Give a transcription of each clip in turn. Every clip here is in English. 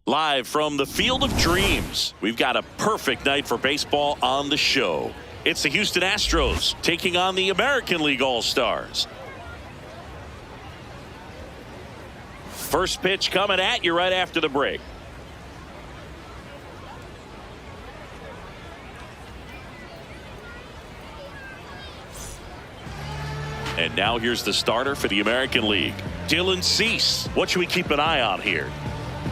Live from the Field of Dreams, we've got a perfect night for baseball on the show. It's the Houston Astros taking on the American League All-Stars. First pitch coming at you right after the break. And now here's the starter for the American League, Dylan Cease. What should we keep an eye on here?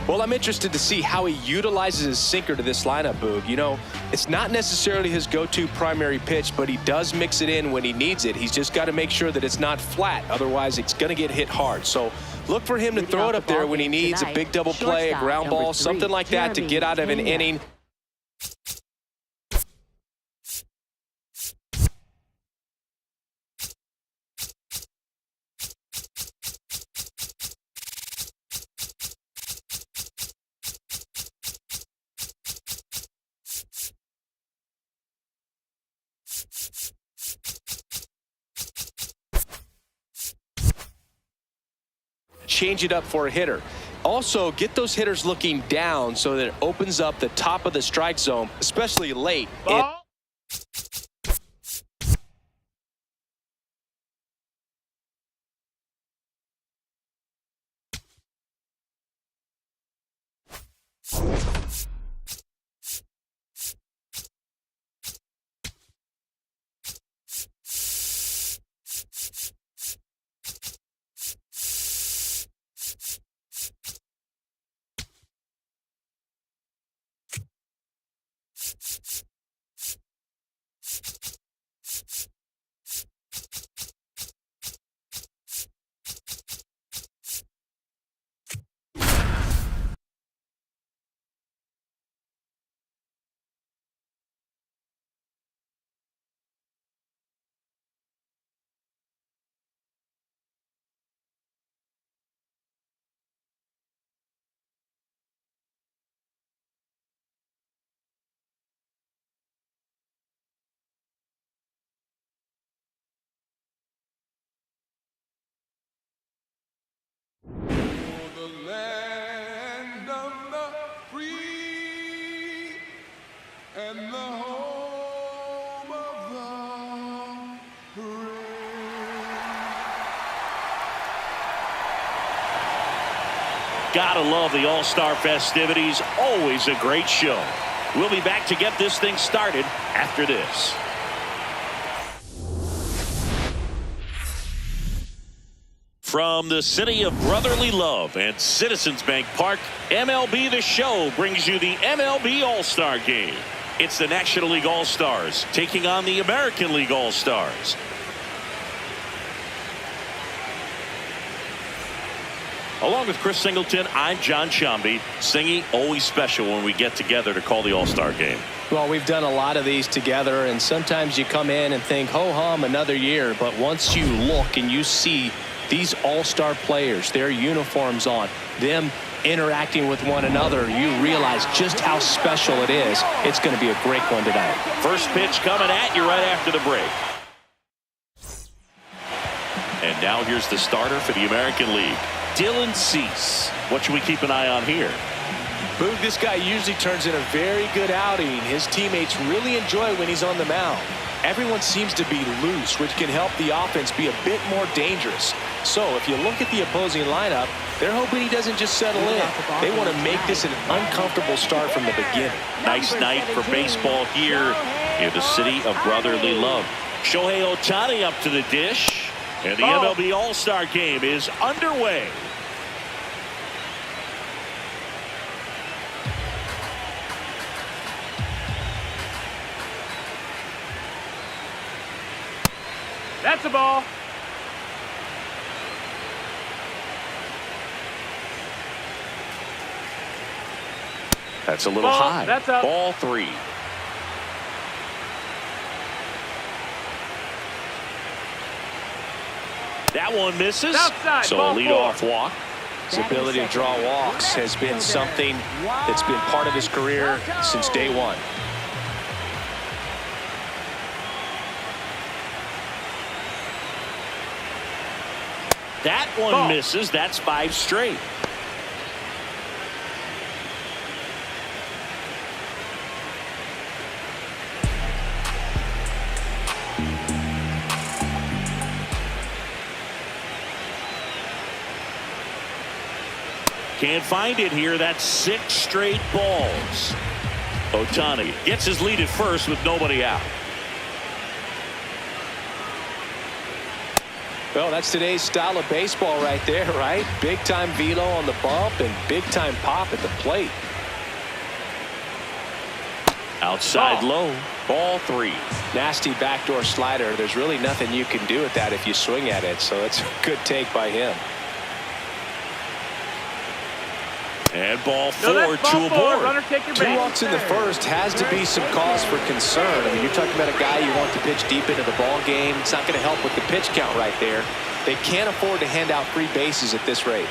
Well, I'm interested to see how he utilizes his sinker to this lineup, Boog. You know, it's not necessarily his go-to primary pitch, but he does mix it in when he needs it. He's just got to make sure that it's not flat. Otherwise, it's going to get hit hard. So look for him to throw it up there when he needs a big double play, a ground ball, something like that to get out of an inning. Change it up for a hitter. Also, get those hitters looking down so that it opens up the top of the strike zone, especially late. Land of the free and the home of the brave. Gotta love the All-Star festivities. Always a great show. We'll be back to get this thing started after this. From the city of brotherly love and Citizens Bank Park, MLB The Show brings you the MLB All-Star Game. It's the National League All-Stars taking on the American League All-Stars. Along with Chris Singleton, I'm John Chomby. Singy, always special when we get together to call the All-Star Game. Well, we've done a lot of these together, and sometimes you come in and think, ho-hum, another year. But once you look and you see these all-star players, their uniforms on, them interacting with one another, you realize just how special it is. It's going to be a great one tonight. First pitch coming at you right after the break. And now here's the starter for the American League, Dylan Cease. What should we keep an eye on here? Boog, this guy usually turns in a very good outing. His teammates really enjoy when he's on the mound. Everyone seems to be loose, which can help the offense be a bit more dangerous. So if you look at the opposing lineup, they're hoping he doesn't just settle in. They want to make this an uncomfortable start from the beginning. Nice night for baseball here in the city of brotherly love. Shohei Ohtani up to the dish, and the MLB All-Star Game is underway. That's a ball. That's a little high. That's up. Ball 3. That one misses. Outside, So ball a leadoff walk. His ability to draw walks has been something that's been part of his career since day one. That one misses. That's 5 straight. Can't find it here. That's 6 straight balls. Ohtani gets his lead at first with nobody out. Well, that's today's style of baseball right there, right? Big-time velo on the bump and big-time pop at the plate. Outside low, ball 3. Nasty backdoor slider. There's really nothing you can do with that if you swing at it, so it's a good take by him. And ball 4 No, to a board. Runner, take your 2 base. walks in the first has to be some cause for concern. I mean, you're talking about a guy you want to pitch deep into the ball game. It's not going to help with the pitch count right there. They can't afford to hand out free bases at this rate.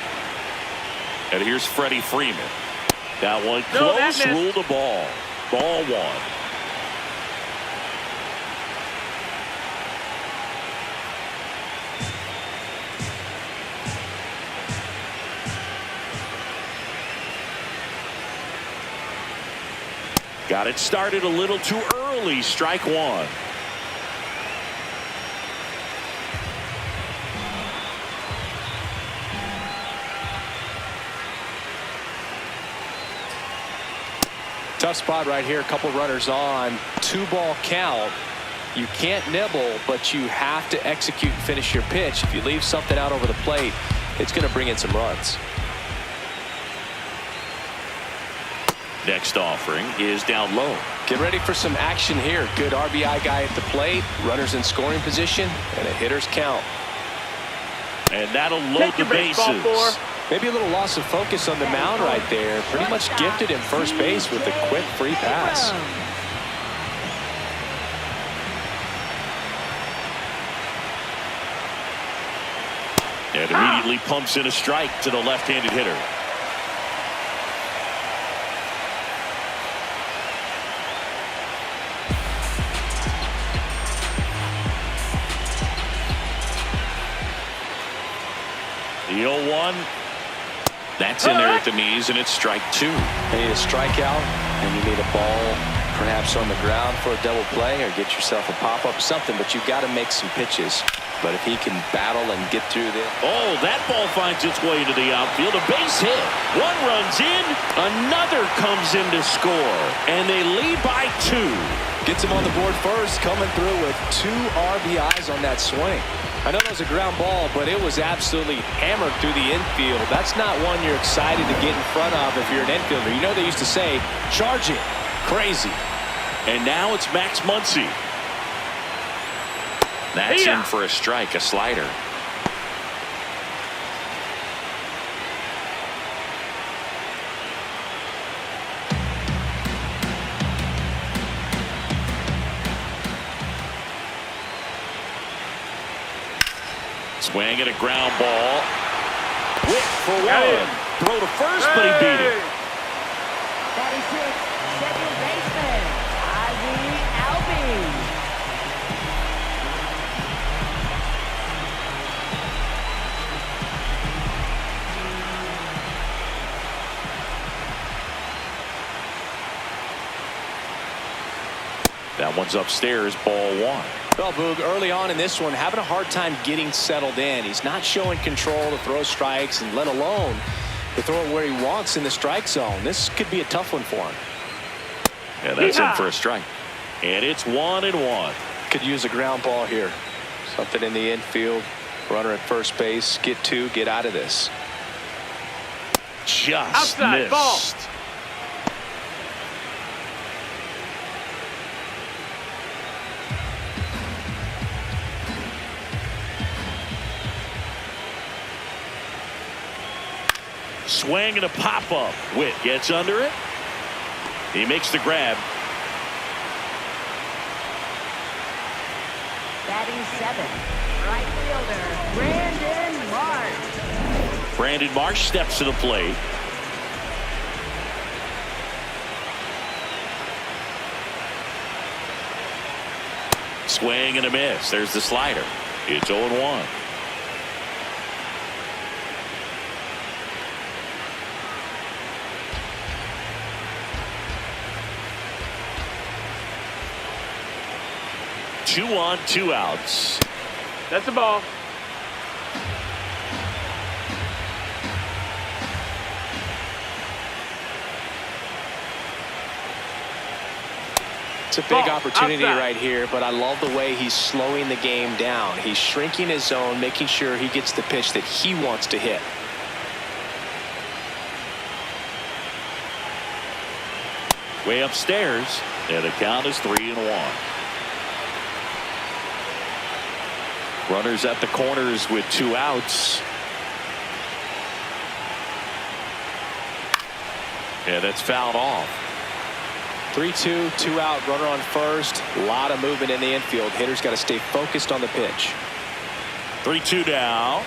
And here's Freddie Freeman. That one No, that close, missed. ruled the ball. Ball 1. Got it started a little too early. Strike 1. Tough spot right here. A couple runners on. 2-ball count. You can't nibble, but you have to execute and finish your pitch. If you leave something out over the plate, it's going to bring in some runs. Next offering is down low. Get ready for some action here. Good RBI guy at the plate. Runners in scoring position and a hitter's count. And that'll load Take the your base, ball bases. 4. Maybe a little loss of focus on the mound right there. Pretty much gifted him first base with a quick free pass. And immediately pumps in a strike to the left-handed hitter. The 0-1. That's in there at the knees, and it's strike 2. You need a strikeout, and you need a ball perhaps on the ground for a double play, or get yourself a pop-up, something, but you've got to make some pitches. But if he can battle and get through this. Oh, that ball finds its way into the outfield. A base hit. One runs in. Another comes in to score. And they lead by 2. Gets him on the board first, coming through with 2 RBIs on that swing. I know it was a ground ball, but it was absolutely hammered through the infield. That's not one you're excited to get in front of if you're an infielder. You know they used to say, charge it. Crazy. And now it's Max Muncy. That's in for a strike, a slider. Swing at a ground ball. Whip for 1. Throw to first, but he beat it. 36, second baseman, Ozzie Albies. That one's upstairs, ball 1. Well, Boog, early on in this one, having a hard time getting settled in. He's not showing control to throw strikes, and let alone to throw it where he wants in the strike zone. This could be a tough one for him. Yeah, that's in for a strike. And it's 1-1. Could use a ground ball here. Something in the infield. Runner at first base. Get 2, get out of this. Just Outside, missed. ball. Swing and a pop-up. Witt gets under it. He makes the grab. Batting 7, right fielder, Brandon Marsh. Brandon Marsh steps to the plate. Swing and a miss. There's the slider. It's 0-1. Two on, 2 outs. That's a ball. It's a big opportunity outside. right here, but I love the way he's slowing the game down. He's shrinking his zone, making sure he gets the pitch that he wants to hit. Way upstairs, and the count is 3-1. Runners at the corners with 2 outs. And that's fouled off. 3-2, 2 out, runner on first. A lot of movement in the infield. Hitter's got to stay focused on the pitch. 3-2 now.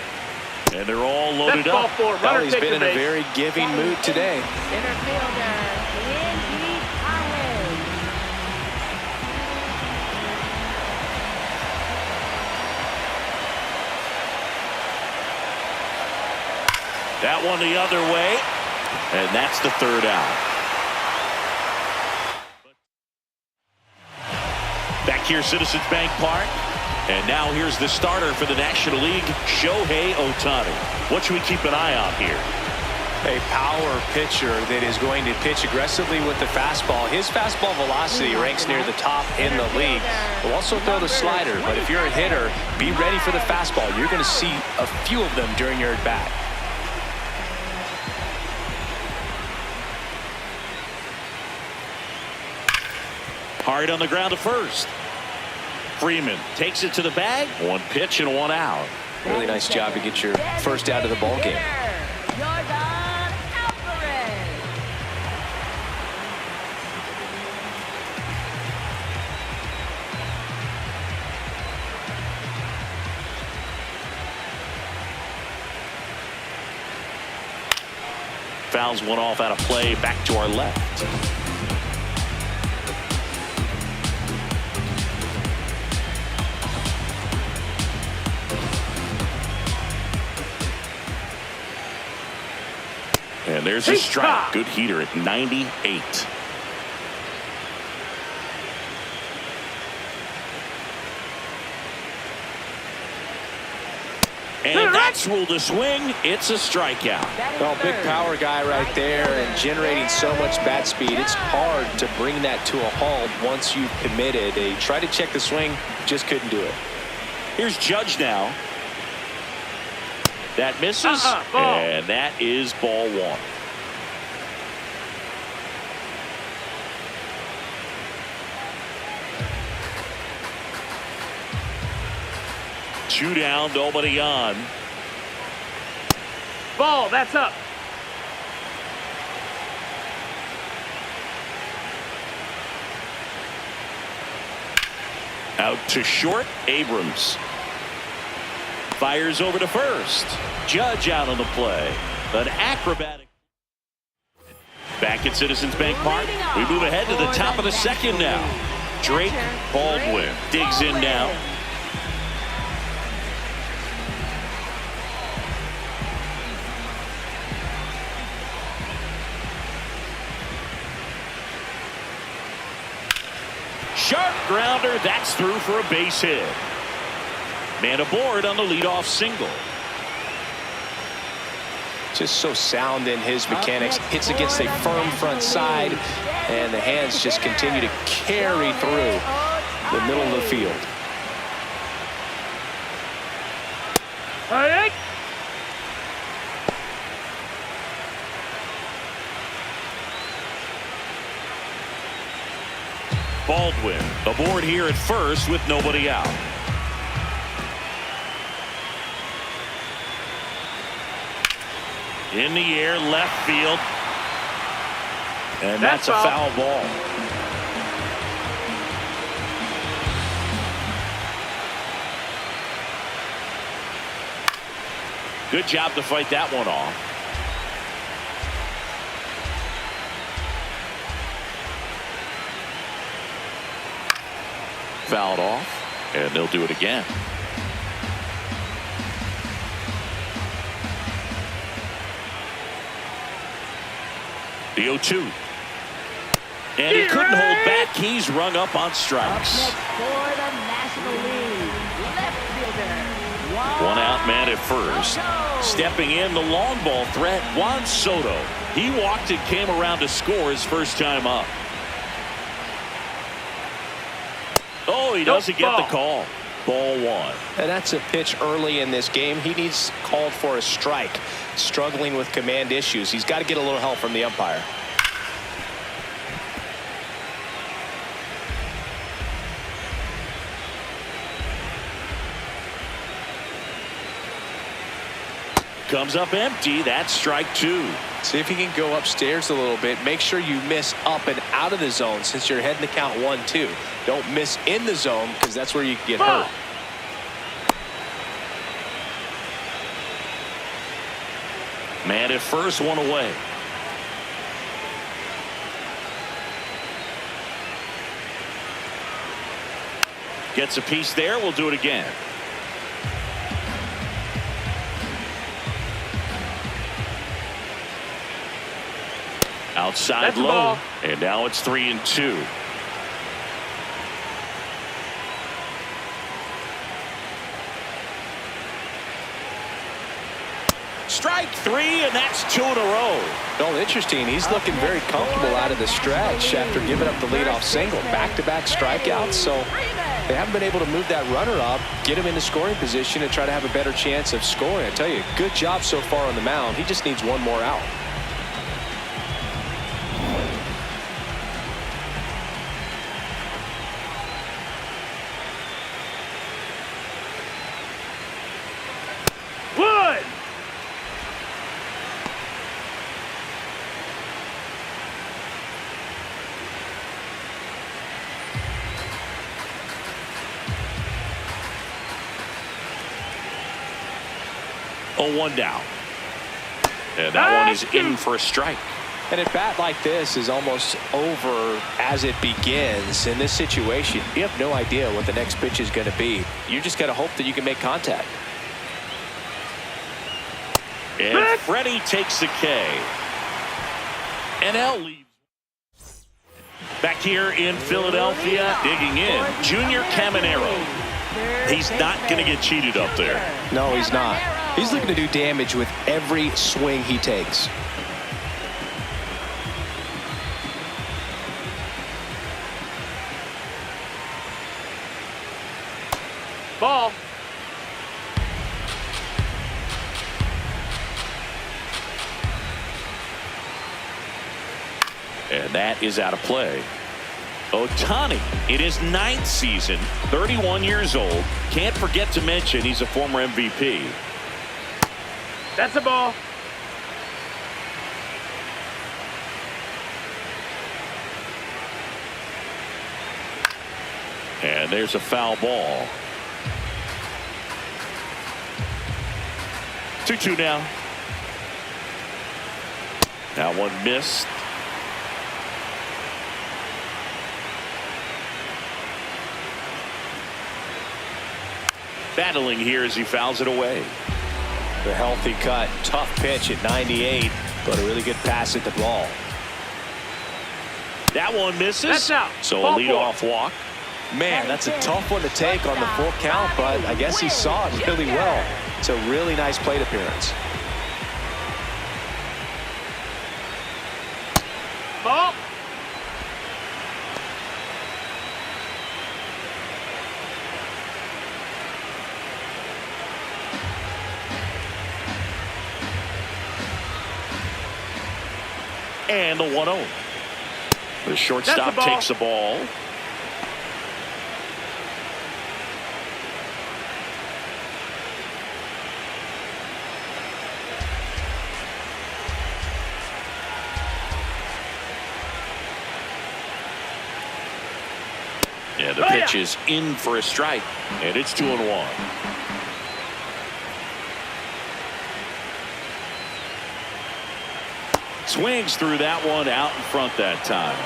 And they're all loaded That's ball up. 4. Well, Runner he's takes been the in a base. very giving mood today. Center fielder, Andy Collins. That one the other way. And that's the 3rd out. Back here, Citizens Bank Park. And now here's the starter for the National League, Shohei Ohtani. What should we keep an eye on here? A power pitcher that is going to pitch aggressively with the fastball. His fastball velocity ranks near the top in the league. Will also throw the slider, but if you're a hitter, be ready for the fastball. You're going to see a few of them during your at-bat. Hard on the ground to first. Freeman takes it to the bag. 1 pitch and 1 out. Really nice job to get your first out of the ball game. Jordan Alvarez. Fouls one off out of play. Back to our left. And there's a strike. Good heater at 98. And that's ruled a swing. It's a strikeout. Well, big power guy right there and generating so much bat speed. It's hard to bring that to a halt once you've committed. They tried to check the swing, just couldn't do it. Here's Judge now. That misses, ball. and that is ball 1. Two down, nobody on. Ball, that's up. Out to short, Abrams. Fires over to first. Judge out on the play. An acrobatic. Back at Citizens Bank Park, we move ahead to the top of the 2nd now. Drake Baldwin digs in now. Sharp grounder, that's through for a base hit. Man aboard on the leadoff single. Just so sound in his mechanics. Hits against a firm front side, and the hands just continue to carry through the middle of the field. Hey, Baldwin aboard here at first with nobody out. In the air, left field. And that's a foul ball. Good job to fight that one off. Fouled off, and they'll do it again. The 0-2. And he couldn't hold back. He's rung up on strikes. Up next for the National League, left fielder, One out man at first. Stepping in, the long ball threat, Juan Soto. He walked and came around to score his first time up. Oh, he doesn't get the call. Ball one. And that's a pitch early in this game. He needs called for a strike. Struggling with command issues. He's got to get a little help from the umpire. Comes up empty. That's strike two. See if he can go upstairs a little bit. Make sure you miss up and out of the zone since you're heading to count 1-2. Don't miss in the zone because that's where you can get hurt. Man at first, one away. Gets a piece there. We'll do it again. Outside That's low. ball. And now it's 3-2. Strike three, and that's 2 in a row. Well, interesting. He's looking very comfortable out of the stretch after giving up the leadoff single. Back-to-back strikeouts, so they haven't been able to move that runner up, get him into scoring position, and try to have a better chance of scoring. I tell you, good job so far on the mound. He just needs one more out. Wood! Oh, 1 down. And that one is in for a strike. And a bat like this is almost over as it begins. In this situation, you have no idea what the next pitch is going to be. You just got to hope that you can make contact. And Freddie takes the K. NL leads. Back here in Philadelphia, digging in, Junior Caminero. He's not going to get cheated up there. No, he's not. He's looking to do damage with every swing he takes. Ball. And that is out of play. Ohtani in his 9th season, 31 years old. Can't forget to mention he's a former MVP. That's a ball. And there's a foul ball. 2-2 now. That one missed. Battling here as he fouls it away. The healthy cut. Tough pitch at 98, but a really good pass at the ball. That one misses. That's out. So Ball a leadoff walk. Man, that's a tough one to take on the full count, but I guess he saw it really well. It's a really nice plate appearance. Ball. And the 1-0. The shortstop That's the ball. takes the ball. And the pitch is in for a strike. And it's 2-1. Swings through that one out in front that time.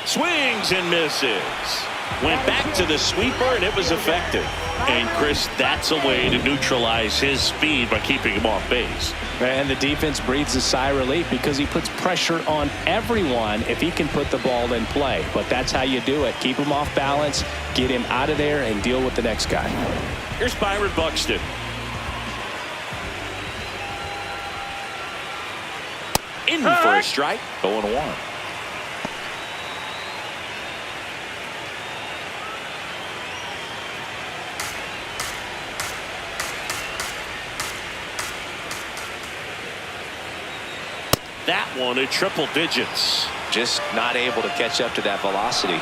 Swings and misses. Went back to the sweeper and it was effective. And Chris, that's a way to neutralize his speed by keeping him off base. And the defense breathes a sigh of relief because he puts pressure on everyone if he can put the ball in play. But that's how you do it. Keep him off balance, get him out of there, and deal with the next guy. Here's Byron Buxton. In for a strike. 0-1. That one at triple digits. Just not able to catch up to that velocity.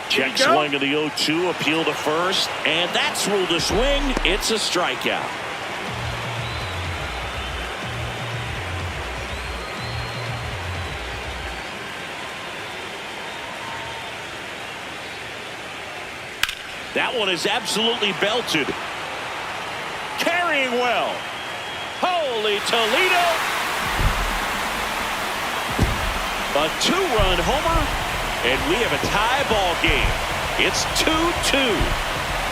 Check swing of the 0-2, appeal to first, and that's ruled a swing. It's a strikeout. That one is absolutely belted. Carrying well. Holy Toledo. A two-run homer, and we have a tie ball game. It's 2-2.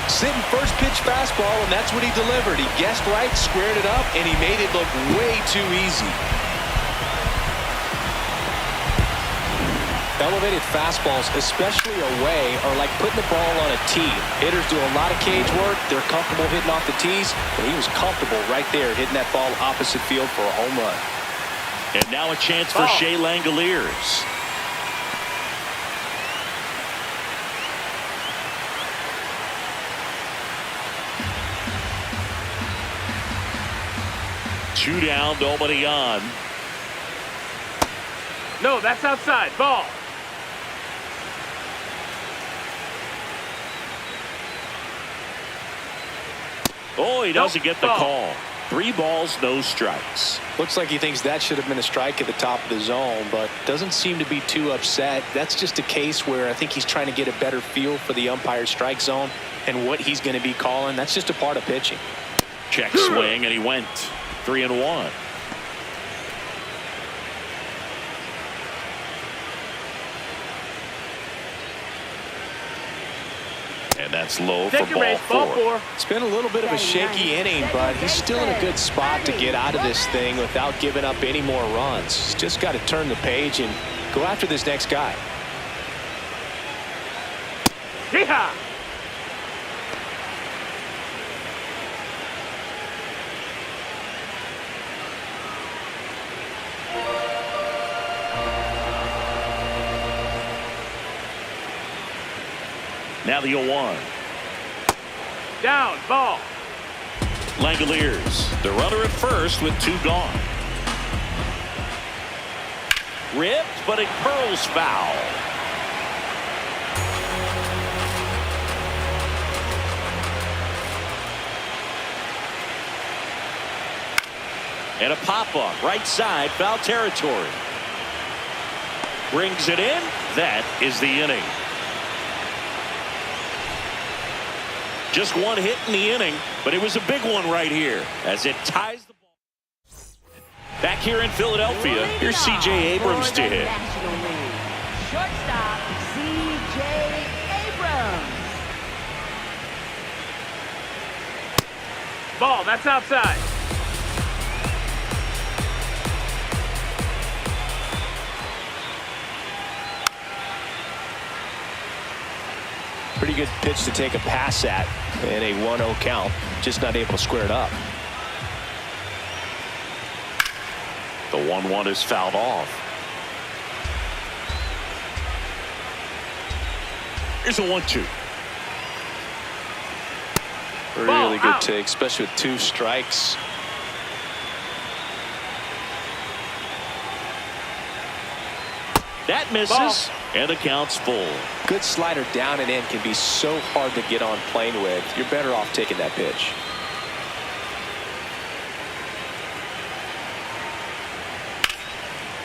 Sitting first pitch fastball, and that's what he delivered. He guessed right, squared it up, and he made it look way too easy. Elevated fastballs, especially away, are like putting the ball on a tee. Hitters do a lot of cage work. They're comfortable hitting off the tees, and he was comfortable right there hitting that ball opposite field for a home run. And now a chance for Shea Langoliers. Two down, nobody on. No, that's outside. Ball. Oh, he doesn't get the call. 3 balls, no strikes. Looks like he thinks that should have been a strike at the top of the zone, but doesn't seem to be too upset. That's just a case where I think he's trying to get a better feel for the umpire's strike zone and what he's going to be calling. That's just a part of pitching. Check swing, and he went 3-1. And that's low for ball 4. It's been a little bit of a shaky inning, but he's still in a good spot to get out of this thing without giving up any more runs. He's just got to turn the page and go after this next guy. Yeehaw! Now the 0-1. Down, ball. Langoliers, the runner at first with 2 gone. Ripped, but it curls foul. And a pop-up, right side, foul territory. Brings it in. That is the inning. Just 1 hit in the inning, but it was a big one right here as it ties the ball. Back here in Philadelphia, here's C.J. Abrams to hit. Shortstop, C.J. Abrams. Ball, that's outside. Pretty good pitch to take a pass at in a 1-0 count. Just not able to square it up. The 1-1 is fouled off. Here's a 1-2. Really good take, especially with 2 strikes. That misses, and the count's full. Good slider down and in can be so hard to get on plane with. You're better off taking that pitch.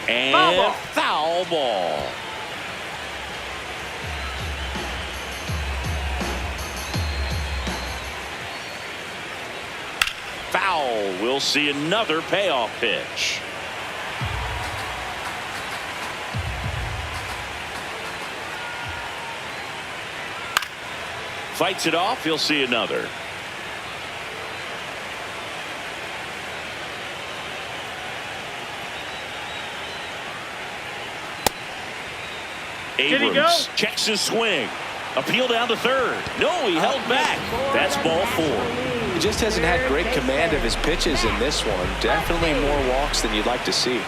And foul ball. Foul. We'll see another payoff pitch. Fights it off. He'll see another. Abrams checks his swing. Appeal down to third. No, he held back. That's ball 4. He just hasn't had great command of his pitches in this one. Definitely more walks than you'd like to see.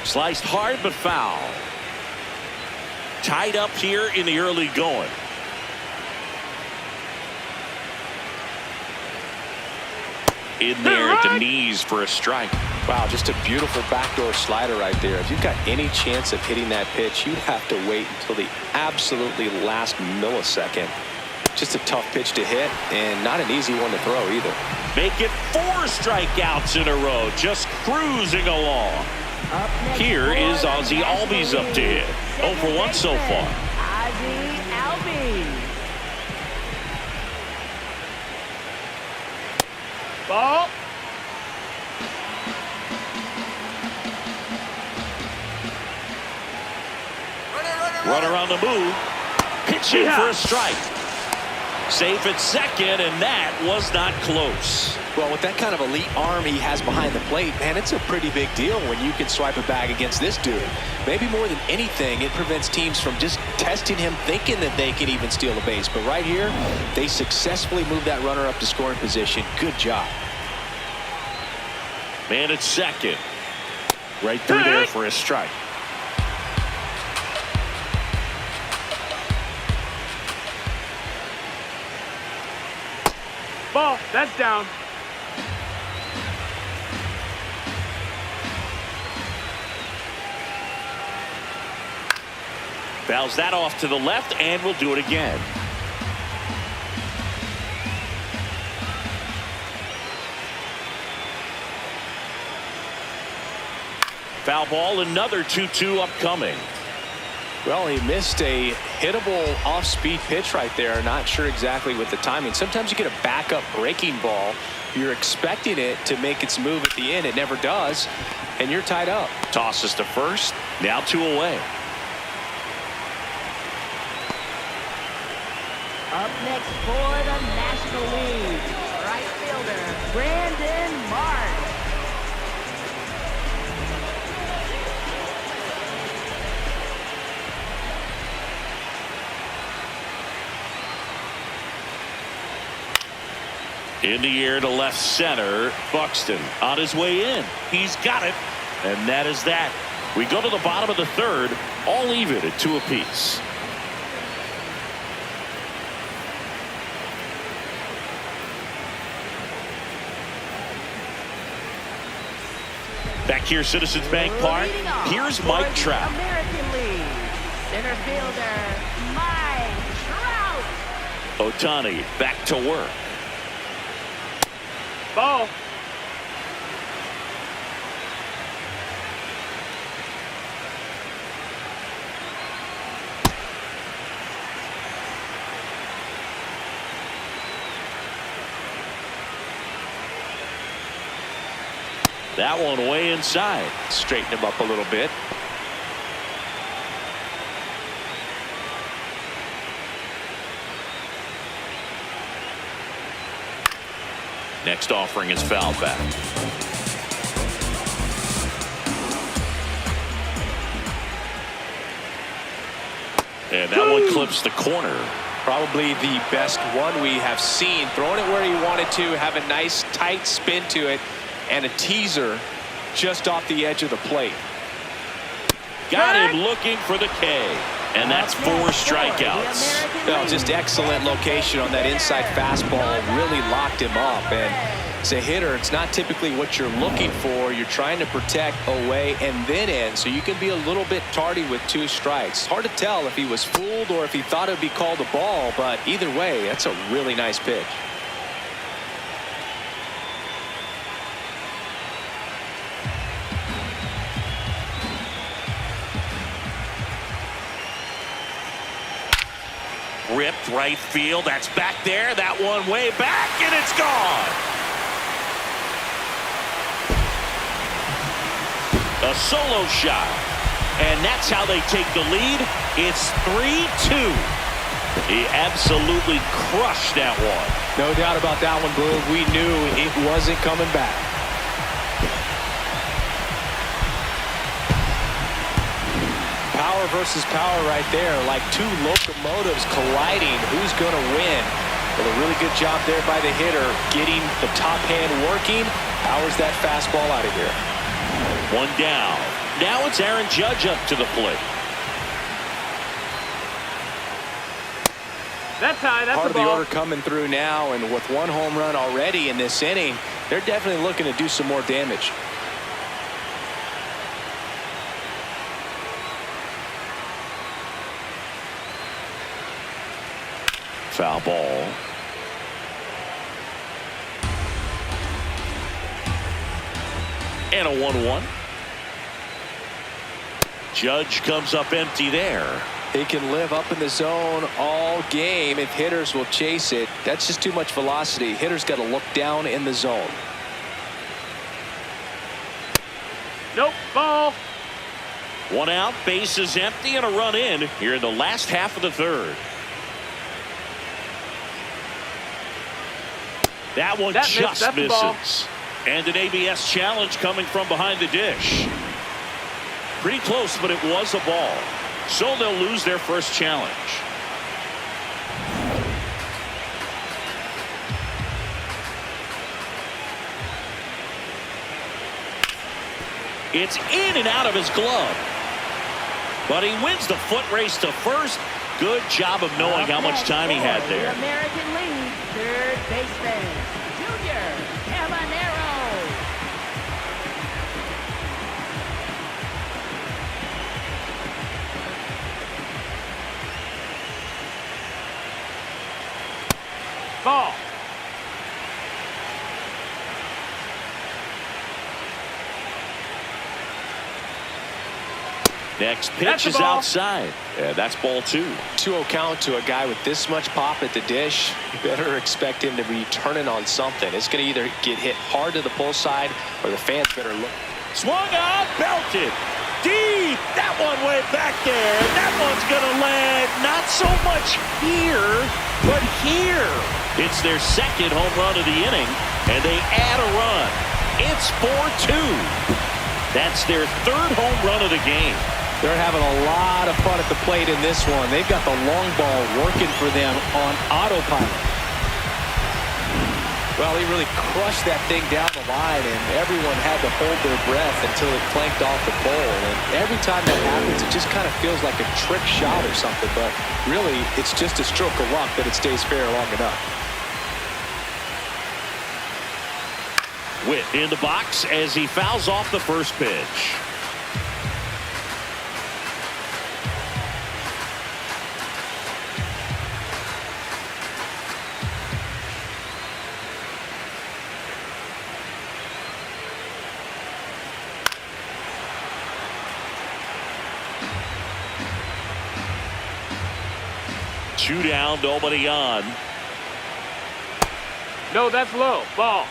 Sliced hard but foul. Tied up here in the early going. In there at the knees for a strike. Wow, just a beautiful backdoor slider right there. If you've got any chance of hitting that pitch, you'd have to wait until the absolutely last millisecond. Just a tough pitch to hit and not an easy one to throw either. Make it 4 strikeouts in a row, just cruising along. Here is Ozzie Albies up to hit. 0 for 1 so far. Ozzie Albies. Ball. Runner on the move. Pitching for a strike. Safe at second, and that was not close. Well, with that kind of elite arm he has behind the plate, man, it's a pretty big deal when you can swipe a bag against this dude. Maybe more than anything, it prevents teams from just testing him, thinking that they can even steal a base. But right here, they successfully moved that runner up to scoring position. Good job. Man at second. Right through there for a strike. Ball. That's down. Fouls that off to the left, and we'll do it again. Foul ball, another 2-2 upcoming. Well, he missed a hittable off-speed pitch right there. Not sure exactly with the timing. Sometimes you get a backup breaking ball. You're expecting it to make its move at the end. It never does, and you're tied up. Tosses to first. Now 2 away. Up next for the National League, right fielder Brandon Marsh. In the air to left center. Buxton on his way in. He's got it. And that is that. We go to the bottom of the third. All even at 2 apiece. Back here, Citizens Bank Park. Here's Mike Trout. American League center fielder Mike Trout. Ohtani back to work. Ball. That one way inside. Straighten him up a little bit. Next offering is foul back. And that one clips the corner. Probably the best one we have seen. Throwing it where he wanted to, have a nice tight spin to it, and a teaser just off the edge of the plate. Got him looking for the K. And that's 4 strikeouts. Well, just excellent location on that inside fastball. Really locked him up. And as a hitter, it's not typically what you're looking for. You're trying to protect away and then in, so you can be a little bit tardy with 2 strikes. Hard to tell if he was fooled or if he thought it would be called a ball, but either way, that's a really nice pitch. Ripped right field. That's back there. That one way back, and it's gone. A solo shot. And that's how they take the lead. It's 3-2. He absolutely crushed that one. No doubt about that one, Boog. We knew it wasn't coming back. Power versus power right there, like two locomotives colliding. Who's going to win? Well, a really good job there by the hitter, getting the top hand working. Powers that fastball out of here. One down. Now it's Aaron Judge up to the plate. That's high. That's Part a of the ball. order coming through now, and with one home run already in this inning, they're definitely looking to do some more damage. Foul ball. And a 1-1. Judge comes up empty there. He can live up in the zone all game if hitters will chase it. That's just too much velocity. Hitters got to look down in the zone. Nope. Ball. One out, base is empty, and a run in here in the last half of the third. That one just misses. And an ABS challenge coming from behind the dish. Pretty close, but it was a ball. So they'll lose their first challenge. It's in and out of his glove. But he wins the foot race to first. Good job of knowing how much time he had there. The American League third baseman, Junior Cabanero. Ball. Next That's pitch a is ball. outside. Yeah, that's ball 2. 2-0 count to a guy with this much pop at the dish. You better expect him to be turning on something. It's going to either get hit hard to the pull side, or the fans better look. Swung on, belted. Deep. That one way back there. That one's going to land not so much here, but here. It's their second home run of the inning, and they add a run. It's 4-2. That's their third home run of the game. They're having a lot of fun at the plate in this one. They've got the long ball working for them on autopilot. Well, he really crushed that thing down the line, and everyone had to hold their breath until it clanked off the pole. And every time that happens, it just kind of feels like a trick shot or something. But really, it's just a stroke of luck that it stays fair long enough. Witt in the box as he fouls off the first pitch. Two down, nobody on. No, that's low. Ball.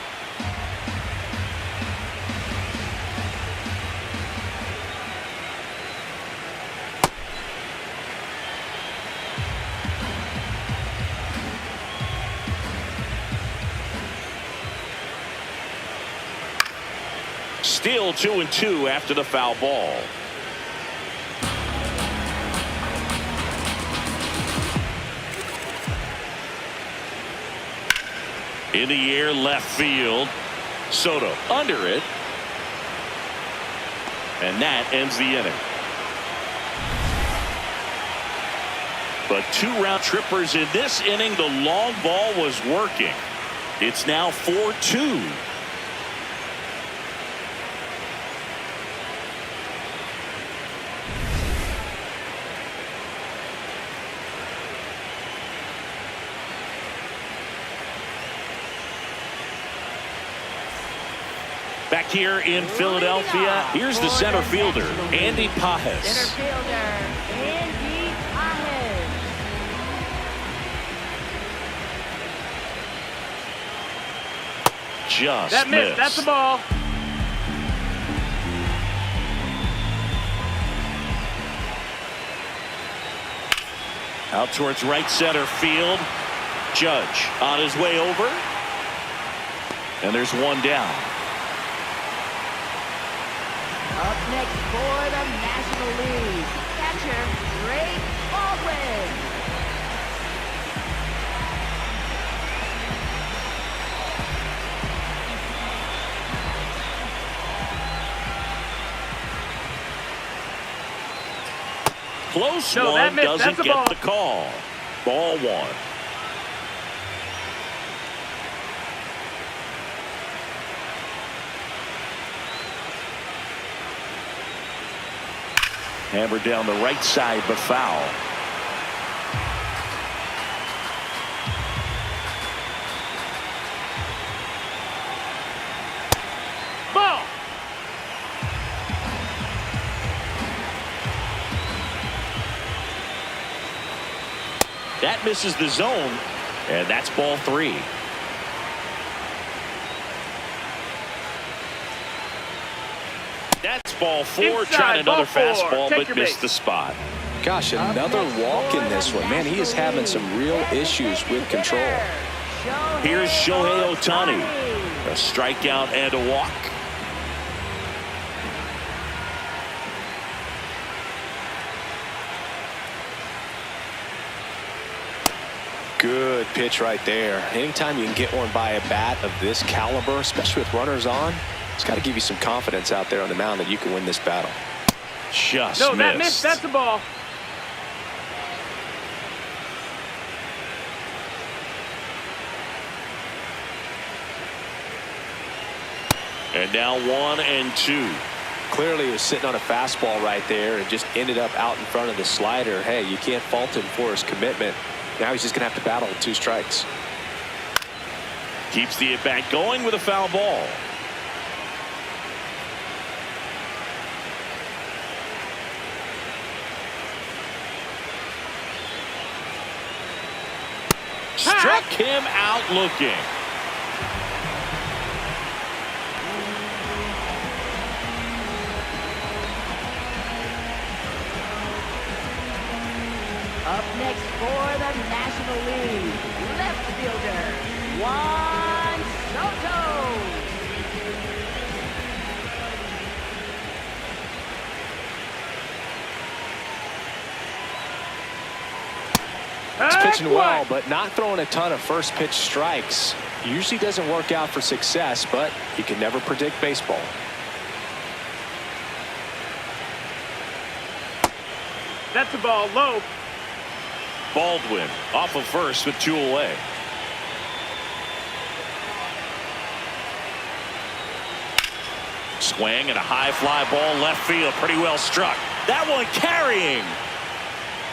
Still 2-2 after the foul ball. In the air, left field. Soto under it. And that ends the inning. But 2 round trippers in this inning. The long ball was working. It's now 4-2. Back here in Philadelphia, here's the center fielder, Andy Pajes. Center fielder, Andy Pajes. Just That missed. missed. That's the ball. Out towards right center field. Judge on his way over. And there's one down. Up next for the National League, catcher, Drake Baldwin. Close No, one, that missed. doesn't That's a get ball. the call. Ball one. Hammered down the right side, but foul. Ball. That misses the zone, and that's ball three. That's ball four. Inside, Trying another ball four. fastball, Take but your missed base. the spot. Gosh, another walk in this one. Man, he is having some real issues with control. Here's Shohei Ohtani. A strikeout and a walk. Good pitch right there. Anytime you can get one by a bat of this caliber, especially with runners on, it's got to give you some confidence out there on the mound that you can win this battle. Just No, missed. that missed. That's a ball. And now 1-2. Clearly he was sitting on a fastball right there and just ended up out in front of the slider. Hey, you can't fault him for his commitment. Now he's just going to have to battle with 2 strikes. Keeps the at-bat going with a foul ball. Struck him out looking. Up next for the National League, left fielder, Juan Soto. He's pitching well, but not throwing a ton of first pitch strikes. Usually doesn't work out for success, but you can never predict baseball. That's a ball low. Baldwin off of first with 2 away. Swing and a high fly ball left field. Pretty well struck. That one carrying.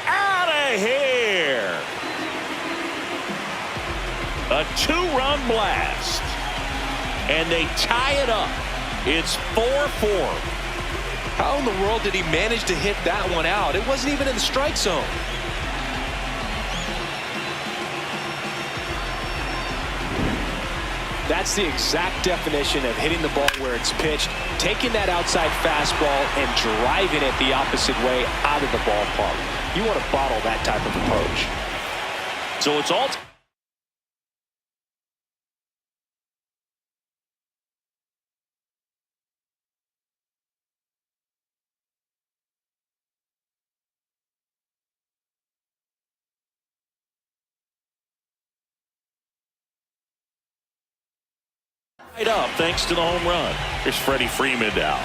Out of here. A 2-run blast. And they tie it up. It's 4-4. How in the world did he manage to hit that one out? It wasn't even in the strike zone. That's the exact definition of hitting the ball where it's pitched, taking that outside fastball and driving it the opposite way out of the ballpark. You want to bottle that type of approach. So it's all tied up thanks to the home run. Here's Freddie Freeman now.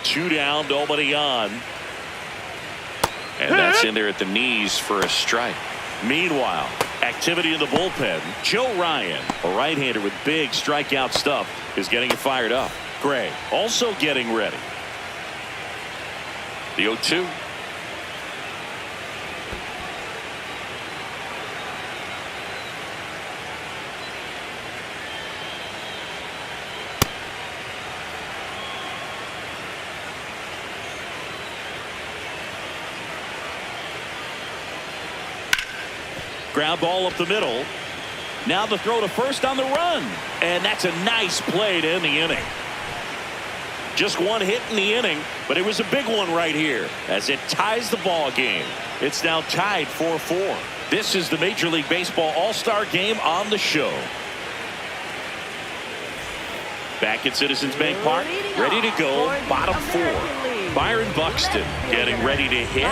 Two down, nobody on. And that's in there at the knees for a strike. Meanwhile, activity in the bullpen. Joe Ryan, a right-hander with big strikeout stuff, is getting it fired up. Gray also getting ready. The 0-2. Ground ball up the middle. Now the throw to first on the run. And that's a nice play to end the inning. Just one hit in the inning, but it was a big one right here as it ties the ball game. It's now tied 4-4. This is the Major League Baseball All-Star Game on the show. Back at Citizens Bank Park, ready to go, bottom four. Byron Buxton getting ready to hit.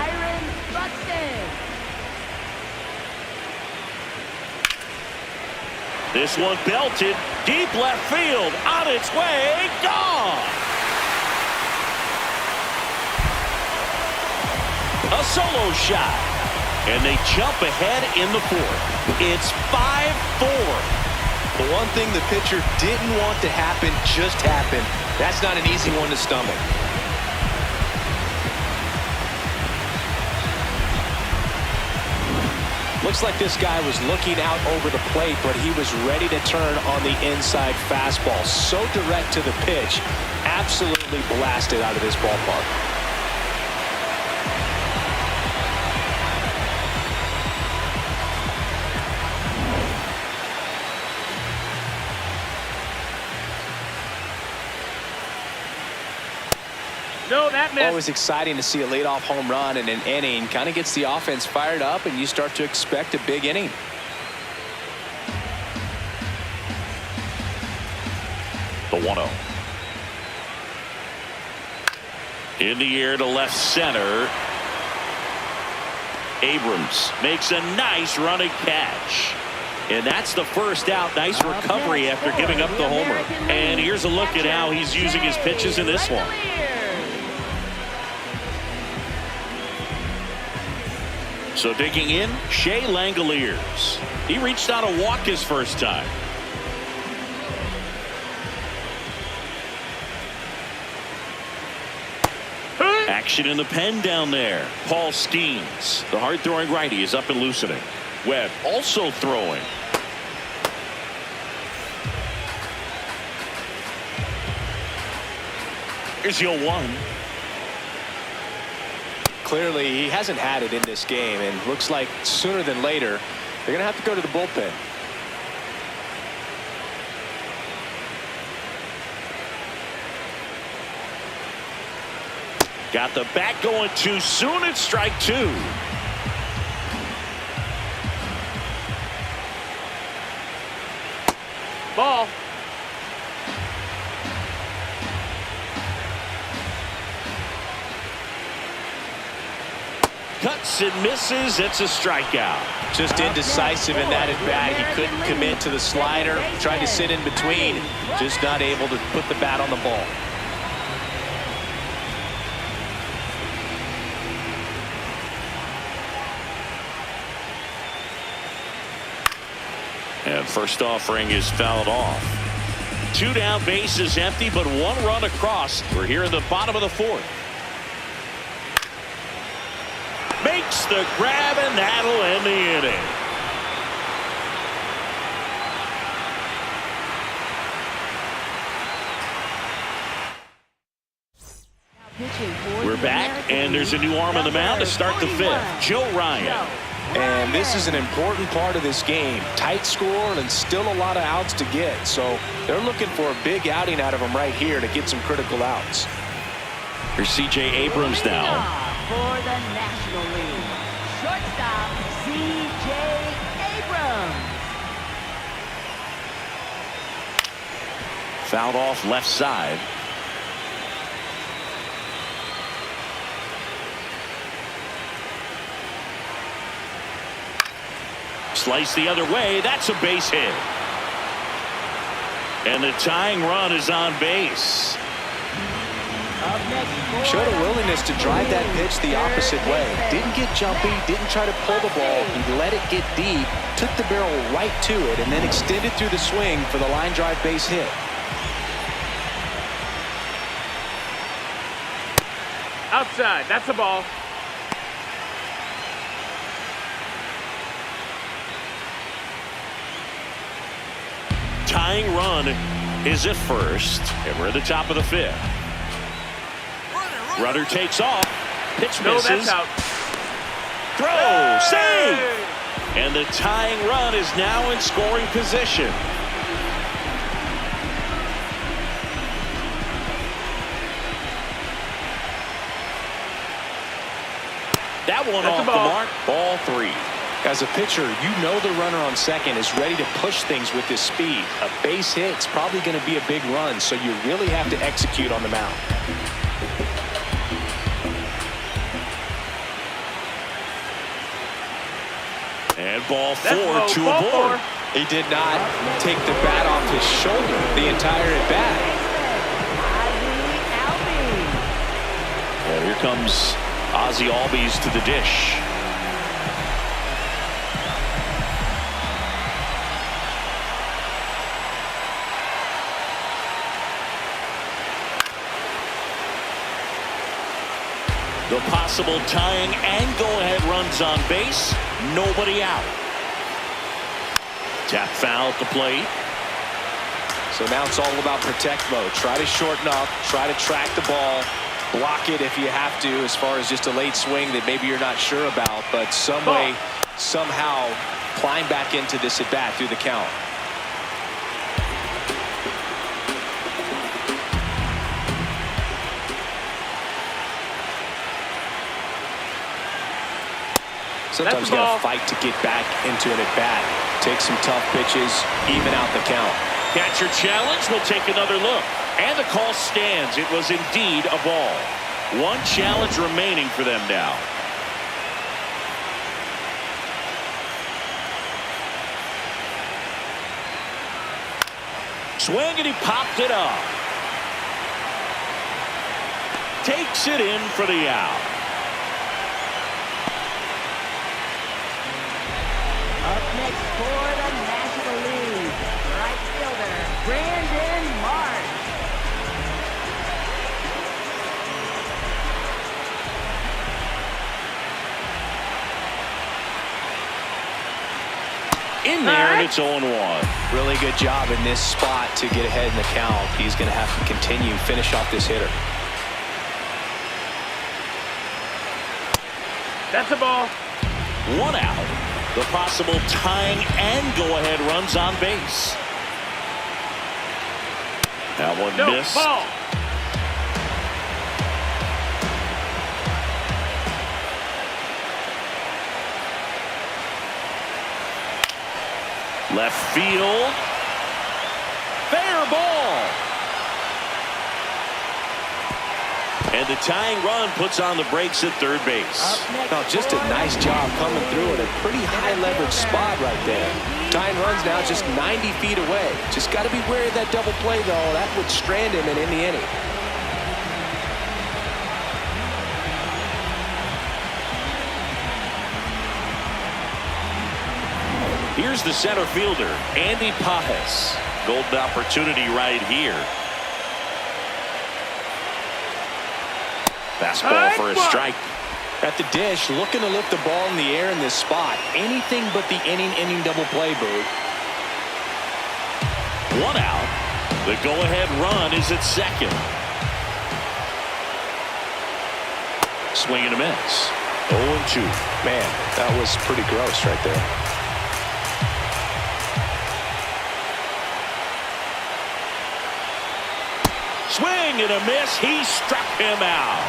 This one belted, deep left field, on its way, gone! A solo shot, and they jump ahead in the fourth. It's 5-4. The one thing the pitcher didn't want to happen just happened. That's not an easy one to stomach. Looks like this guy was looking out over the plate, but he was ready to turn on the inside fastball. So direct to the pitch, absolutely blasted out of this ballpark. No, that missed. Always exciting to see a leadoff home run in an inning. Kind of gets the offense fired up, and you start to expect a big inning. The 1-0. In the air to left center. Abrams makes a nice running catch. And that's the first out. Nice recovery after giving up the homer. And here's a look at how he's using his pitches in this one. So digging in, Shea Langoliers. He reached out a walk his first time. Action in the pen down there. Paul Skeens, the hard-throwing righty, is up and loosening. Webb also throwing. Here's 0-1. Clearly, he hasn't had it in this game, and looks like sooner than later, they're going to have to go to the bullpen. Got the bat going too soon. It's strike two. Ball. Cuts and misses. It's a strikeout. Just indecisive in that at bat. He couldn't commit to the slider. Tried to sit in between. Just not able to put the bat on the ball. And first offering is fouled off. 2 down, bases empty, but 1 run across. We're here in the bottom of the fourth. Makes the grab, and that'll end the inning. We're back, and there's a new arm on the mound to start the fifth. Joe Ryan. And this is an important part of this game. Tight score and still a lot of outs to get. So they're looking for a big outing out of him right here to get some critical outs. Here's C.J. Abrams now. For the National League, shortstop C.J. Abrams. Fouled off left side. Slice the other way. That's a base hit. And the tying run is on base. Showed a willingness to drive that pitch the opposite way. Didn't get jumpy, didn't try to pull the ball. He let it get deep, took the barrel right to it, and then extended through the swing for the line drive base hit. Outside. That's the ball. Tying run is at first, and we're at the top of the fifth. Runner takes off. Pitch No, misses. that's out. Throw. Save. And the tying run is now in scoring position. That one That's off a the ball. mark. Ball 3. As a pitcher, you know the runner on second is ready to push things with his speed. A base hit's probably going to be a big run, so you really have to execute on the mound. And ball 4 That's to ball a board. 4. He did not take the bat off his shoulder the entire at bat. Well, here comes Ozzie Albies to the dish. The possible tying and go-ahead runs on base. Nobody out. Tap foul at the plate. So now it's all about protect mode. Try to shorten up, try to track the ball, block it if you have to, as far as just a late swing that maybe you're not sure about, but some way, somehow climb back into this at bat through the count. Sometimes you got to fight to get back into an at bat. Take some tough pitches, even out the count. Catcher challenge. We'll take another look. And the call stands. It was indeed a ball. One challenge remaining for them now. Swing, and he popped it up. Takes it in for the out. Up next for the National League, right fielder, Brandon Marsh. In there, and it's 0-1. Really good job in this spot to get ahead in the count. He's going to have to continue, finish off this hitter. That's a ball. One out. The possible tying and go-ahead runs on base. That one missed. Ball. Left field. Fair ball. And the tying run puts on the brakes at third base. Now, just a nice job coming through at a pretty high leverage spot right there. Tying runs now just 90 feet away. Just got to be wary of that double play, though. That would strand him and end the inning. Here's the center fielder, Andy Pajes. Golden opportunity right here. Fastball for a strike. At the dish, looking to lift the ball in the air in this spot. Anything but the inning double play, Boog. One out. The go-ahead run is at second. Swing and a miss. 0-2. Man, that was pretty gross right there. Swing and a miss. He struck him out.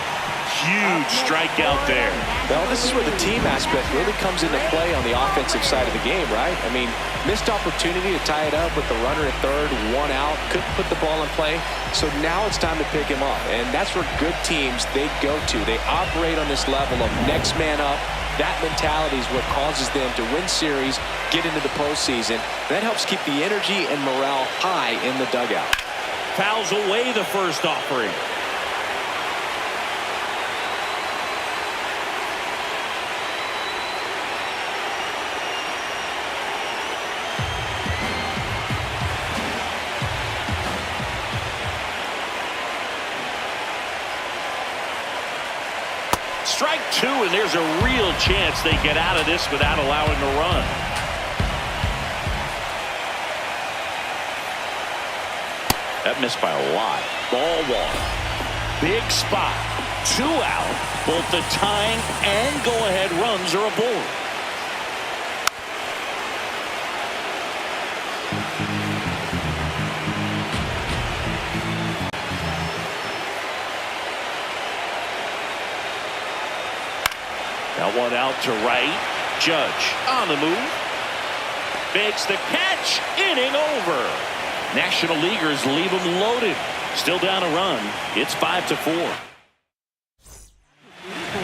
Huge strikeout there. Well, this is where the team aspect really comes into play on the offensive side of the game, right? I mean, missed opportunity to tie it up with the runner at third, one out, couldn't put the ball in play. So now it's time to pick him up. And that's where good teams, they go to. They operate on this level of next man up. That mentality is what causes them to win series, get into the postseason. That helps keep the energy and morale high in the dugout. Fouls away the first offering. Strike two, and there's a real chance they get out of this without allowing a run. That missed by a lot. Ball one. Big spot. 2 out. Both the tying and go-ahead runs are aboard. That one out to right. Judge on the move. Makes the catch. Inning over. National Leaguers leave them loaded. Still down a run. It's 5-4.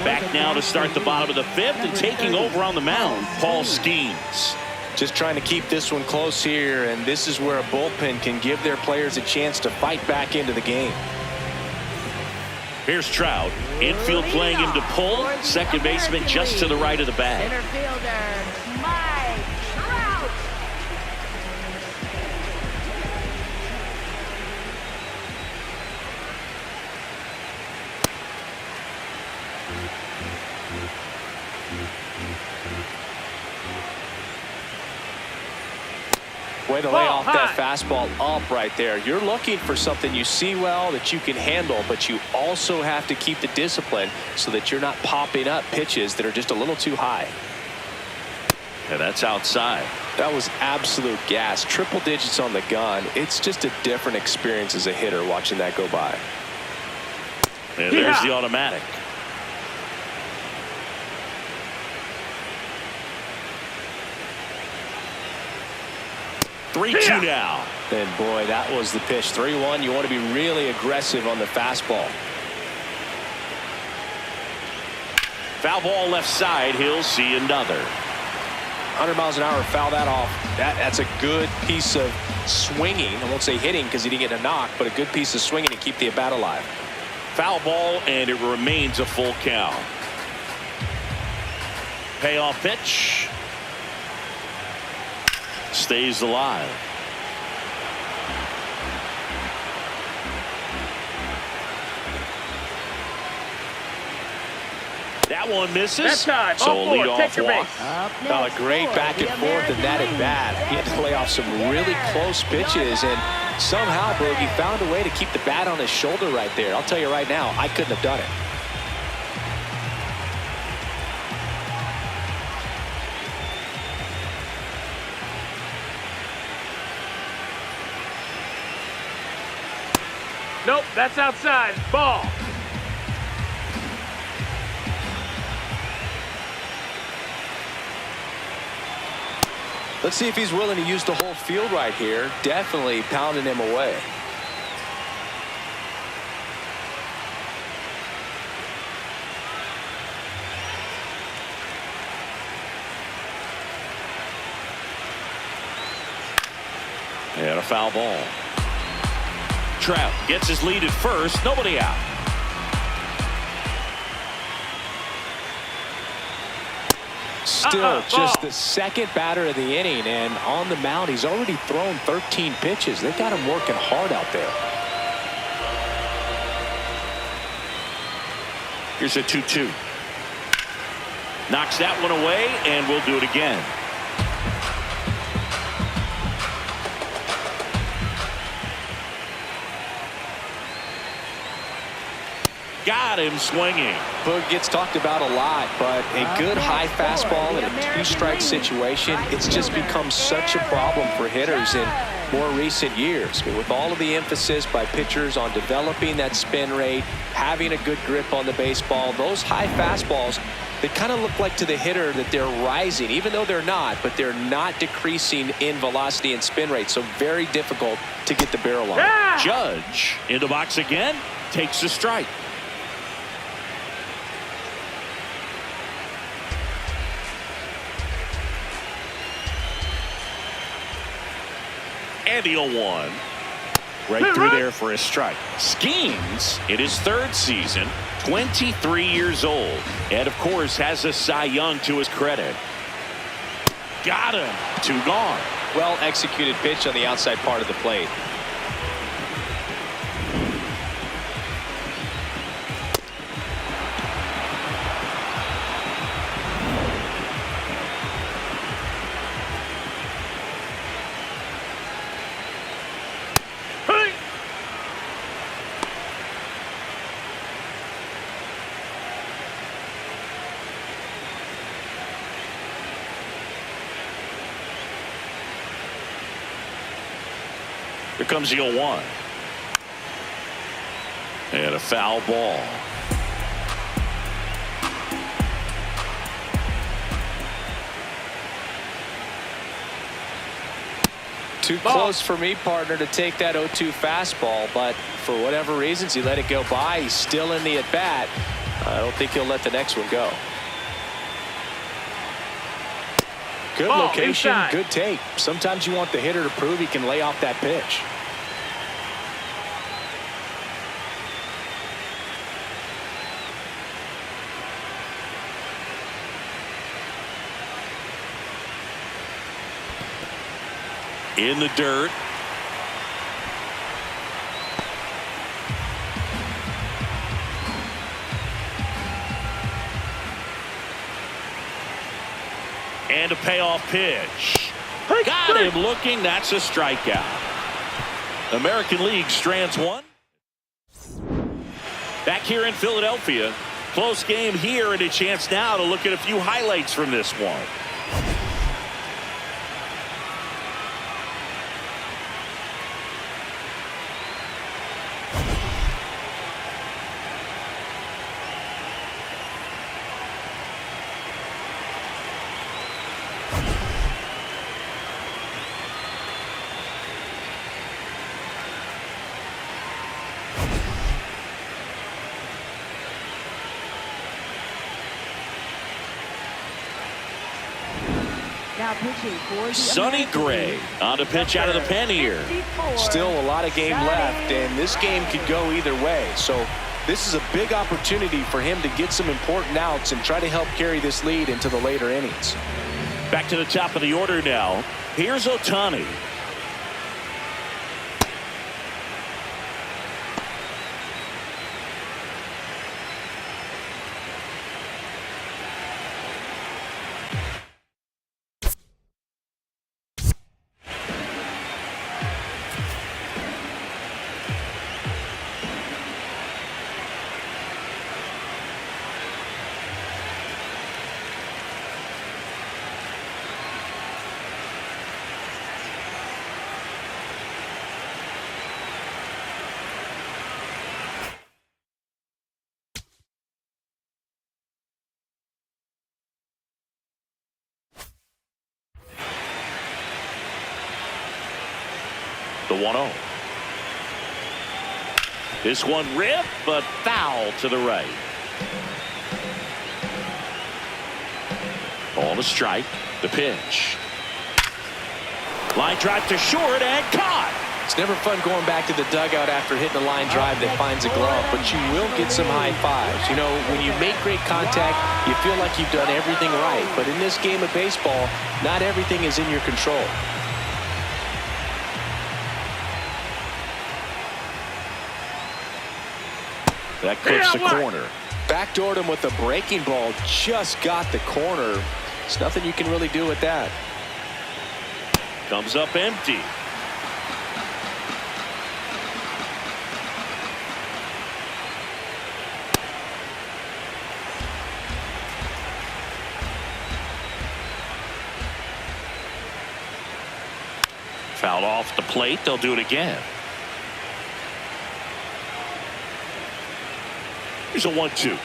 Back now to start the bottom of the fifth, and taking over on the mound, Paul Skeens. Just trying to keep this one close here, and this is where a bullpen can give their players a chance to fight back into the game. Here's Trout. Infield playing him to pull. Second baseman just to the right of the bag. Center fielder, Mike Trout. Way to lay off that fastball up right there. You're looking for something you see well that you can handle, but you also have to keep the discipline so that you're not popping up pitches that are just a little too high. And that's outside. That was absolute gas. Triple digits on the gun. It's just a different experience as a hitter watching that go by. And there's the automatic. Three-two now. And boy, that was the pitch. 3-1. You want to be really aggressive on the fastball. Foul ball left side. He'll see another. 100 miles an hour, foul that off. That's a good piece of swinging. I won't say hitting because he didn't get a knock, but a good piece of swinging to keep the at-bat alive. Foul ball, and it remains a full count. Payoff pitch. Stays alive. That one misses. That time. So a lead Take off your walk. base. A great back and forth in that at bat. He had to lay off some really close pitches, and somehow Boogie found a way to keep the bat on his shoulder right there. I'll tell you right now, I couldn't have done it. Nope, that's outside. Ball. Let's see if he's willing to use the whole field right here. Definitely pounding him away. And a foul ball. Trout gets his lead at first. Nobody out. Still just the second batter of the inning, and on the mound he's already thrown 13 pitches. They've got him working hard out there. Here's a 2-2. Knocks that one away, and we'll do it again. Got him swinging. Boog gets talked about a lot, but a good high fastball in a two-strike situation, it's just become such a problem for hitters in more recent years. I mean, with all of the emphasis by pitchers on developing that spin rate, having a good grip on the baseball, those high fastballs, they kind of look like to the hitter that they're rising, even though they're not, but they're not decreasing in velocity and spin rate, so very difficult to get the barrel on. Judge in the box again, takes a strike. And the 0-1. Right through there for a strike. Skeens in his third season, 23 years old, and of course has a Cy Young to his credit. Got him. 2 gone. Well executed pitch on the outside part of the plate. Here comes the 0-1. And a foul ball. Too close for me, partner, to take that 0-2 fastball, but for whatever reasons, he let it go by. He's still in the at-bat. I don't think he'll let the next one go. Good location, inside. good take. Sometimes you want the hitter to prove he can lay off that pitch. In the dirt. And a payoff pitch. Got him looking. That's a strikeout. American League strands one. Back here in Philadelphia. Close game here and a chance now to look at a few highlights from this one. Now pitching for the Sonny American Gray League. on the pitch out of the pen here. 54, Still a lot of game Sonny left, and this game could go either way. So this is a big opportunity for him to get some important outs and try to help carry this lead into the later innings. Back to the top of the order now. Here's Ohtani. The 1-0. This one ripped, but foul to the right. On a strike. The pitch. Line drive to short and caught. It's never fun going back to the dugout after hitting a line drive that finds a glove, but you will get some high fives. You know, when you make great contact, you feel like you've done everything right. But in this game of baseball, not everything is in your control. That clips the corner. Backdoored him with a breaking ball, just got the corner. There's nothing you can really do with that. Comes up empty. Fouled off the plate. They'll do it again. Here's a 1-2.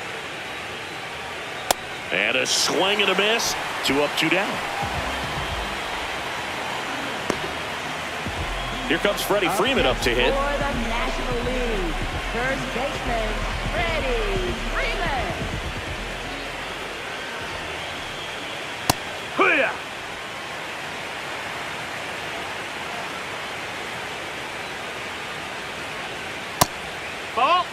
And a swing and a miss. 2 up, 2 down. Here comes Freddie Freeman up to hit. For the National League, first baseman, Freddie Freeman. Hoo-yah! Ball.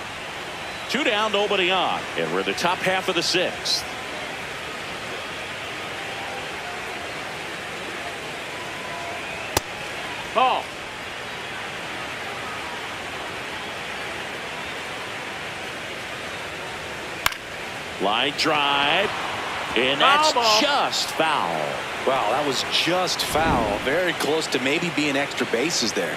2 down, nobody on. And we're in the top half of the 6th. Ball. Line drive. And that's Foul ball. just foul. Wow, that was just foul. Very close to maybe being extra bases there.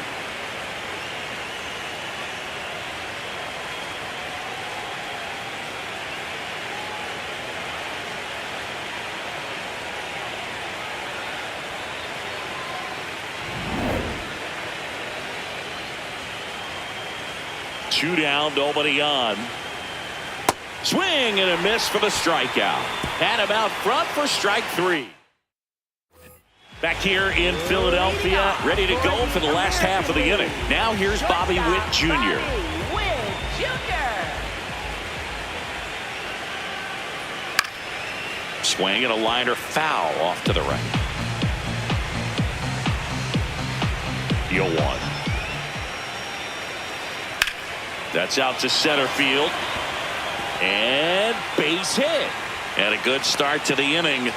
Two down, nobody on. Swing and a miss for the strikeout. Had him out front for strike 3. Back here in Philadelphia, ready to go for the last half of the inning. Now here's Bobby Witt Jr. Bobby Witt Jr. Swing and a liner foul off to the right. 0-1. That's out to center field. And base hit. And a good start to the inning.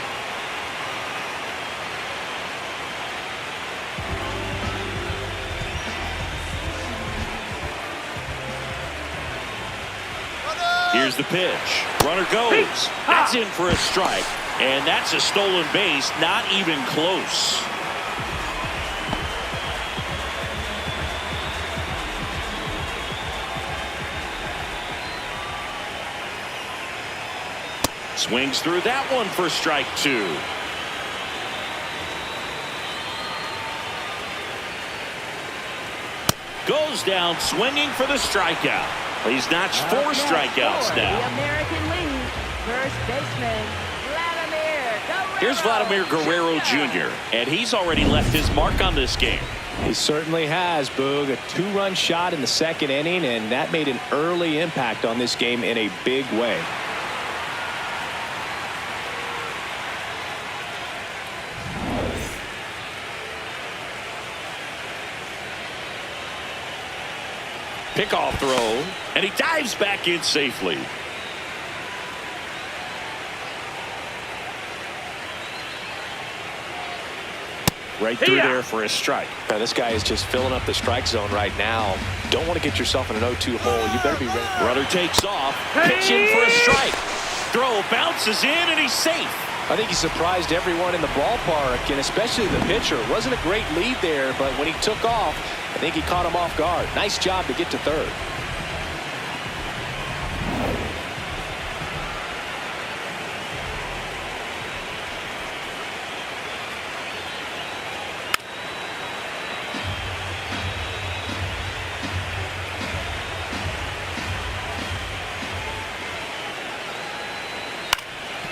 Here's the pitch. Runner goes. That's in for a strike. And that's a stolen base. Not even close. Swings through that one for strike 2. Goes down swinging for the strikeout. He's notched 4 strikeouts now. The American League, first baseman, Vladimir Guerrero. Here's Vladimir Guerrero Jr., and he's already left his mark on this game. He certainly has, Boog. A 2-run shot in the second inning, and that made an early impact on this game in a big way. Pickoff throw, and he dives back in safely. Right through there for a strike. Now, this guy is just filling up the strike zone right now. Don't want to get yourself in an 0-2 hole. You better be ready. Runner takes off, pitching for a strike. Throw bounces in, and he's safe. I think he surprised everyone in the ballpark, and especially the pitcher. It wasn't a great lead there, but when he took off, I think he caught him off guard. Nice job to get to third.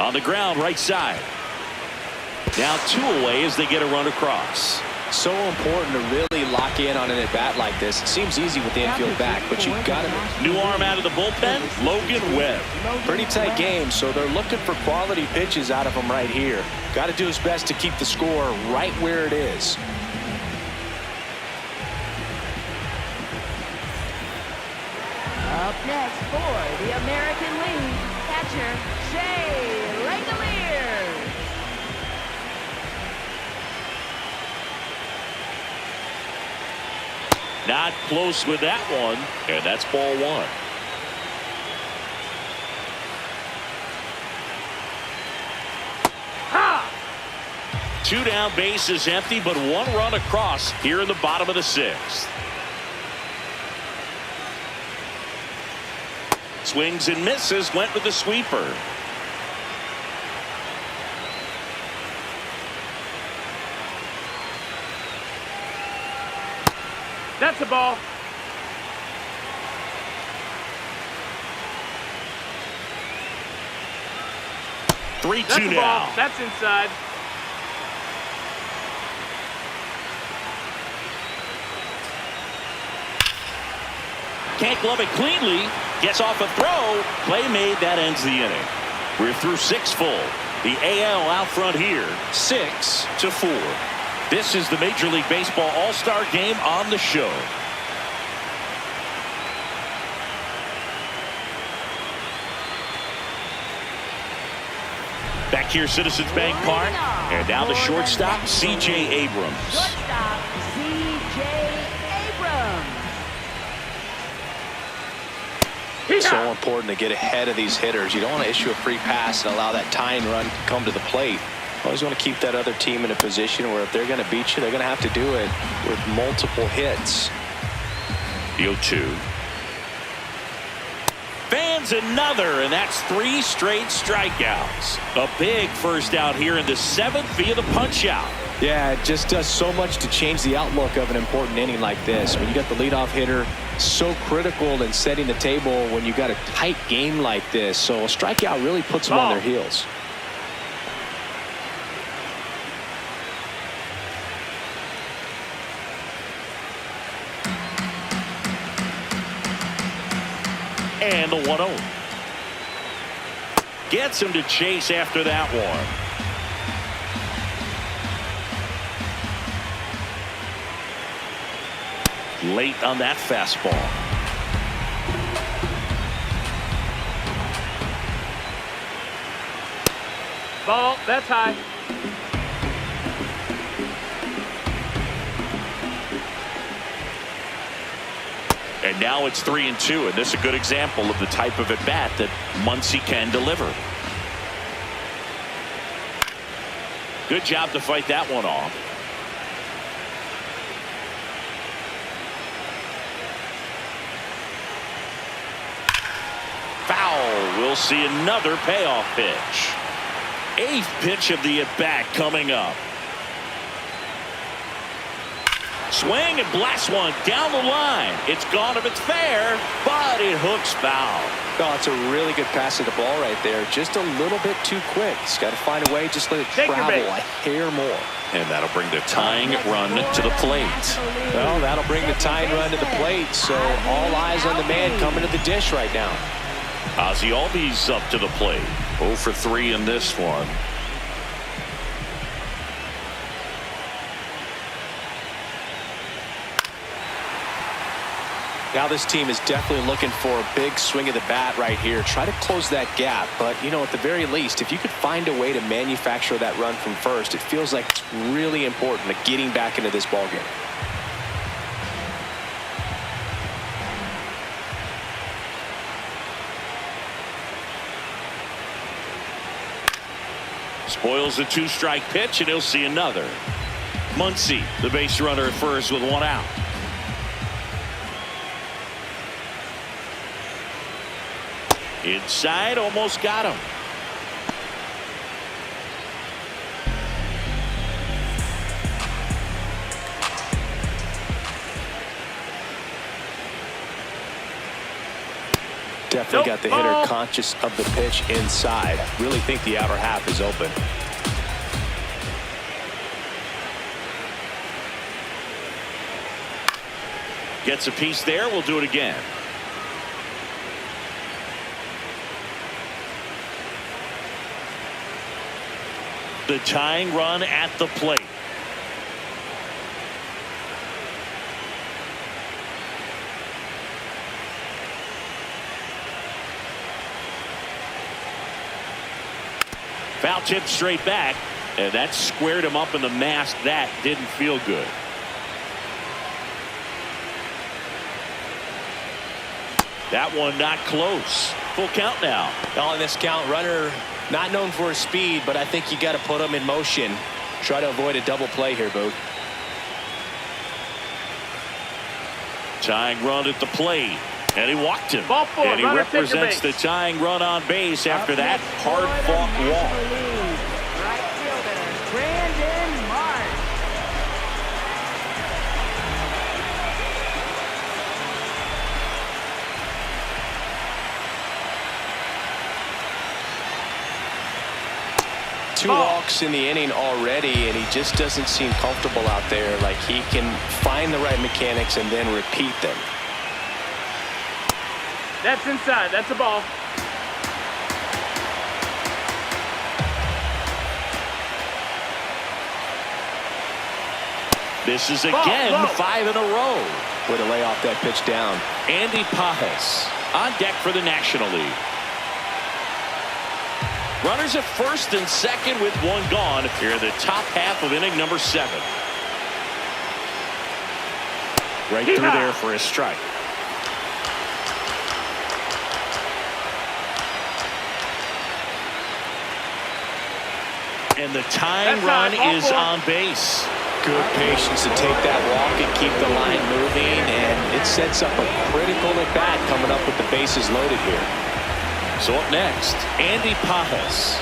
On the ground, right side. Now 2 away as they get a run across. So important to really lock in on an at-bat like this. It seems easy with the infield back, but you've got to. New arm out of the bullpen, Logan Webb. Pretty tight game, so they're looking for quality pitches out of him right here. Got to do his best to keep the score right where it is. Up next for the American League, catcher Shea Langoliers. Not close with that one, and that's ball 1. Two down, bases empty, but 1 run across here in the bottom of the 6th. Swings and misses, went with the sweeper. That's a ball. That's 3-2 a now. ball. That's inside. Can't glove it cleanly. Gets off a throw. Play made. That ends the inning. We're through 6 full. The AL out front here, 6-4. This is the Major League Baseball All-Star Game on the show. Back here, Citizens Bank Park, and now the shortstop, C.J. Abrams. Shortstop C.J. Abrams. So important to get ahead of these hitters. You don't want to issue a free pass and allow that tying run to come to the plate. Always want to keep that other team in a position where if they're going to beat you, they're going to have to do it with multiple hits. The 0-2. Fans another, and that's 3 straight strikeouts. A big first out here in the 7th via the punch out. Yeah, it just does so much to change the outlook of an important inning like this. When you got the leadoff hitter, so critical in setting the table when you got a tight game like this. So a strikeout really puts them on their heels. And the 1-0. Gets him to chase after that one. Late on that fastball. Ball, that's high. And now it's 3-2, and this is a good example of the type of at-bat that Muncy can deliver. Good job to fight that one off. Foul. We'll see another payoff pitch. 8th pitch of the at-bat coming up. Swing and blast one down the line. It's gone if it's fair, but it hooks foul. Oh, it's a really good pass of the ball right there. Just a little bit too quick. He's got to find a way, just let it travel a hair more. And that'll bring the tying run to the plate. Well, that'll bring the tying run to the plate, so all eyes on the man coming to the dish right now. Ozzie Albies up to the plate. 0 for 3 in this one. Now this team is definitely looking for a big swing of the bat right here. Try to close that gap. But, you know, at the very least, if you could find a way to manufacture that run from first, it feels like it's really important to getting back into this ballgame. Spoils the 2-strike pitch, and he'll see another. Muncy, the base runner at first with 1 out. Inside, almost got him. Definitely got the hitter conscious of the pitch inside. Really think the outer half is open. Gets a piece there. We'll do it again. The tying run at the plate. Foul tip straight back, and that squared him up in the mask. That didn't feel good. That one not close. Full count now. On this count, runner not known for his speed, but I think you got to put him in motion. Try to avoid a double play here, Boog. Tying run at the plate, and he walked him. Ball four, and he runner, represents the tying run on base after that hard-fought walk. Right fielder, Brandon Marsh. Two walks in the inning already, and he just doesn't seem comfortable out there. Like he can find the right mechanics and then repeat them. That's inside. That's a ball. This is again 5 in a row. Way to lay off that pitch down. Andy Pajes on deck for the National League. Runners at first and second with 1 gone here in the top half of inning number 7. Right through there for a strike. And the tying run is on base. Good patience to take that walk and keep the line moving, and it sets up a critical at bat coming up with the bases loaded here. So up next, Andy Pajes.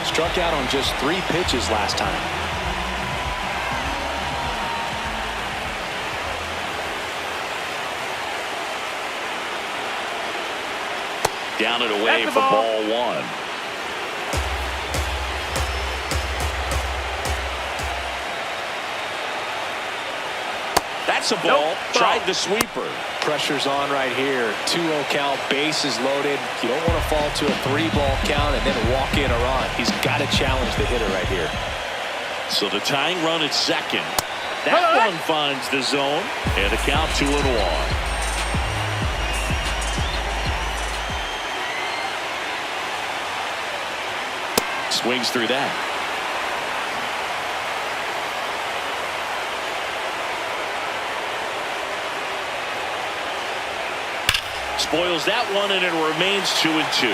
Struck out on just 3 pitches last time. Down and away for ball 1. That's a ball. Tried the sweeper. Pressure's on right here. 2-0 count, bases loaded. You don't want to fall to a 3-ball count and then walk in a run. He's got to challenge the hitter right here. So the tying run at second. That one finds the zone. And a count 2-1. Swings through that. Spoils that one, and it remains 2-2.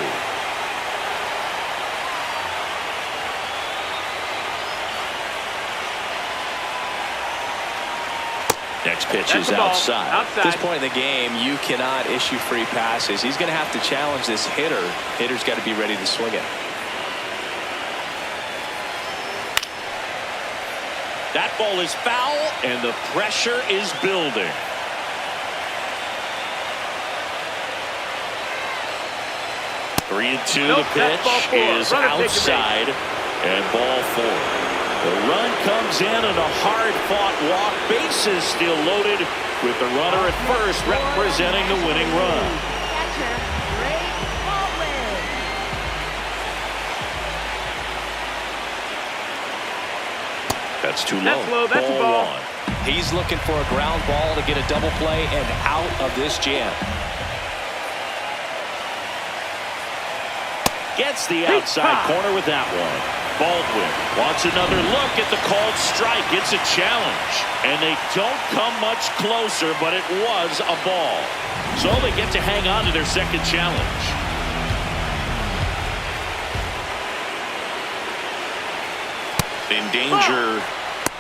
Next pitch is outside. At this point in the game, you cannot issue free passes. He's going to have to challenge this hitter. Hitter's got to be ready to swing it. That ball is foul, and the pressure is building. Three and two. The pitch is outside, and ball 4. The run comes in, and a hard-fought walk. Bases still loaded, with the runner at first representing the winning run. Catcher, Ray Baldwin. That's too low. That's low. That's a ball. 1. He's looking for a ground ball to get a double play and out of this jam. Gets the outside corner with that one. Baldwin wants another look at the called strike. It's a challenge. And they don't come much closer, but it was a ball. So they get to hang on to their second challenge. In danger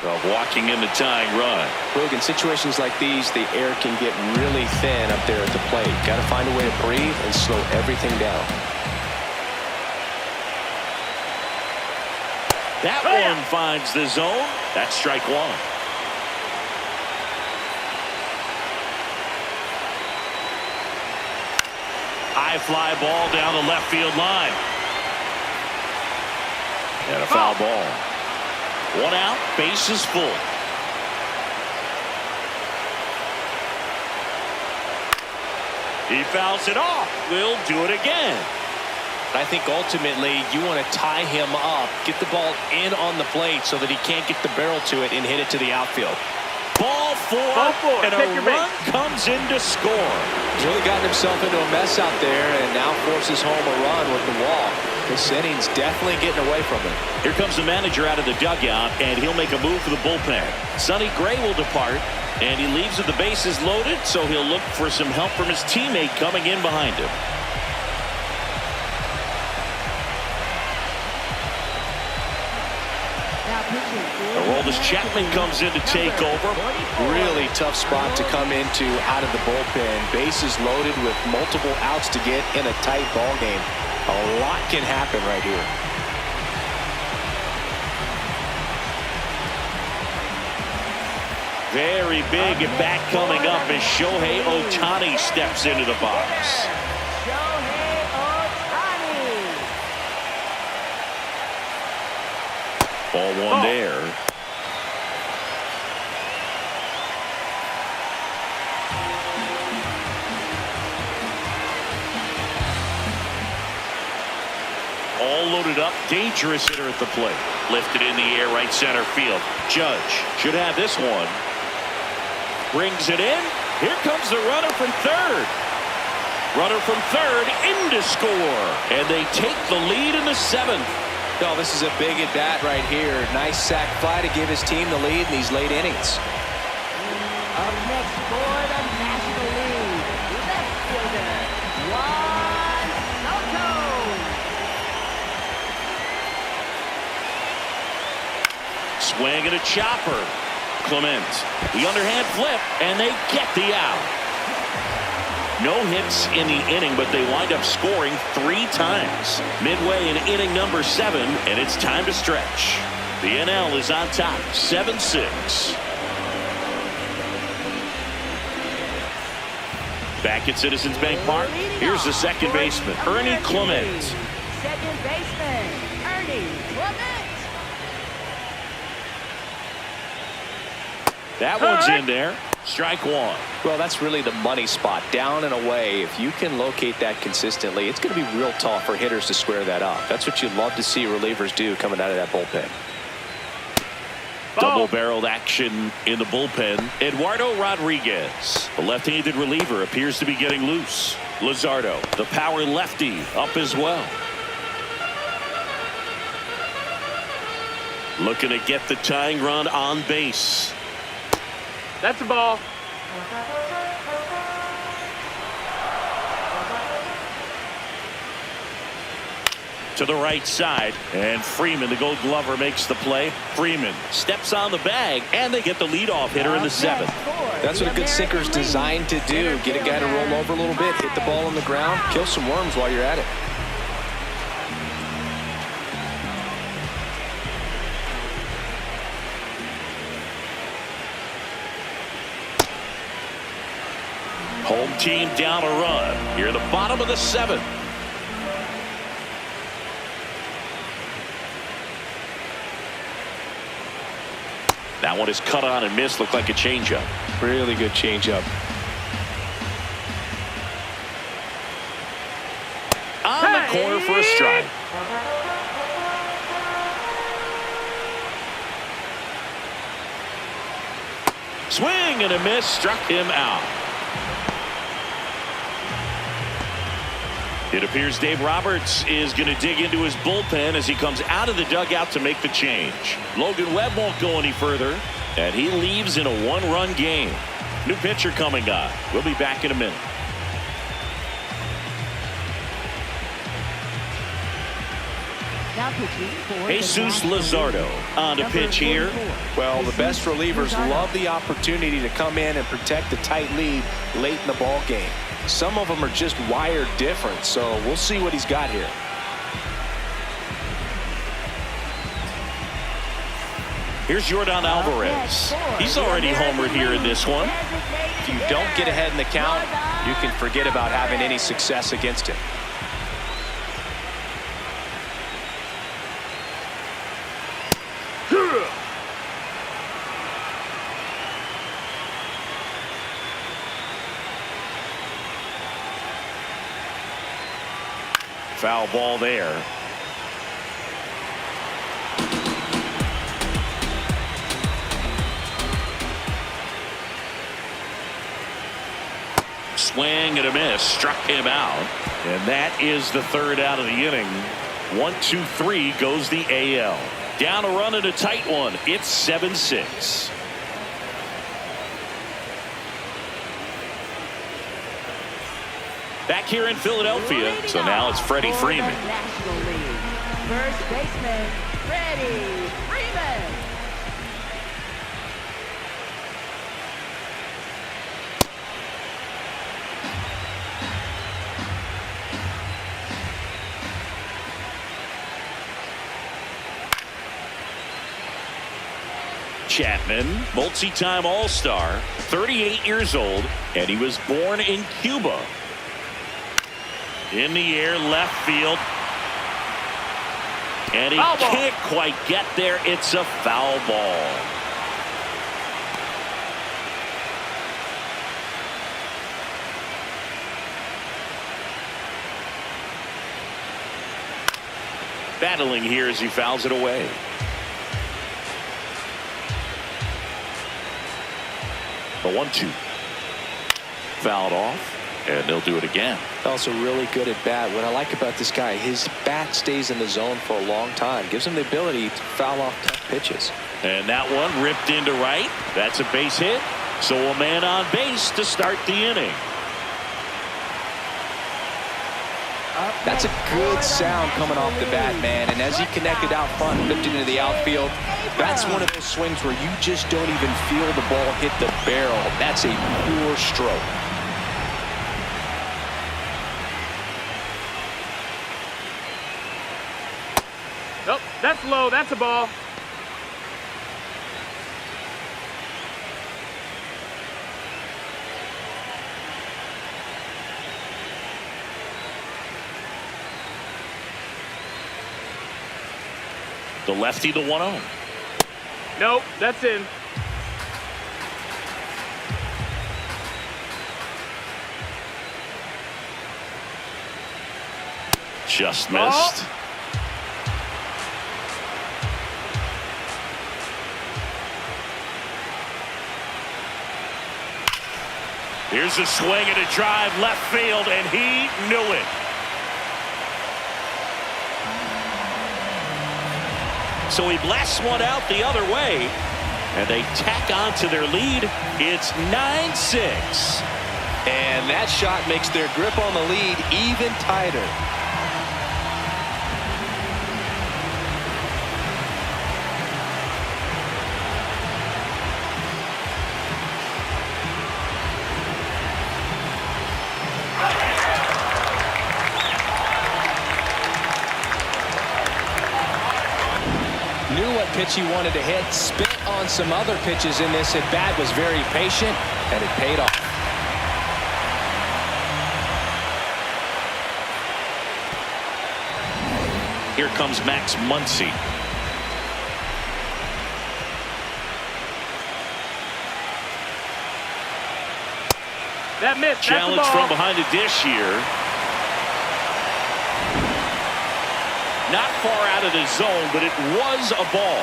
of walking in the tying run. Look, in situations like these, the air can get really thin up there at the plate. Got to find a way to breathe and slow everything down. That one finds the zone. That's strike 1. High fly ball down the left field line. And a foul ball. 1 out, base is full. He fouls it off. We'll do it again. I think ultimately you want to tie him up, get the ball in on the plate so that he can't get the barrel to it and hit it to the outfield. Ball 4, and a run comes in to score. He's really gotten himself into a mess out there and now forces home a run with the walk. This inning's definitely getting away from him. Here comes the manager out of the dugout, and he'll make a move for the bullpen. Sonny Gray will depart, and he leaves with the bases loaded, so he'll look for some help from his teammate coming in behind him. Aroldis Chapman comes in to take over. Really tough spot to come into out of the bullpen. Bases loaded with multiple outs to get in a tight ball game. A lot can happen right here. Very big at bat coming up as Shohei Ohtani steps into the box. Shohei Ohtani. Ball 1 there. All loaded up, dangerous hitter at the plate. Lifted in the air, right center field. Judge should have this one. Brings it in. Here comes the runner from third. Runner from third in to score. And they take the lead in the 7th. Oh, this is a big at bat right here. Nice sac fly to give his team the lead in these late innings. Up next for the National League, left fielder, Juan Soto. Swing and a chopper. Clement, the underhand flip, and they get the out. No hits in the inning, but they wind up scoring 3 times. Midway in inning number 7, and it's time to stretch. The NL is on top, 7-6. Back at Citizens Bank Park, here's the second baseman, Ernie Clement. Second baseman, Ernie Clement. That one's in there. Strike one. Well, that's really the money spot, down and away. If you can locate that consistently, it's going to be real tough for hitters to square that up. That's what you'd love to see relievers do coming out of that bullpen. Double-barreled action in the bullpen. Eduardo Rodriguez, the left-handed reliever, appears to be getting loose. Luzardo, the power lefty, up as well. Looking to get the tying run on base. That's a ball. To the right side, and Freeman, the Gold Glover, makes the play. Freeman steps on the bag, and they get the leadoff hitter in the seventh. That's what a good sinker is designed to do. Get a guy to roll over a little bit, hit the ball on the ground, kill some worms while you're at it. Home team down a run here in the bottom of the seventh. That one is cut on and missed. Looked like a changeup. Really good changeup. On the corner for a strike. Swing and a miss, struck him out. It appears Dave Roberts is going to dig into his bullpen as he comes out of the dugout to make the change. Logan Webb won't go any further, and he leaves in a one-run game. New pitcher coming on. We'll be back in a minute. Now pitching for Jesus Luzardo on to pitch here. Well, the best relievers love the opportunity to come in and protect the tight lead late in the ball game. Some of them are just wired different, so we'll see what he's got here. Here's Yordan Alvarez. He's already homered here in this one. If you don't get ahead in the count, you can forget about having any success against him. Foul ball there. Swing and a miss, struck him out, and that is the third out of the inning. 1-2-3 goes the AL. Down a run and a tight one. It's 7-6. Back here in Philadelphia, so now it's Freddie Freeman. National League. First baseman, Freddie Freeman. Chapman, multi-time All-Star, 38 years old, and he was born in Cuba. In the air, left field. And he can't quite get there. It's a foul ball. Battling here as he fouls it away. The 1-2. Fouled off. And they'll do it again. Also really good at bat. What I like about this guy, his bat stays in the zone for a long time. Gives him the ability to foul off tough pitches. And that one ripped into right. That's a base hit. So a man on base to start the inning. That's a good sound coming off the bat, man. And as he connected out front, ripped it into the outfield, that's one of those swings where you just don't even feel the ball hit the barrel. That's a pure stroke. Nope, that's low. That's a ball. The lefty, the 1-0. Nope, that's in. Just missed. Here's a swing and a drive left field, and he knew it. So he blasts one out the other way, and they tack on to their lead. It's 9-6. And that shot makes their grip on the lead even tighter. Knew what pitch he wanted to hit, spit on some other pitches in this at bat, was very patient, and it paid off. Here comes Max Muncy. That missed. Challenge That's the from ball. behind the dish here. Not far out of the zone, but it was a ball.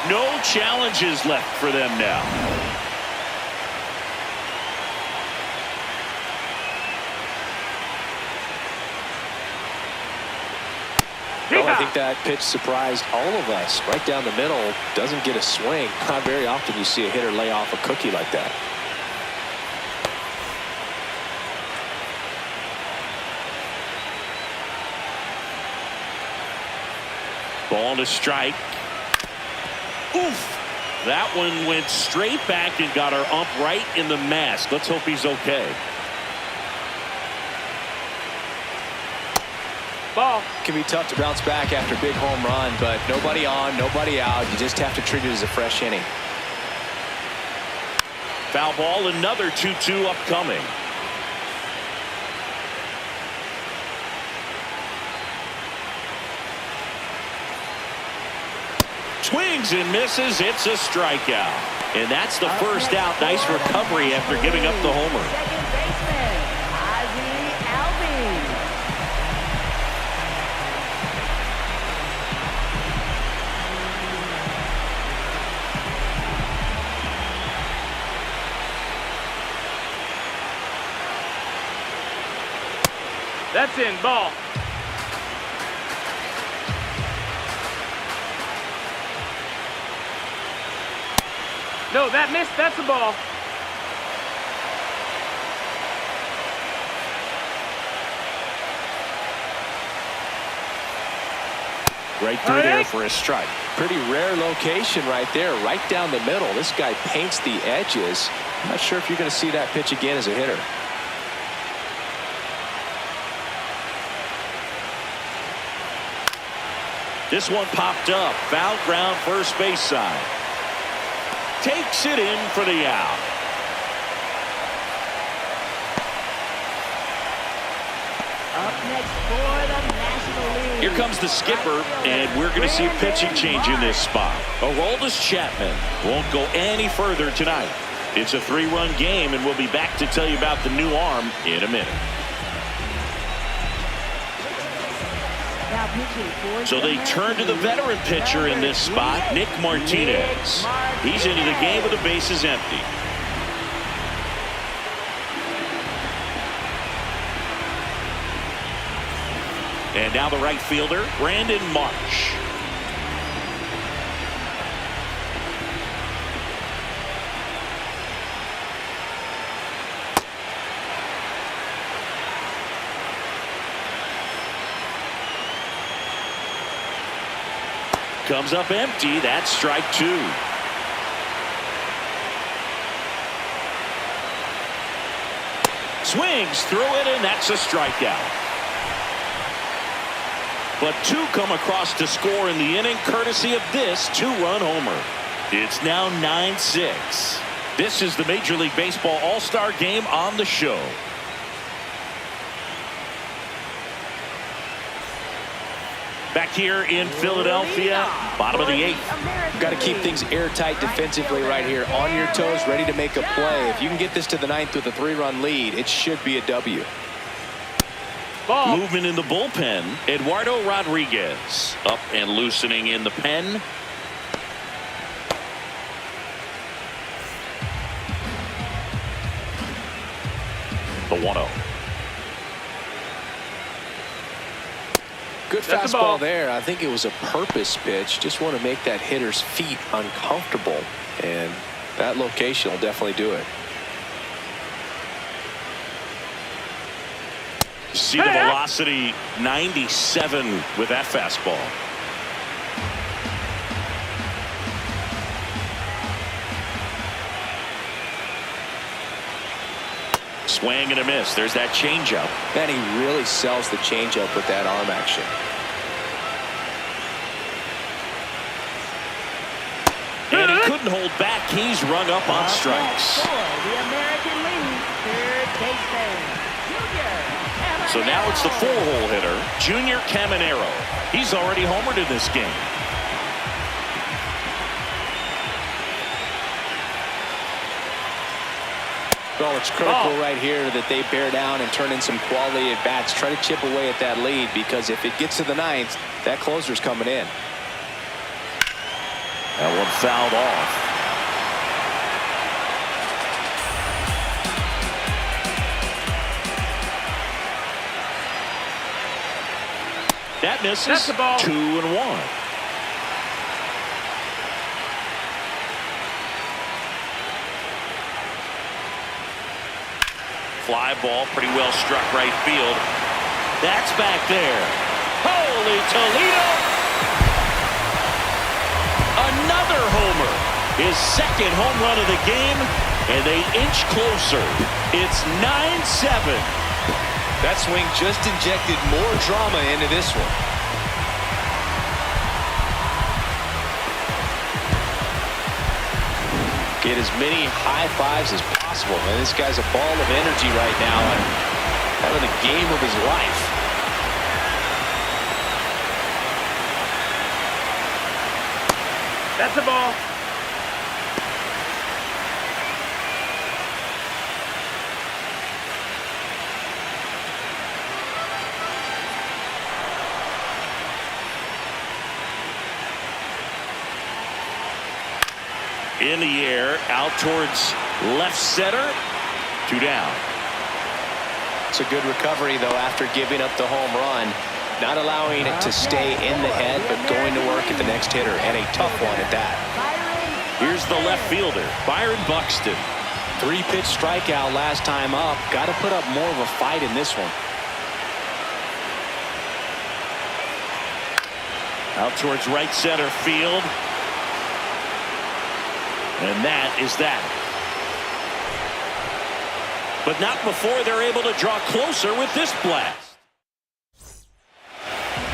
No challenges left for them now. Well, I think that pitch surprised all of us. Right down the middle, doesn't get a swing. Not very often you see a hitter lay off a cookie like that. Ball to strike. Oof. That one went straight back and got our ump right in the mask. Let's hope he's okay. Ball. Can be tough to bounce back after a big home run, but nobody on, nobody out. You just have to treat it as a fresh inning. Foul ball, another 2-2 upcoming. Swings and misses. It's a strikeout. And that's the first out. Nice recovery after giving up the homer. Second baseman, Ozzie Albies. That's in. Ball. No, that missed. That's a ball. Right through there for a strike. Pretty rare location right there, right down the middle. This guy paints the edges. I'm not sure if you're going to see that pitch again as a hitter. This one popped up. Foul ground, first base side. Takes it in for the out. Up next for the National League. Here comes the skipper, and we're going to see a pitching change in this spot. Aroldis Chapman won't go any further tonight. It's a 3-run game, and we'll be back to tell you about the new arm in a minute. Now pitching for So they turn to the veteran pitcher in this spot, Nick Martinez. He's into the game with the bases empty. And now the right fielder, Brandon Marsh. Comes up empty. That's strike 2. Swings through it, and that's a strikeout. But 2 come across to score in the inning, courtesy of this 2-run homer. It's now 9-6. This is the Major League Baseball All-Star Game on the show. Back here in Philadelphia, bottom of the 8th. Got to keep things airtight defensively right here. On your toes, ready to make a play. If you can get this to the 9th with a 3-run lead, it should be a W. Ball. Movement in the bullpen. Eduardo Rodriguez up and loosening in the pen. The 1-0. Good That's a ball. fastball there. I think it was a purpose pitch. Just want to make that hitter's feet uncomfortable, and that location will definitely do it. See the velocity, 97 with that fastball. Swing and a miss. There's that changeup. Man, he really sells the changeup with that arm action. And he couldn't hold back. He's rung up on strikes. For the American League, third baseman, Junior Caminero. So now it's the 4-hole hitter, Junior Caminero. He's already homered in this game. Well, it's critical right here that they bear down and turn in some quality at bats. Try to chip away at that lead, because if it gets to the ninth, that closer's coming in. That one fouled off. That misses. That's the ball. 2-1. Fly ball, pretty well struck right field. That's back there. Holy Toledo! Another homer. His second home run of the game, and they inch closer. It's 9-7. That swing just injected more drama into this one. Get as many high fives as possible. Man, this guy's a ball of energy right now and having the game of his life. That's a ball. In the air, out towards left center. 2 down. It's a good recovery, though, after giving up the home run. Not allowing it to stay in the head, but going to work at the next hitter, and a tough one at that. Here's the left fielder, Byron Buxton. 3-pitch strikeout last time up. Got to put up more of a fight in this one. Out towards right center field. And that is that. But not before they're able to draw closer with this blast.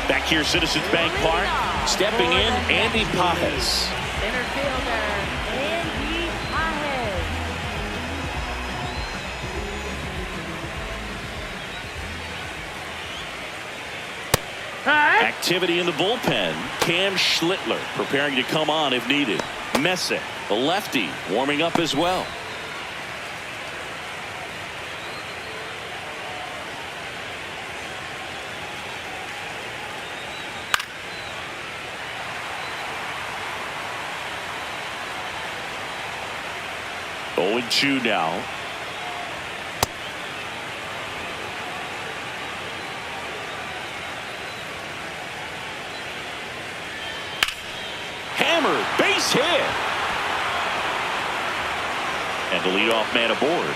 Back here, Citizens Bank Park. Stepping in, Andy Pajes. Center fielder, Andy Pajes. Hey. Activity in the bullpen. Cam Schlittler preparing to come on if needed. Messick, the lefty, warming up as well. Oh, 0-2 now. Hammered, base hit. And the leadoff man aboard.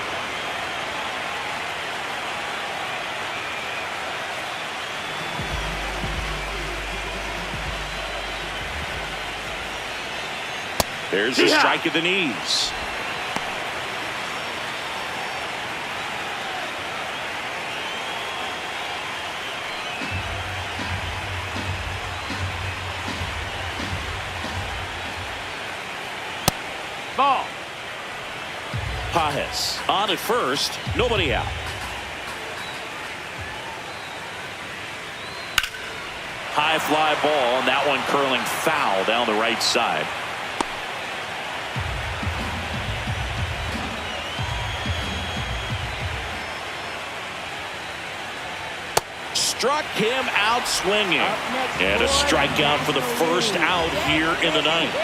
There's a strike at the knees. Ball. Pajes on at first, nobody out. High fly ball, and that one curling foul down the right side. struck him out swinging. And a strikeout for the first out here in the ninth.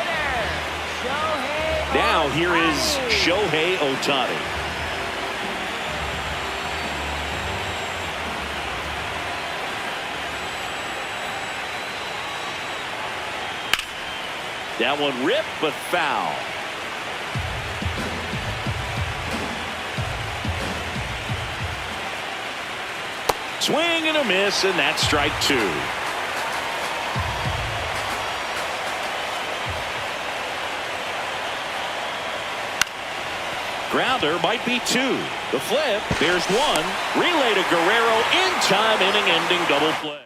Now here is Shohei Ohtani. That one ripped, but foul. Swing and a miss, and that's strike two. Grounder might be two. The flip, there's one. Relay to Guerrero in time, inning-ending double play.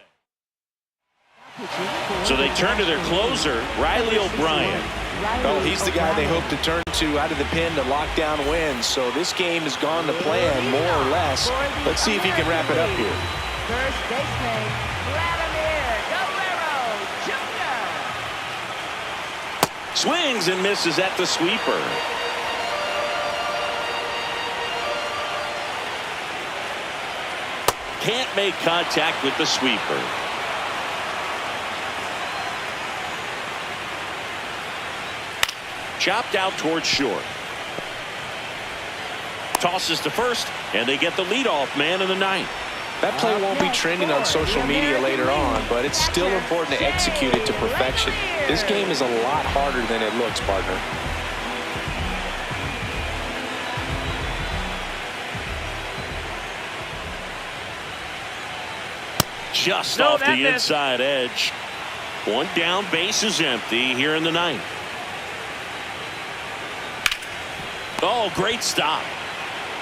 So they turn to their closer, Riley O'Brien. Well, he's the guy they hope to turn to out of the pen to lock down wins. So this game has gone to plan, more or less. Let's see if he can wrap it up here. First baseman, Vladimir Guerrero Jr. Swings and misses at the sweeper. Can't make contact with the sweeper. Chopped out towards short. Tosses to first, and they get the leadoff man in the ninth. That play won't be trending on social media later on, but it's still important to execute it to perfection. This game is a lot harder than it looks, partner. Just off the inside edge. One down, base is empty here in the ninth. Oh, great stop.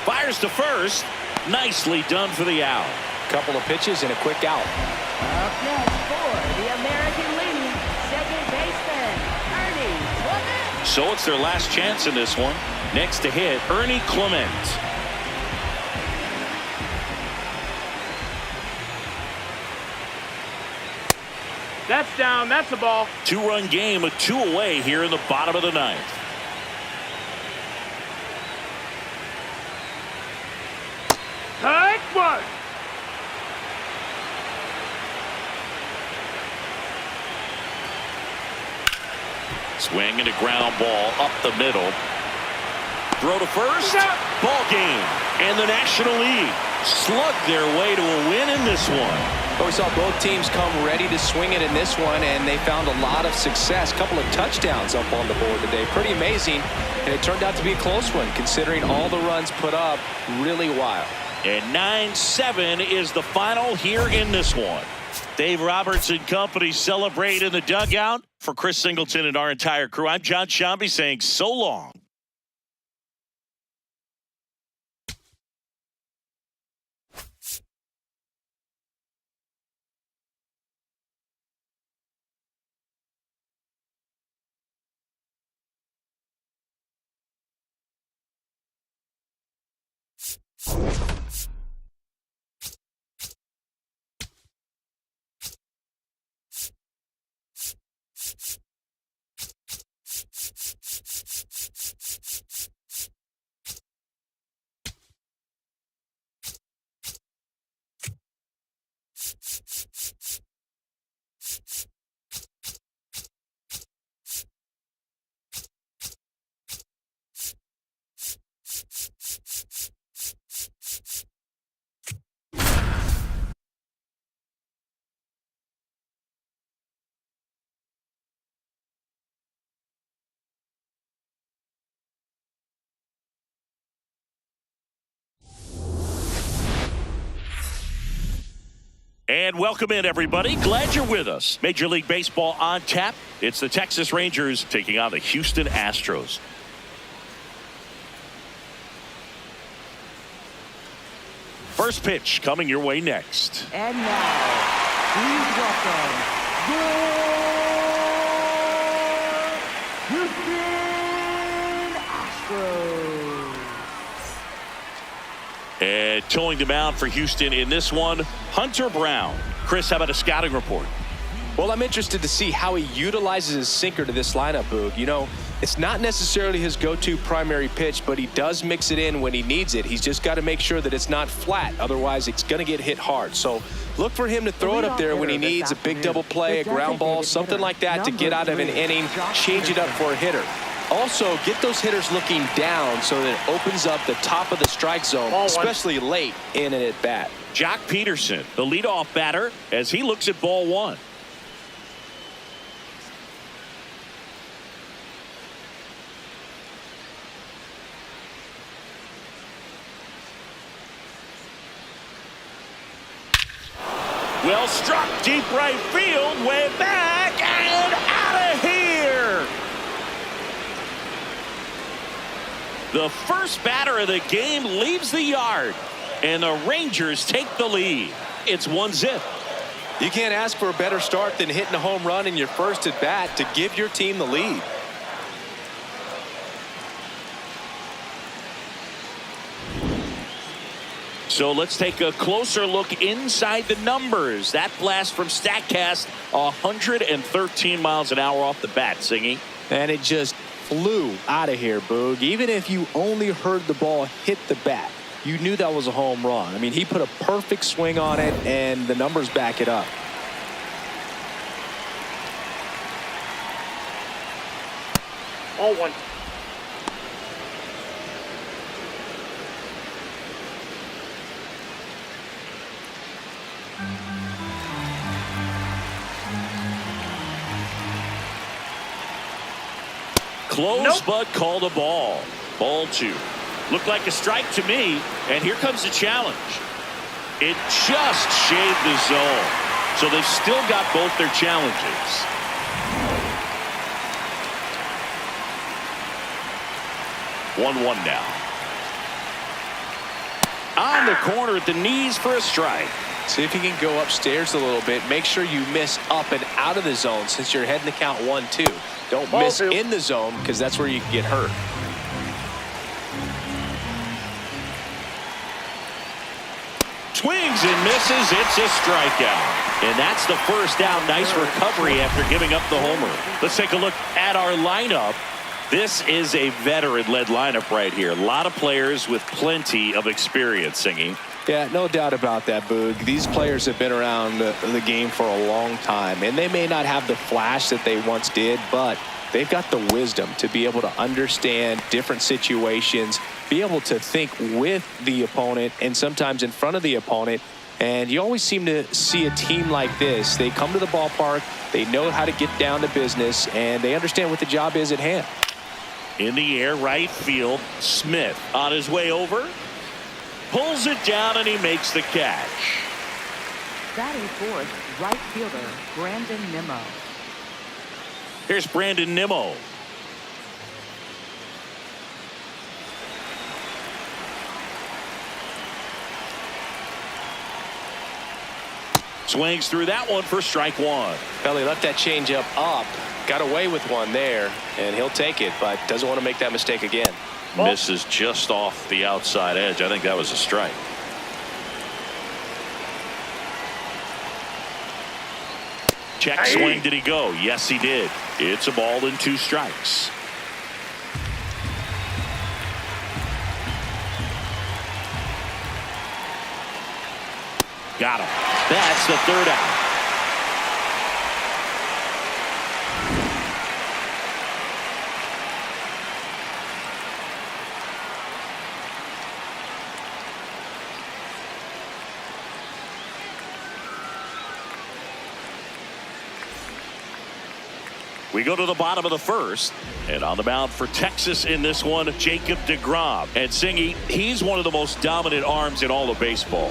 Fires to first. Nicely done for the out. Couple of pitches and a quick out. Up next for the American League, second baseman, Ernie Clement. So it's their last chance in this one. Next to hit, Ernie Clement. That's down. That's a ball. Two-run game with two away here in the bottom of the ninth. Take one. Swing and a ground ball up the middle. Throw to first. Ball game. And the National League slugged their way to a win in this one. But we saw both teams come ready to swing it in this one, and they found a lot of success. A couple of touchdowns up on the board today. Pretty amazing. And it turned out to be a close one, considering all the runs put up. Really wild. And 9-7 is the final here in this one. Dave Roberts and company celebrate in the dugout. For Chris Singleton and our entire crew, I'm John Shambi saying so long. And welcome in, everybody. Glad you're with us. Major League Baseball on tap. It's the Texas Rangers taking on the Houston Astros. First pitch coming your way next. And now, please welcome your Houston Astros. And towing the mound for Houston in this one, Hunter Brown. Chris, how about a scouting report? Well, I'm interested to see how he utilizes his sinker to this lineup, Boog. You know, It's not necessarily his go-to primary pitch, but he does mix it in when he needs it. He's just got to make sure that it's not flat. Otherwise, it's going to get hit hard. So look for him to throw it up there when he needs a big double play, a ground ball, something like that to get out of an inning, change it up for a hitter. Also, get those hitters looking down so that it opens up the top of the strike zone, especially late in an at-bat. Jock Peterson, the leadoff batter, as he looks at ball one. Well struck, deep right field, way back, and out of here. The first batter of the game leaves the yard, and the Rangers take the lead. It's 1-0. You can't ask for a better start than hitting a home run in your first at bat to give your team the lead. So let's take a closer look inside the numbers. That blast from StatCast, 113 miles an hour off the bat, Singy. And it just flew out of here, Boog. Even if you only heard the ball hit the bat, you knew that was a home run. I mean, he put a perfect swing on it, and the numbers back it up. Oh, one. Close, but called a ball. Ball two. Looked like a strike to me, and here comes the challenge. It just shaved the zone. So they've still got both their challenges. One now. On the corner at the knees for a strike. See if you can go upstairs a little bit. Make sure you miss up and out of the zone since you're heading to count 1-2. Don't miss in the zone because that's where you can get hurt. Swings and misses. It's a strikeout. And that's the first down. Nice recovery after giving up the homer. Let's take a look at our lineup. This is a veteran-led lineup right here. A lot of players with plenty of experience, Singy. Yeah, no doubt about that, Boog. These players have been around the game for a long time, and they may not have the flash that they once did, but they've got the wisdom to be able to understand different situations, be able to think with the opponent and sometimes in front of the opponent. And you always seem to see a team like this. They come to the ballpark, they know how to get down to business, and they understand what the job is at hand. In the air, right field. Smith on his way over. Pulls it down, and he makes the catch. Batting fourth, right fielder Brandon Nimmo. Here's Brandon Nimmo. Swings through that one for strike one. Well, he left that changeup up, got away with one there, and he'll take it, but doesn't want to make that mistake again. Misses just off the outside edge. I think that was a strike. Check swing. Did he go? Yes, he did. It's a ball and 2 strikes. Got him. That's the third out. We go to the bottom of the first, and on the mound for Texas in this one, Jacob deGrom. And Singy, he's one of the most dominant arms in all of baseball.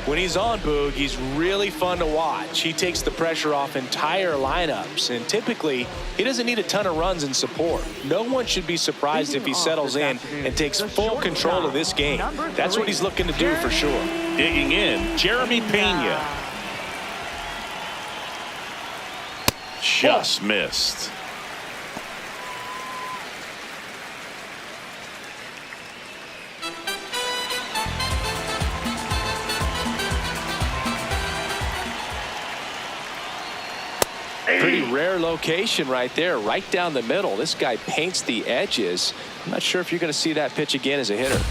When he's on, Boog, he's really fun to watch. He takes the pressure off entire lineups, and typically he doesn't need a ton of runs in support. No one should be surprised if he settles in and takes full control of this game. That's what he's looking to do for sure. Digging in, Jeremy Pena. Just missed. Pretty rare location right there, right down the middle. This guy paints the edges. I'm not sure if you're going to see that pitch again as a hitter.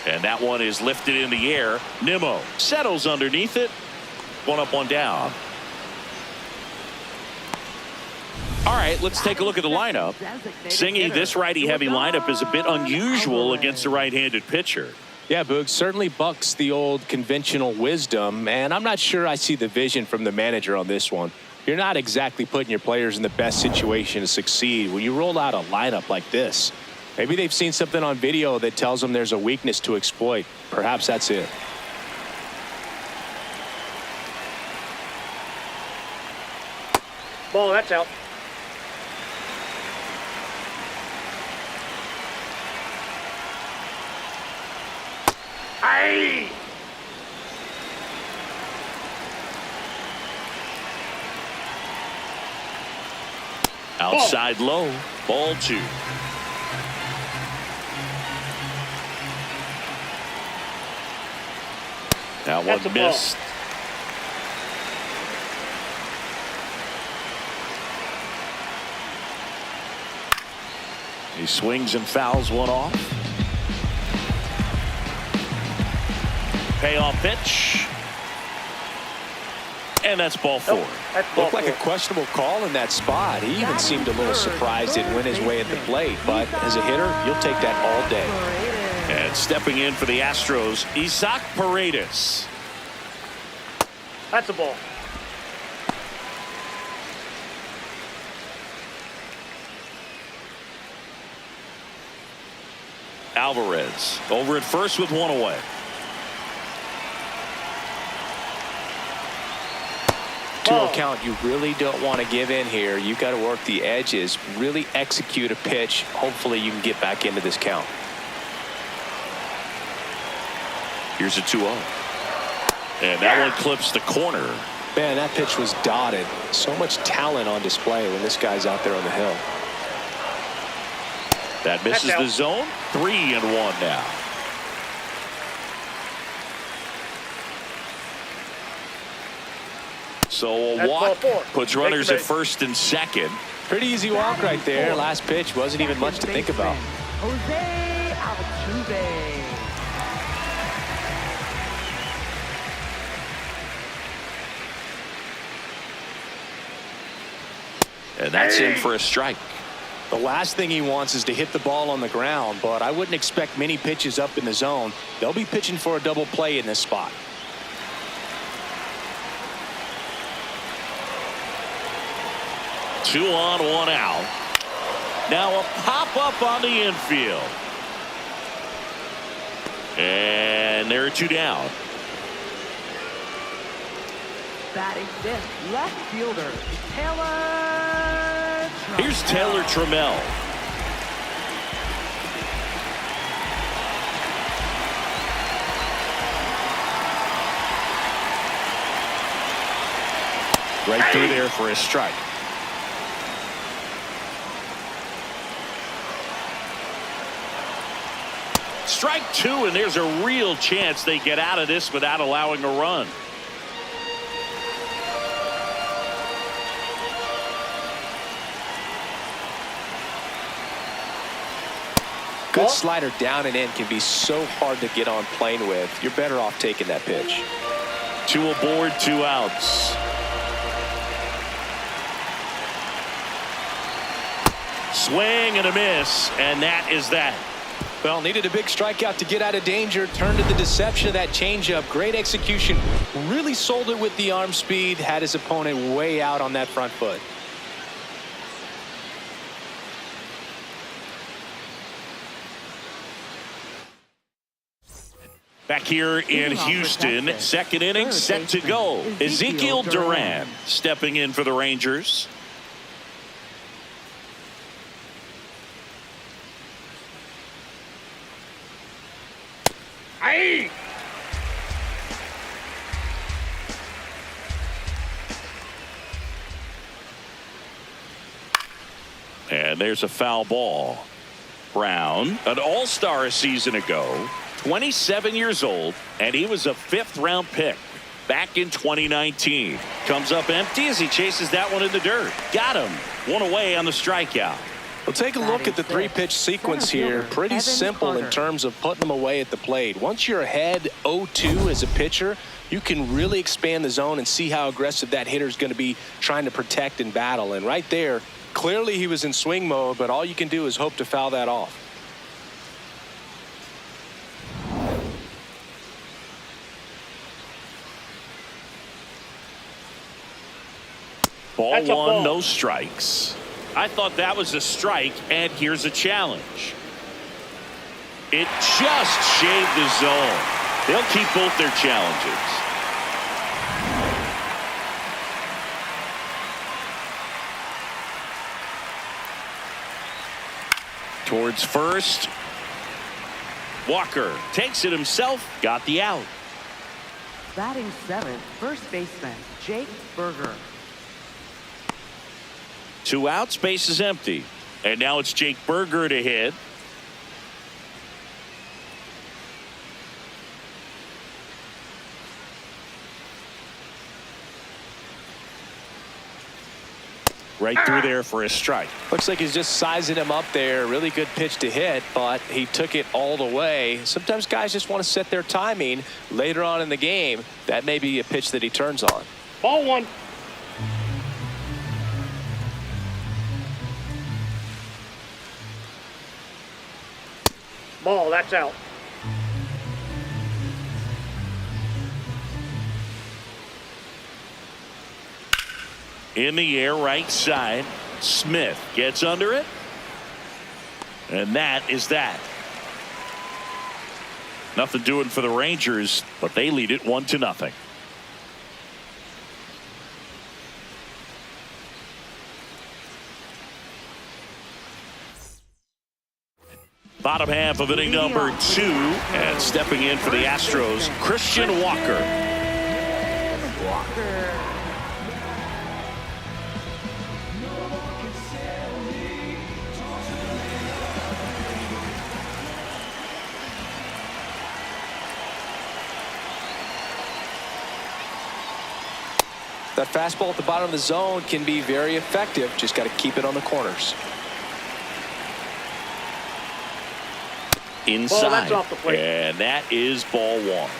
And that one is lifted in the air. Nimmo settles underneath it. One up, one down. All right, let's take a look at the lineup. Singy, this righty-heavy lineup is a bit unusual against a right-handed pitcher. Yeah, Boog, certainly bucks the old conventional wisdom, and I'm not sure I see the vision from the manager on this one. You're not exactly putting your players in the best situation to succeed when you roll out a lineup like this. Maybe they've seen something on video that tells them there's a weakness to exploit. Perhaps that's it. Ball, that's out. Aye! Outside low, ball 2. That That's one a ball. missed. He swings and fouls one off. Payoff pitch. And that's ball 4. That's ball Looked like a 4. questionable call in that spot. He even seemed a little surprised it went his way at the plate. But as a hitter, you'll take that all day. And stepping in for the Astros, Isaac Paredes. That's a ball. Alvarez over at first with one away. To a count, you really don't want to give in here. You've got to work the edges, really execute a pitch. Hopefully you can get back into this count. Here's a 2-0. And that one clips the corner. Man, that pitch was dotted. So much talent on display when this guy's out there on the hill. That misses the zone. 3-1 now. So a That's walk ball 4. puts Take runners the at base. first and second. Pretty easy walk right there. Last pitch wasn't even much to think about. Jose Altuve. And that's in for a strike. The last thing he wants is to hit the ball on the ground, but I wouldn't expect many pitches up in the zone. They'll be pitching for a double play in this spot. Two on, one out. Now a pop-up on the infield. And there are 2 down. Batting fifth, left fielder, Taylor Trammell. Here's Taylor Trammell. Right through there for a strike. Strike 2, and there's a real chance they get out of this without allowing a run. Good slider down and in can be so hard to get on plane with. You're better off taking that pitch. 2 aboard, 2 outs. Swing and a miss, and that is that. Well, needed a big strikeout to get out of danger. Turned to the deception of that changeup. Great execution. Really sold it with the arm speed. Had his opponent way out on that front foot. Back here in Houston, second inning set to go. Ezekiel Duran stepping in for the Rangers. Aye! And there's a foul ball. Brown, an all-star a season ago, 27 years old, and he was a 5th-round pick back in 2019. Comes up empty as he chases that one in the dirt. Got him. One away on the strikeout. Well, take a look at the 3-pitch sequence here. Pretty simple in terms of putting them away at the plate. Once you're ahead 0-2 as a pitcher, you can really expand the zone and see how aggressive that hitter is going to be trying to protect and battle. And right there, clearly he was in swing mode, but all you can do is hope to foul that off. Ball That's a one, ball. no strikes. I thought that was a strike, and here's a challenge. It just shaved the zone. They'll keep both their challenges. Towards first. Walker takes it himself, got the out. Batting 7th, first baseman, Jake Berger. 2 outs, base is empty. And now it's Jake Berger to hit. Right through there for a strike. Looks like he's just sizing him up there. Really good pitch to hit, but he took it all the way. Sometimes guys just want to set their timing later on in the game. That may be a pitch that he turns on. Ball 1. Ball, that's out. In the air, right side. Smith gets under it. And that is that. Nothing doing for the Rangers, but they lead it 1-0. Bottom half of inning number 2, and stepping in for the Astros, Christian Walker. Walker. That fastball at the bottom of the zone can be very effective. Just got to keep it on the corners. Inside. Ball, that's off the plate. And that is ball 1.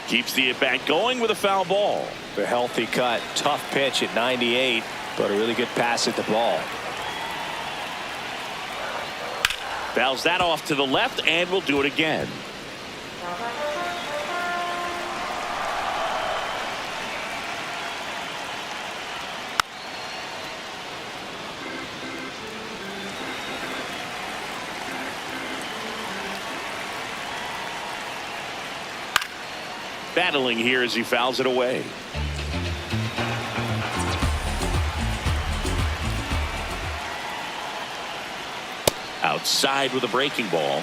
Keeps the at-bat going with a foul ball. A healthy cut. Tough pitch at 98, but a really good pass at the ball. Fouls that off to the left, and we'll do it again. Battling here as he fouls it away. Outside with a breaking ball.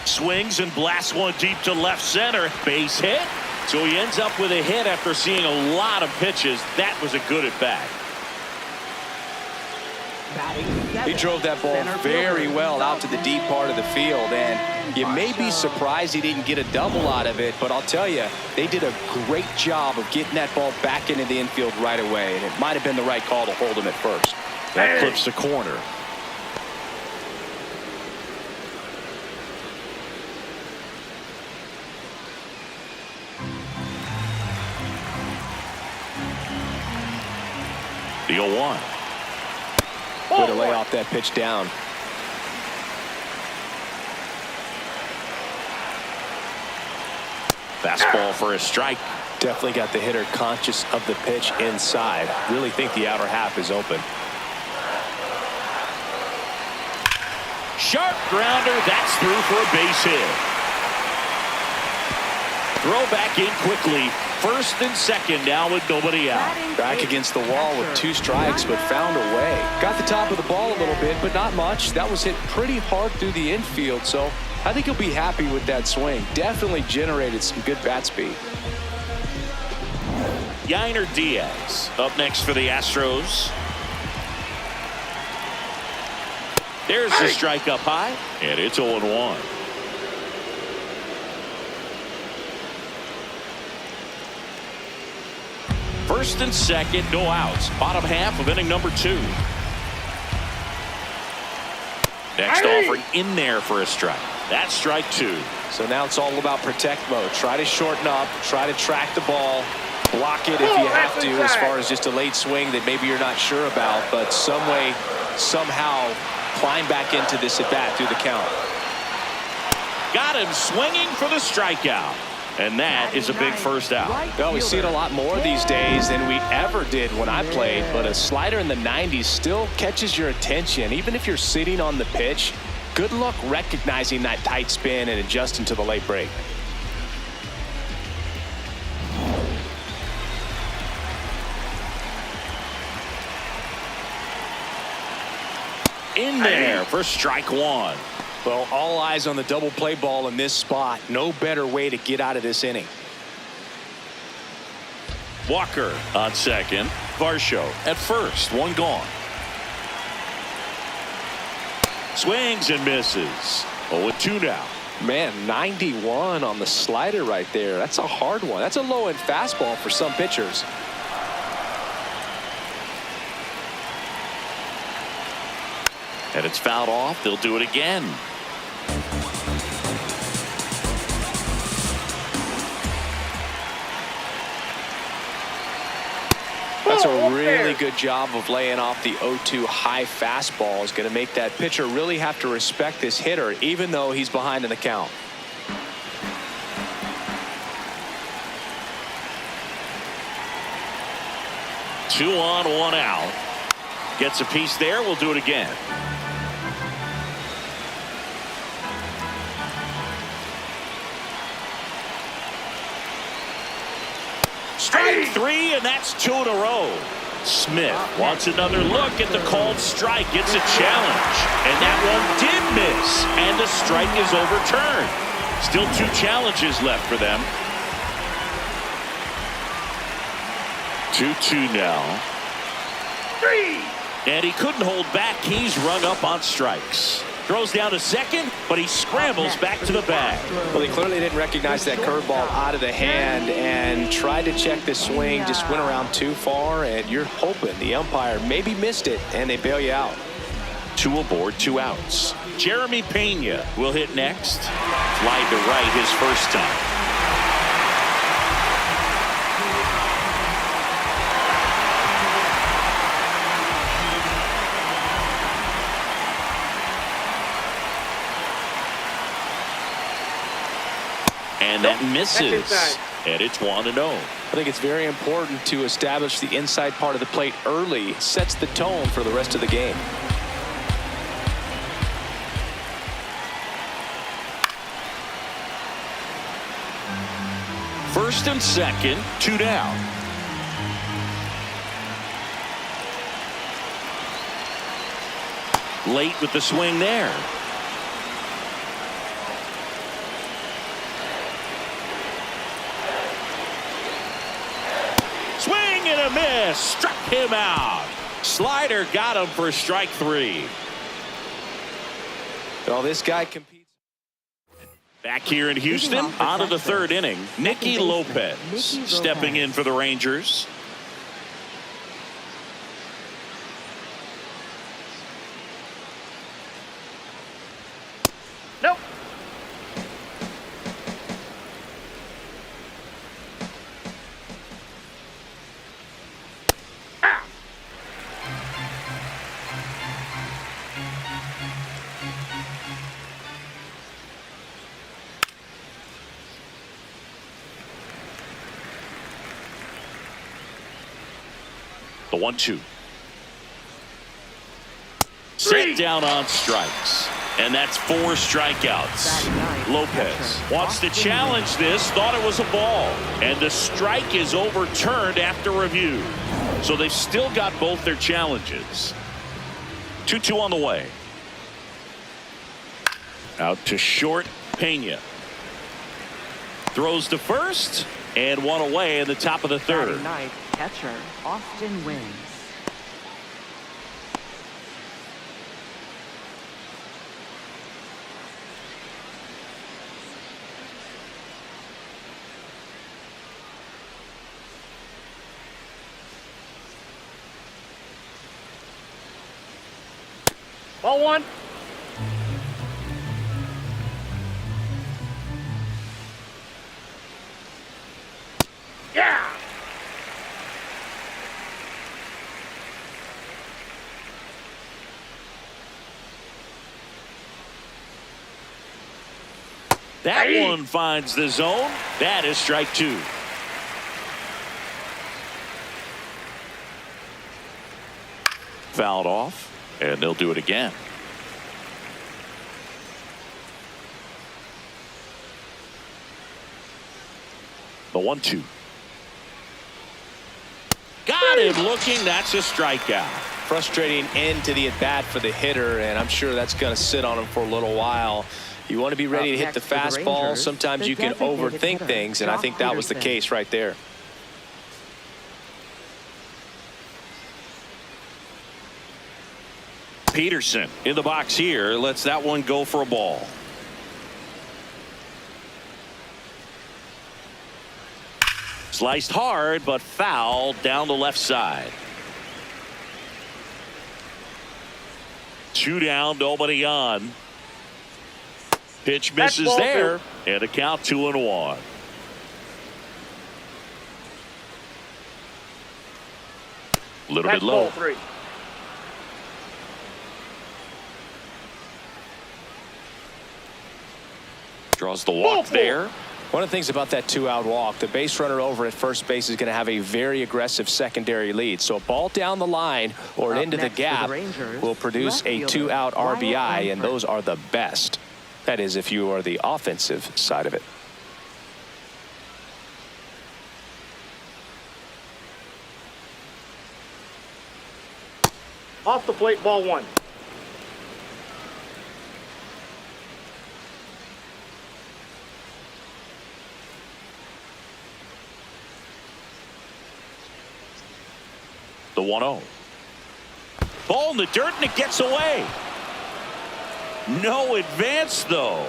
Swings and blasts one deep to left center. Base hit. So he ends up with a hit after seeing a lot of pitches. That was a good at bat. He drove that ball very well out to the deep part of the field, and you may be surprised he didn't get a double out of it, but I'll tell you, they did a great job of getting that ball back into the infield right away, and it might have been the right call to hold him at first. That clips the corner. The 0-1. Way to lay off that pitch down. Fastball for a strike. Definitely got the hitter conscious of the pitch inside. Really think the outer half is open. Sharp grounder. That's through for a base hit. throw back in quickly. First and second now with nobody out. Back against the wall with 2 strikes, but found a way. Got the top of the ball a little bit, but not much. That was hit pretty hard through the infield, so I think he'll be happy with that swing. Definitely generated some good bat speed. Yainer Diaz up next for the Astros. There's the strike up high, and it's 0-1. First and second, no outs. Bottom half of inning number 2. Next offer in there for a strike. That's strike 2. So now it's all about protect mode. Try to shorten up, try to track the ball, block it if you have to, as far as just a late swing that maybe you're not sure about, but some way, somehow climb back into this at bat through the count. Got him swinging for the strikeout. And that is a big first out. Well, we see it a lot more these days than we ever did when I played, but a slider in the 90s still catches your attention. Even if you're sitting on the pitch, good luck recognizing that tight spin and adjusting to the late break. In there for strike 1. Well, all eyes on the double play ball in this spot. No better way to get out of this inning. Walker on second. Varsho at first. 1 gone. Swings and misses. 0-2 now. Man, 91 on the slider right there. That's a hard one. That's a low-end fastball for some pitchers. And it's fouled off. They'll do it again. That's a really good job of laying off the 0-2 high fastball. Is going to make that pitcher really have to respect this hitter, even though he's behind in the count. Two on, 1 out. Gets a piece there. We'll do it again. Strike 3, and that's 2 in a row. Smith wants another look at the called strike. It's a challenge, and that one did miss, and the strike is overturned. Still 2 challenges left for them. 2-2 now. 3. And he couldn't hold back. He's rung up on strikes. Throws down to second, but he scrambles back to the bag. Well, he clearly didn't recognize that curveball out of the hand and tried to check the swing, just went around too far, and you're hoping the umpire maybe missed it, and they bail you out. 2 aboard, 2 outs. Jeremy Pena will hit next. Fly to right his first time. And that misses. And it's 1-0. I think it's very important to establish the inside part of the plate early. It sets the tone for the rest of the game. First and second, 2 down. Late with the swing there. Swing and a miss. Struck him out. Slider got him for strike 3. Well, this guy competes. Back here in Houston, on to the 3rd inning. Nicky Lopez stepping in for the Rangers. Nope. The 1-2. Set down on strikes. And that's 4 strikeouts. Lopez wants to challenge this, thought it was a ball, and the strike is overturned after review. So they've still got both their challenges. 2-2 on the way. Out to short, Pena. Throws to first, and one away in the top of the third. Batting ninth, catcher Austin wins. Ball one. Yeah. That one finds the zone. That is strike two. Fouled off, and they'll do it again. The 1-2. Got him looking. That's a strikeout. Frustrating end to the at-bat for the hitter, and I'm sure that's going to sit on him for a little while. You want to be ready to hit the fastball. Sometimes you can overthink things, and I think that was the case right there. Peterson in the box here lets that one go for a ball. Sliced hard, but fouled down the left side. 2 down, nobody on. Pitch misses there, and a count 2-1. A little bit low. Ball three. Draws the walk there. One of the things about that 2-out walk, the base runner over at first base is going to have a very aggressive secondary lead. So a ball down the line or into the gap will produce a 2-out RBI, and those are the best. That is, if you are the offensive side of it. Off the plate, ball one. The 1-0. Ball in the dirt, and it gets away. No advance, though.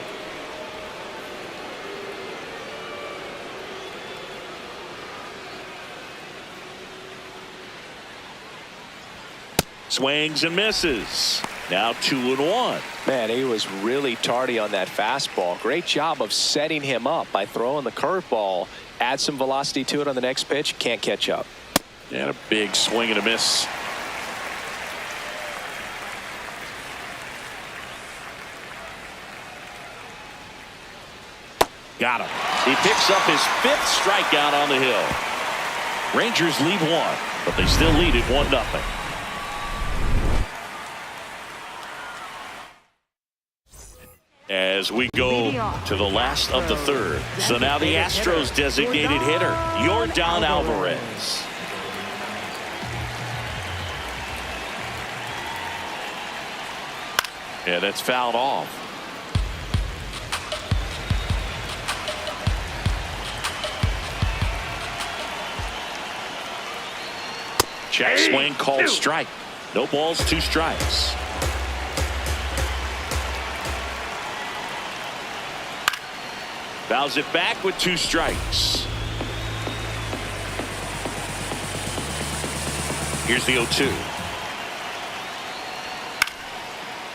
Swings and misses. Now 2-1. Man, he was really tardy on that fastball. Great job of setting him up by throwing the curveball. Add some velocity to it on the next pitch. Can't catch up. And a big swing and a miss. Got him. He picks up his 5th strikeout on the hill. Rangers lead 1, but they still lead it 1-0. As we go to the last of the third. So now the Astros designated hitter, Yordan Alvarez. Yeah, that's fouled off. Check swing called strike. No balls, 2 strikes. Fouls it back with 2 strikes. Here's the 0-2.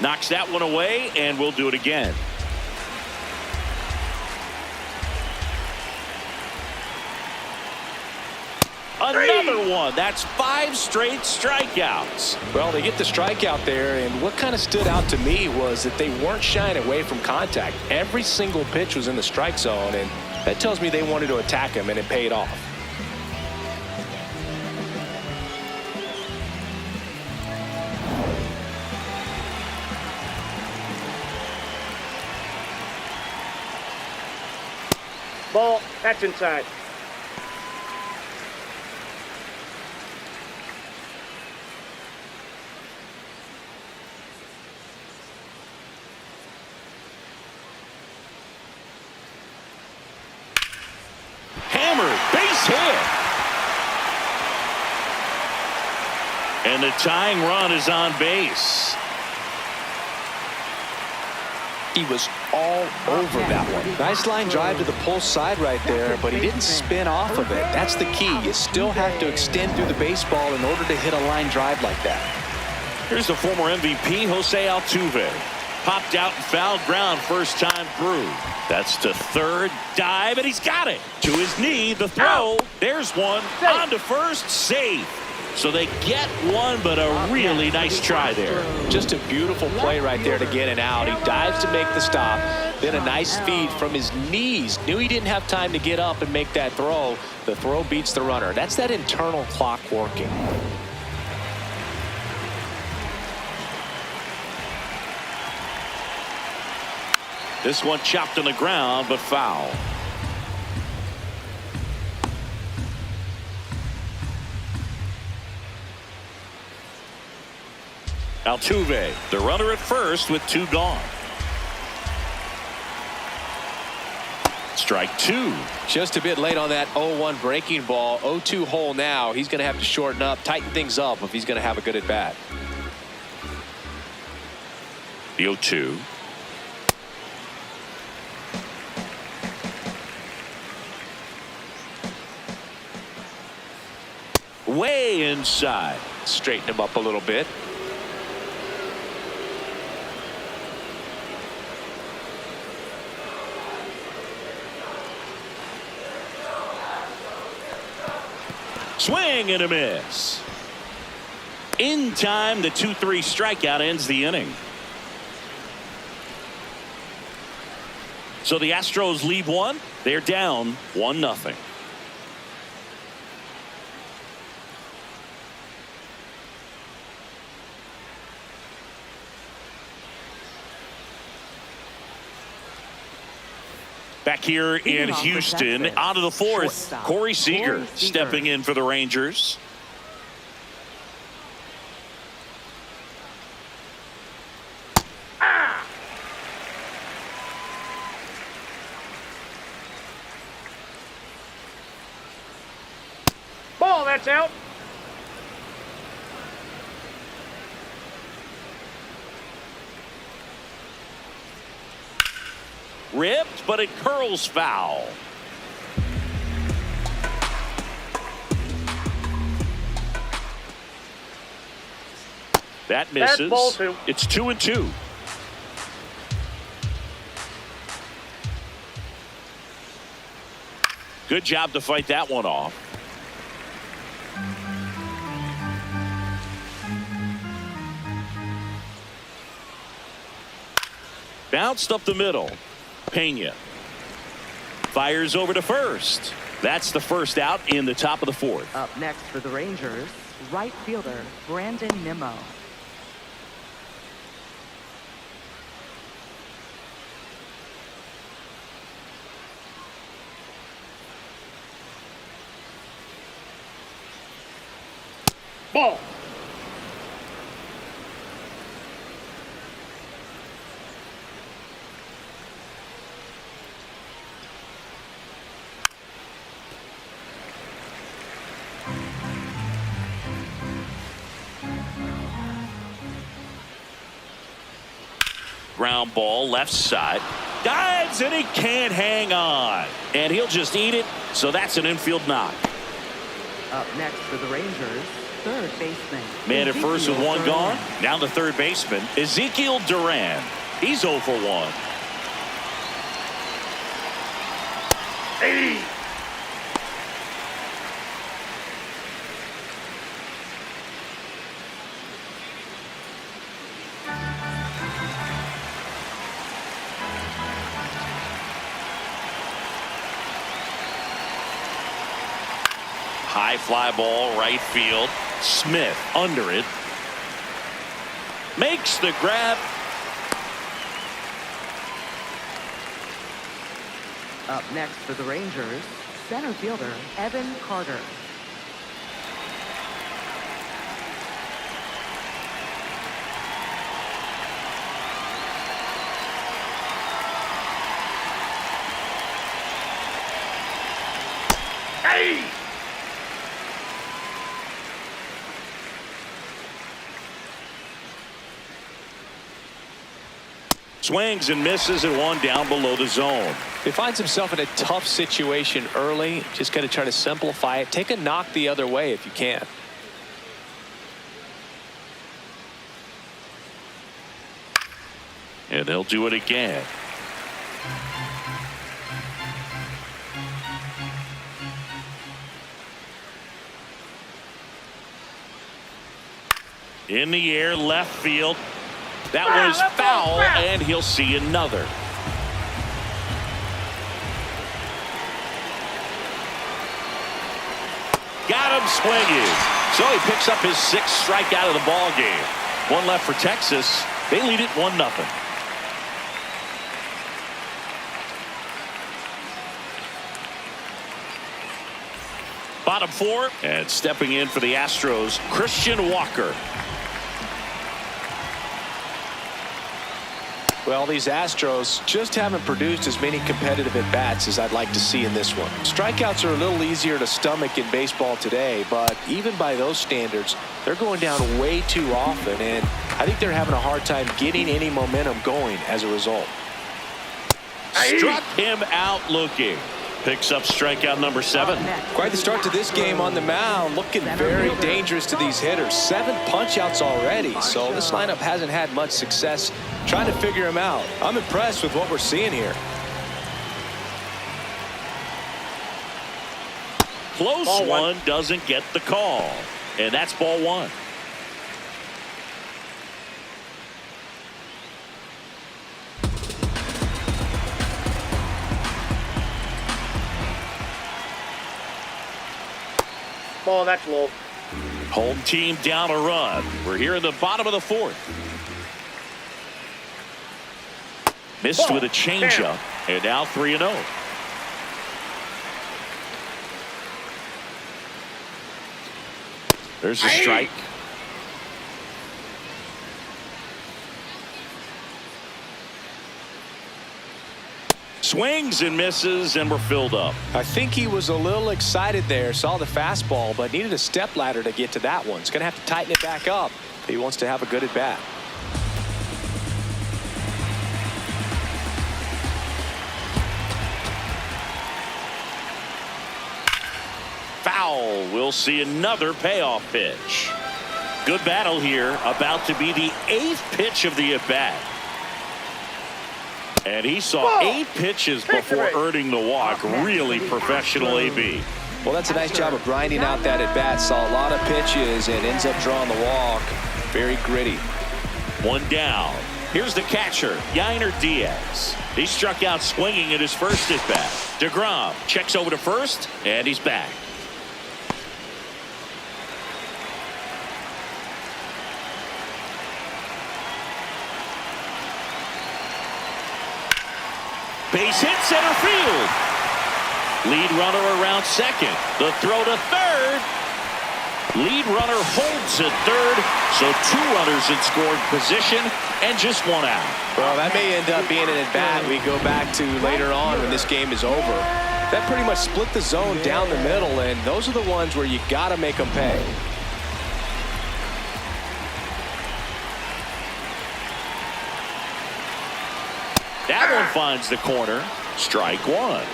Knocks that one away, and we'll do it again. Another one. That's 5 straight strikeouts. Well, they get the strikeout there, and what kind of stood out to me was that they weren't shying away from contact. Every single pitch was in the strike zone, and that tells me they wanted to attack him, and it paid off. Ball, that's inside. Hammered, base hit. And the tying run is on base. He was all over that one. Nice line drive to the pull side right there, but he didn't spin off of it. That's the key. You still have to extend through the baseball in order to hit a line drive like that. Here's the former MVP, Jose Altuve. Popped out and fouled ground first time through. That's to third, dive, and he's got it. To his knee, the throw. There's one. On to first, safe. So they get one, but a really nice try there. Just a beautiful play right there to get it out. He dives to make the stop. Then a nice feed from his knees. Knew he didn't have time to get up and make that throw. The throw beats the runner. That's that internal clock working. This one chopped on the ground, but foul. Altuve, the runner at first with two gone. Strike two. Just a bit late on that 0-1 breaking ball. 0-2 hole now. He's going to have to shorten up, tighten things up if he's going to have a good at bat. The 0-2. Way inside. Straighten him up a little bit. Swing and a miss. In time, the 2-3 strikeout ends the inning. So the Astros lead one. They're down 1-0. Back here in Houston, out of the fourth, Corey Seager stepping in for the Rangers. Ball, that's out. Ripped, but it curls foul. That misses. That's ball two. It's 2-2. Good job to fight that one off. Bounced up the middle. Pena fires over to first. That's the first out in the top of the fourth. Up next for the Rangers, right fielder Brandon Nimmo. Ball. Ground ball left side. Dives and he can't hang on. And he'll just eat it. So that's an infield knock. Up next for the Rangers, third baseman. Man at first with one Ezekiel gone. Duran. Now the third baseman, Ezekiel Duran. He's 0 for 1. Hey. High fly ball, right field. Smith under it. Makes the grab. Up next for the Rangers, center fielder Evan Carter. Hey! Swings and misses at one down below the zone. He finds himself in a tough situation early. Just got to try to simplify it. Take a knock the other way if you can. And they'll do it again. In the air, left field. That was foul, and he'll see another. Got him swinging. So he picks up his sixth strikeout of the ball game. One left for Texas. They lead it 1-0. Bottom four, and stepping in for the Astros, Christian Walker. Well, these Astros just haven't produced as many competitive at-bats as I'd like to see in this one. Strikeouts are a little easier to stomach in baseball today, but even by those standards, they're going down way too often, and I think they're having a hard time getting any momentum going as a result. Struck him out looking. Picks up strikeout number 7. Quite the start to this game on the mound. Looking very dangerous to these hitters. 7 punch-outs already, so this lineup hasn't had much success trying to figure him out. I'm impressed with what we're seeing here. Close one doesn't get the call, and that's ball 1. Ball, that's low. Home team down a run. We're here in the bottom of the 4th. Missed with a changeup, and now 3-0. There's a strike. Swings and misses, and we're filled up. I think he was a little excited there, saw the fastball, but needed a step ladder to get to that one. He's going to have to tighten it back up if he wants to have a good at bat. Foul. We'll see another payoff pitch. Good battle here. About to be the 8th pitch of the at-bat. And he saw 8 pitches before earning the walk. Really professional AB. Well, that's a nice job of grinding out that at-bat. Saw a lot of pitches and ends up drawing the walk. Very gritty. 1 down. Here's the catcher, Yainer Diaz. He struck out swinging at his first at-bat. DeGrom checks over to first, and he's back. Base hit center field. Lead runner around second. The throw to third. Lead runner holds at third. So 2 runners in scoring position and just 1 out. Well, that may end up being an at-bat we go back to later on when this game is over. That pretty much split the zone down the middle, and those are the ones where you got to make them pay. That one finds the corner. Strike 1.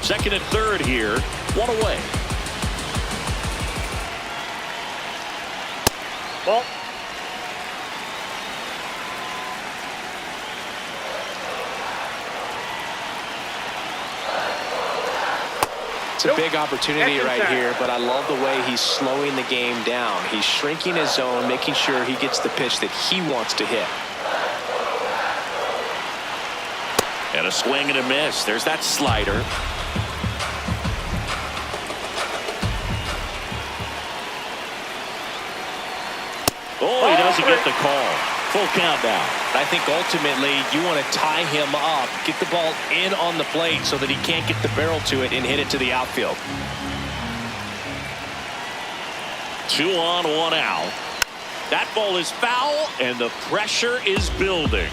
Second and third here. 1 away. Ball. It's a big opportunity right here, but I love the way he's slowing the game down. He's shrinking his zone, making sure he gets the pitch that he wants to hit. And a swing and a miss. There's that slider. Oh, he doesn't get the call. Full count now. I think ultimately you want to tie him up, get the ball in on the plate so that he can't get the barrel to it and hit it to the outfield. 2 on, 1 out. That ball is foul, and the pressure is building.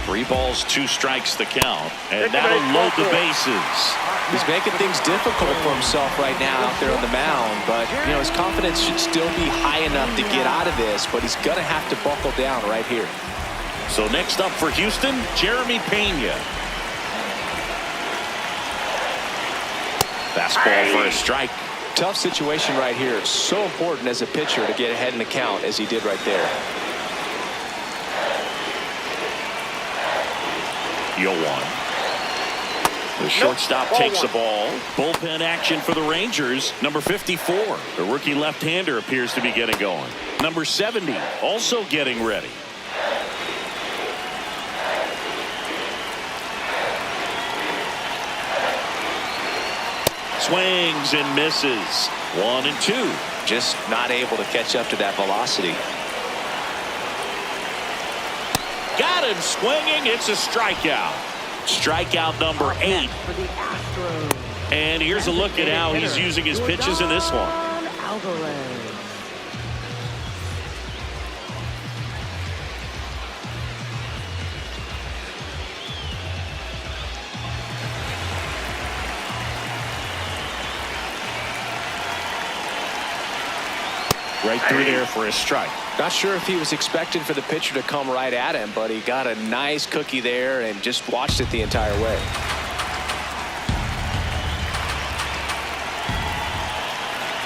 3 balls, 2 strikes the count, and that'll load the bases. He's making things difficult for himself right now out there on the mound, but you know his confidence should still be high enough to get out of this, but he's going to have to buckle down right here. So next up for Houston, Jeremy Pena. Fastball for a strike. Tough situation right here. So important as a pitcher to get ahead in the count as he did right there. 0-1. The shortstop takes the ball. Bullpen action for the Rangers. Number 54, the rookie left-hander, appears to be getting going. Number 70, also getting ready. Swings and misses. 1 and 2. Just not able to catch up to that velocity. Got him swinging. It's a strikeout. Strikeout number 8. For the Astros. And here's a look at how he's using his pitches in this one. Alvarez. Right through there for a strike. Not sure if he was expecting for the pitcher to come right at him, but he got a nice cookie there and just watched it the entire way.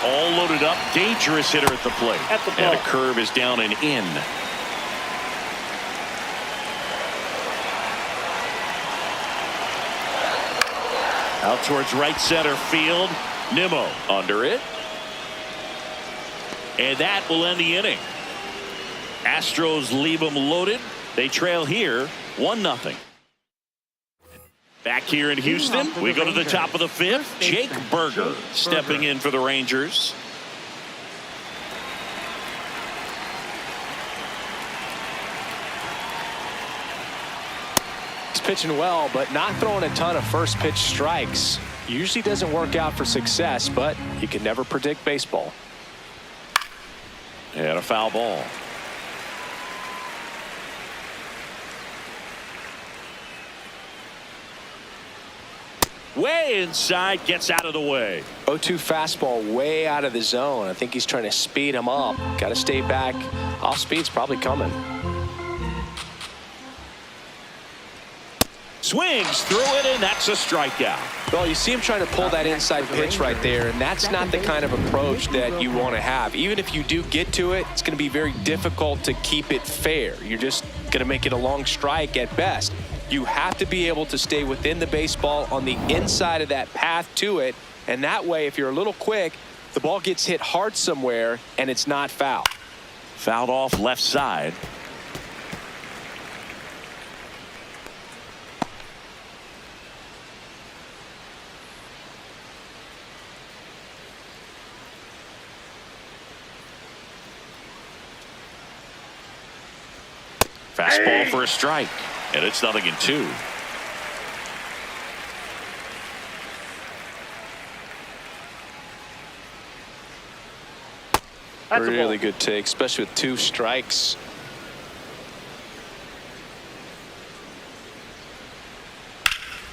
All loaded up. Dangerous hitter at the plate. And a curve is down and in. Out towards right center field. Nimmo under it. And that will end the inning. Astros leave them loaded. They trail here 1-0. Back here in Houston, we go to the top of the 5th. Jake Berger stepping in for the Rangers. He's pitching well, but not throwing a ton of first pitch strikes. Usually doesn't work out for success, but you can never predict baseball. And a foul ball. Way inside, gets out of the way. 0-2 fastball way out of the zone. I think he's trying to speed him up. Got to stay back. Off speed's probably coming. Swings through it, and that's a strikeout. Well, you see him trying to pull that inside pitch right there, and that's not the kind of approach that you want to have. Even if you do get to it, it's going to be very difficult to keep it fair. You're just going to make it a long strike at best. You have to be able to stay within the baseball on the inside of that path to it, and that way, if you're a little quick, the ball gets hit hard somewhere, and it's not foul. Fouled off left side. Fastball for a strike, and it's 0-2. Really good take, especially with 2 strikes.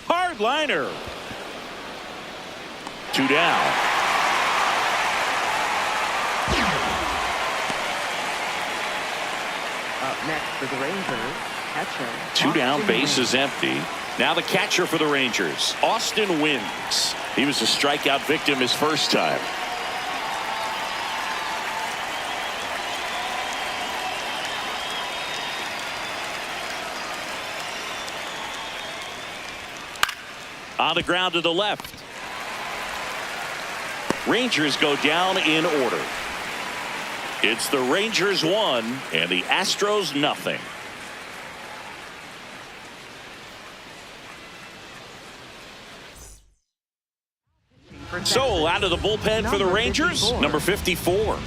Hard liner. 2 down. Up next for the Rangers, catcher. 2 down, base is empty. Now the catcher for the Rangers, Austin Wynns. He was a strikeout victim his first time. On the ground to the left. Rangers go down in order. It's the Rangers 1 and the Astros 0. So out of the bullpen for the Rangers, number 54,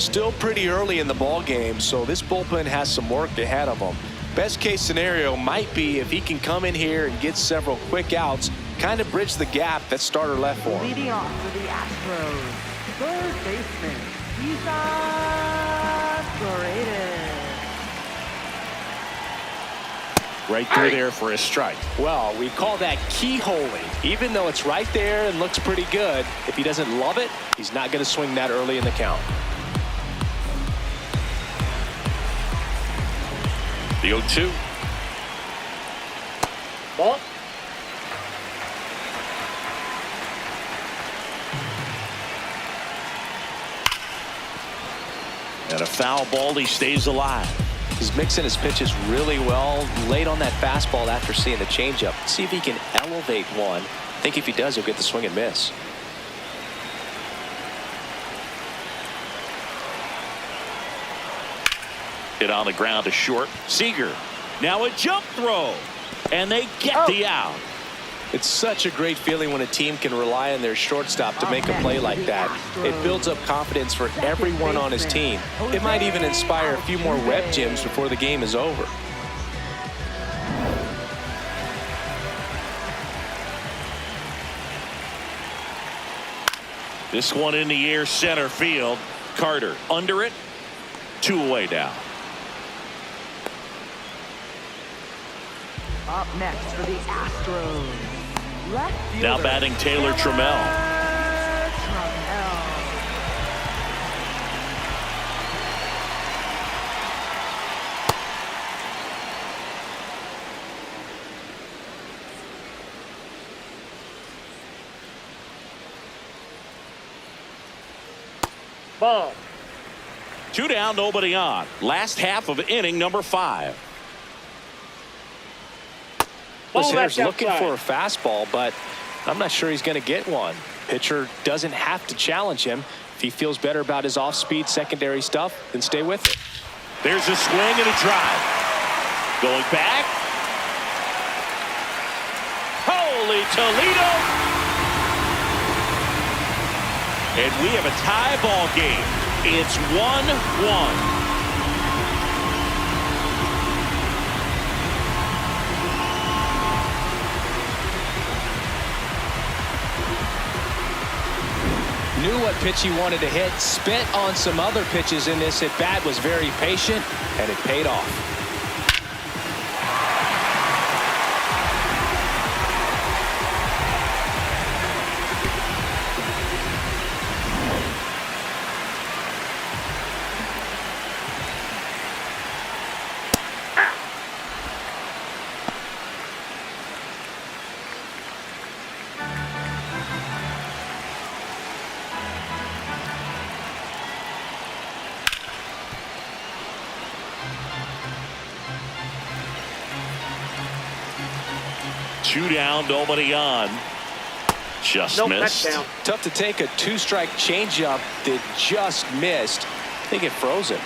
Still pretty early in the ball game, so this bullpen has some work ahead of them. Best case scenario might be if he can come in here and get several quick outs, kind of bridge the gap that starter left for him. Leading off for the Astros, third baseman, Isa Paredes. Right through there for a strike. Well, we call that keyholing. Even though it's right there and looks pretty good, if he doesn't love it, he's not going to swing that early in the count. The 0-2. Ball. And a foul ball. He stays alive. He's mixing his pitches really well, late on that fastball after seeing the changeup. See if he can elevate one. I think if he does, he'll get the swing and miss. Hit on the ground to short. Seager. Now a jump throw. And they get the out. It's such a great feeling when a team can rely on their shortstop to make a play like that. It builds up confidence for everyone on his team. It might even inspire a few more web gyms before the game is over. This one in the air, center field. Carter under it. 2 away now. Up next for the Astros, left fielder, Now batting Taylor Trammell. Ball. 2 down, nobody on. Last half of inning number 5. This Ball, hitter's that's looking outside. for a fastball, but I'm not sure he's going to get one. Pitcher doesn't have to challenge him. If he feels better about his off-speed secondary stuff, then stay with it. There's a swing and a drive. Going back. Holy Toledo. And we have a tie ball game. It's 1-1. Knew what pitch he wanted to hit, spent on some other pitches in this at bat, was very patient, and it paid off. Two down, nobody on. Just Nope, missed. that's down. Tough to take a two-strike changeup that just missed. I think it froze him.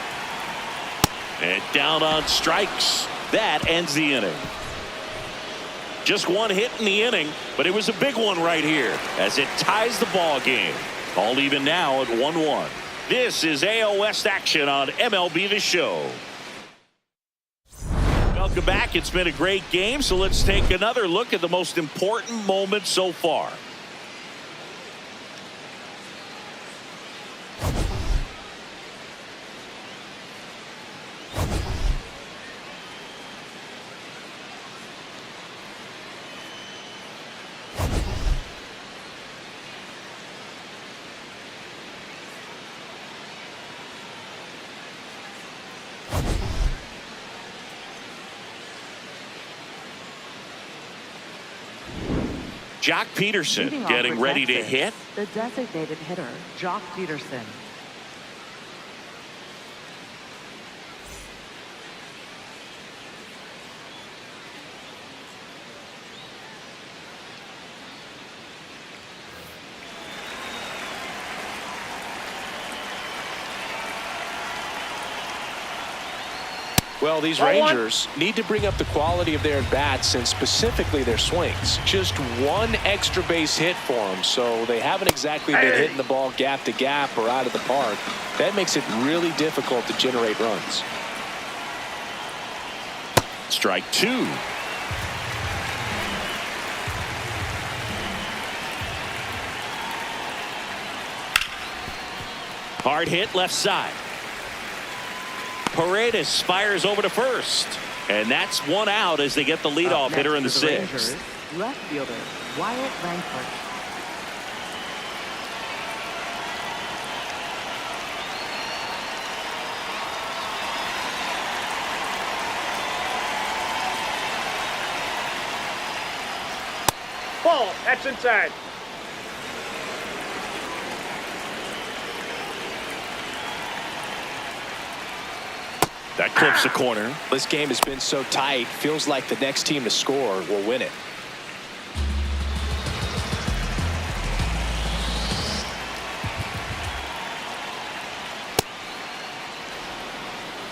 And down on strikes. That ends the inning. Just one hit in the inning, but it was a big one right here as it ties the ball game. All even now at 1-1. This is AL West action on MLB The Show. Welcome back. It's been a great game, so let's take another look at the most important moments so far. Jock Peterson Leading off getting for ready to Texas, hit. the designated hitter, Jock Peterson. Well, these Ball one. Rangers need to bring up the quality of their bats and specifically their swings. Just one extra base hit for them, so they haven't exactly been hitting the ball gap to gap or out of the park. That makes it really difficult to generate runs. Strike two. Hard hit left side. Paredes fires over to first. And that's one out as they get the leadoff hitter in the sixth. Left fielder, Wyatt Langford. Ball. That's inside. That clips the corner. This game has been so tight, feels like the next team to score will win it.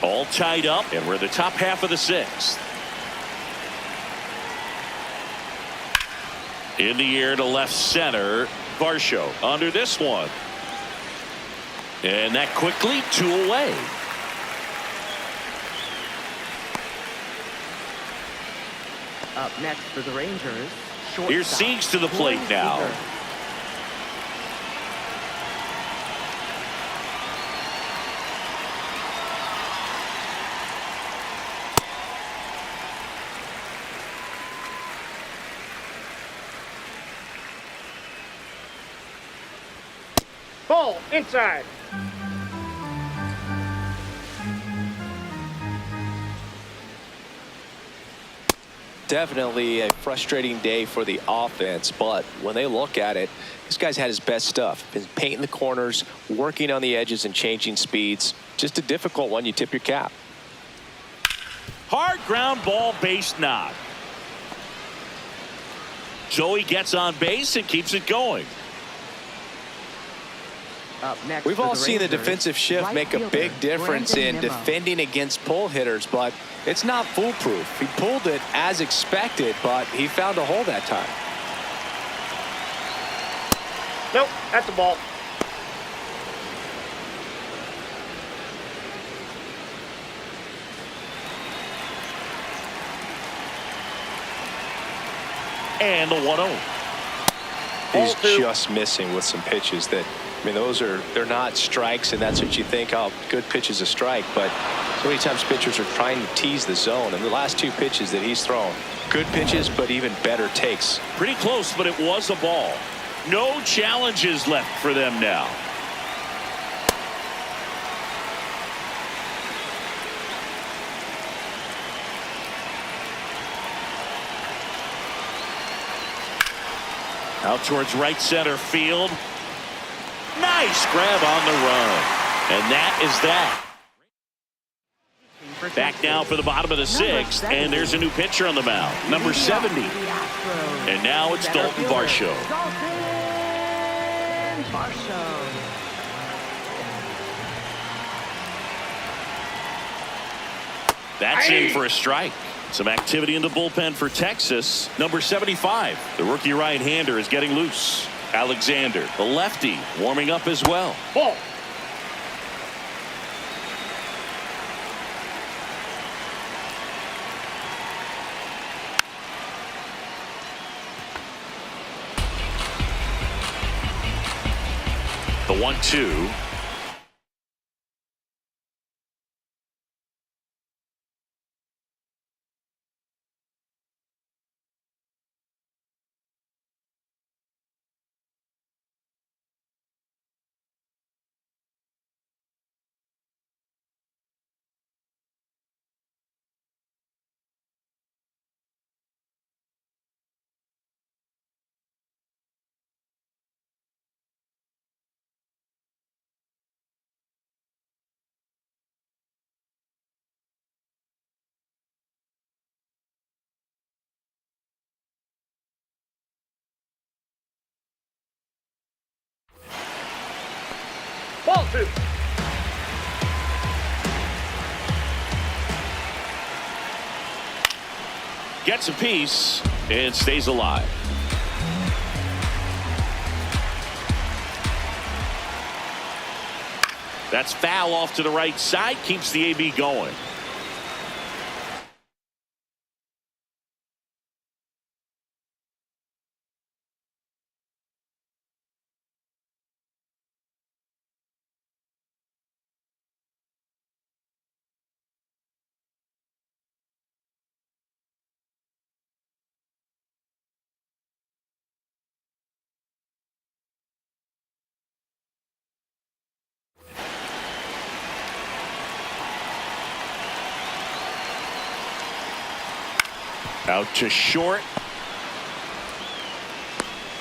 All tied up, and we're in the top half of the sixth. In the air to left center, Varsho under this one. And that quickly, two away. Up next for the Rangers, shortstop. Here's Siegs to the plate now. Ball. Inside. Definitely a frustrating day for the offense, but when they look at it, this guy's had his best stuff. Been painting the corners, working on the edges and changing speeds. Just a difficult one. You tip your cap. Hard ground ball, base knock. Joey gets on base and keeps it going. Up next We've for all the seen the Rangers, defensive shift right make a fielder, big difference Brandon in Nimmo. defending against pull hitters, but it's not foolproof. He pulled it as expected, but he found a hole that time. Nope. That's a ball. And the 1-0. He's Ball two. just missing with some pitches that, I mean, they're not strikes, and that's what you think, oh, good pitch is a strike, but so many times pitchers are trying to tease the zone, and the last two pitches that he's thrown, good pitches, but even better takes. Pretty close, but it was a ball. No challenges left for them now. Out towards right center field. Nice grab on the run. And that is that. Back now for the bottom of the sixth, and there's a new pitcher on the mound, number 70. And now it's Dalton Varsho. Dalton Varsho. That's in for a strike. Some activity in the bullpen for Texas. Number 75, the rookie right-hander, is getting loose. Alexander, the lefty, warming up as well. Ball. The 1-2. Ball two. gets a piece and stays alive. That's foul off to the right side, keeps the AB going. Out to short.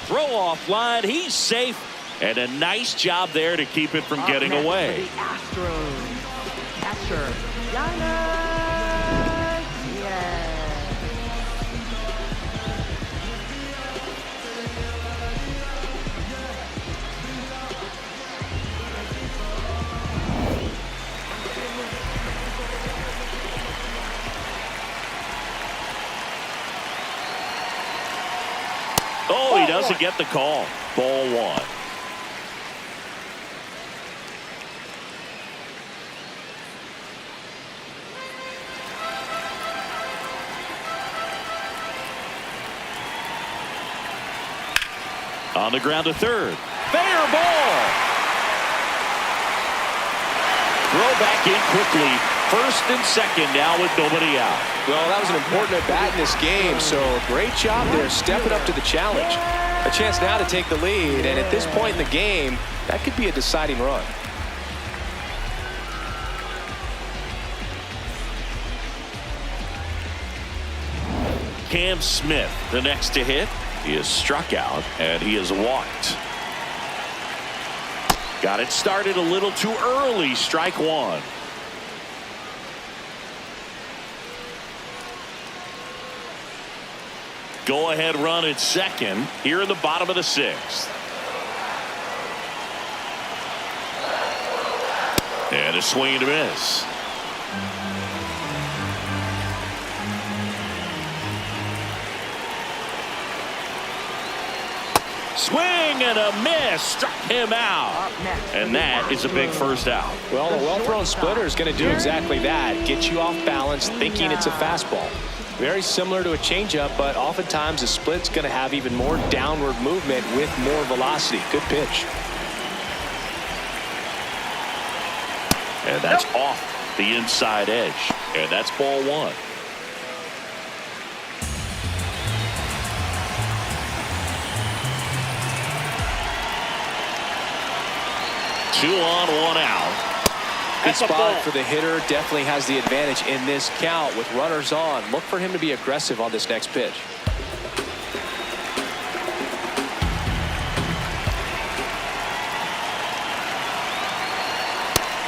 Throw off line. He's safe. And a nice job there to keep it from getting away. The Astros. Catcher. Giannis. Yes. Oh, he doesn't get the call. Ball one. On the ground to third. Fair ball. Throw back in quickly. First and second now with nobody out. Well, that was an important at-bat in this game, so great job there stepping up to the challenge. A chance now to take the lead, and at this point in the game, that could be a deciding run. Cam Smith, the next to hit. He is struck out, and he is walked. Got it started a little too early. Strike one. Go ahead run at second here in the bottom of the sixth. And a swing and a miss. Swing and a miss. Struck him out. And that is a big first out. Well, a well-thrown splitter is going to do exactly that. Get you off balance thinking it's a fastball. Very similar to a changeup, but oftentimes a split's going to have even more downward movement with more velocity. Good pitch. And that's off the inside edge. And that's ball one. Two on, one out. Good spot for the hitter. Definitely has the advantage in this count with runners on. Look for him to be aggressive on this next pitch.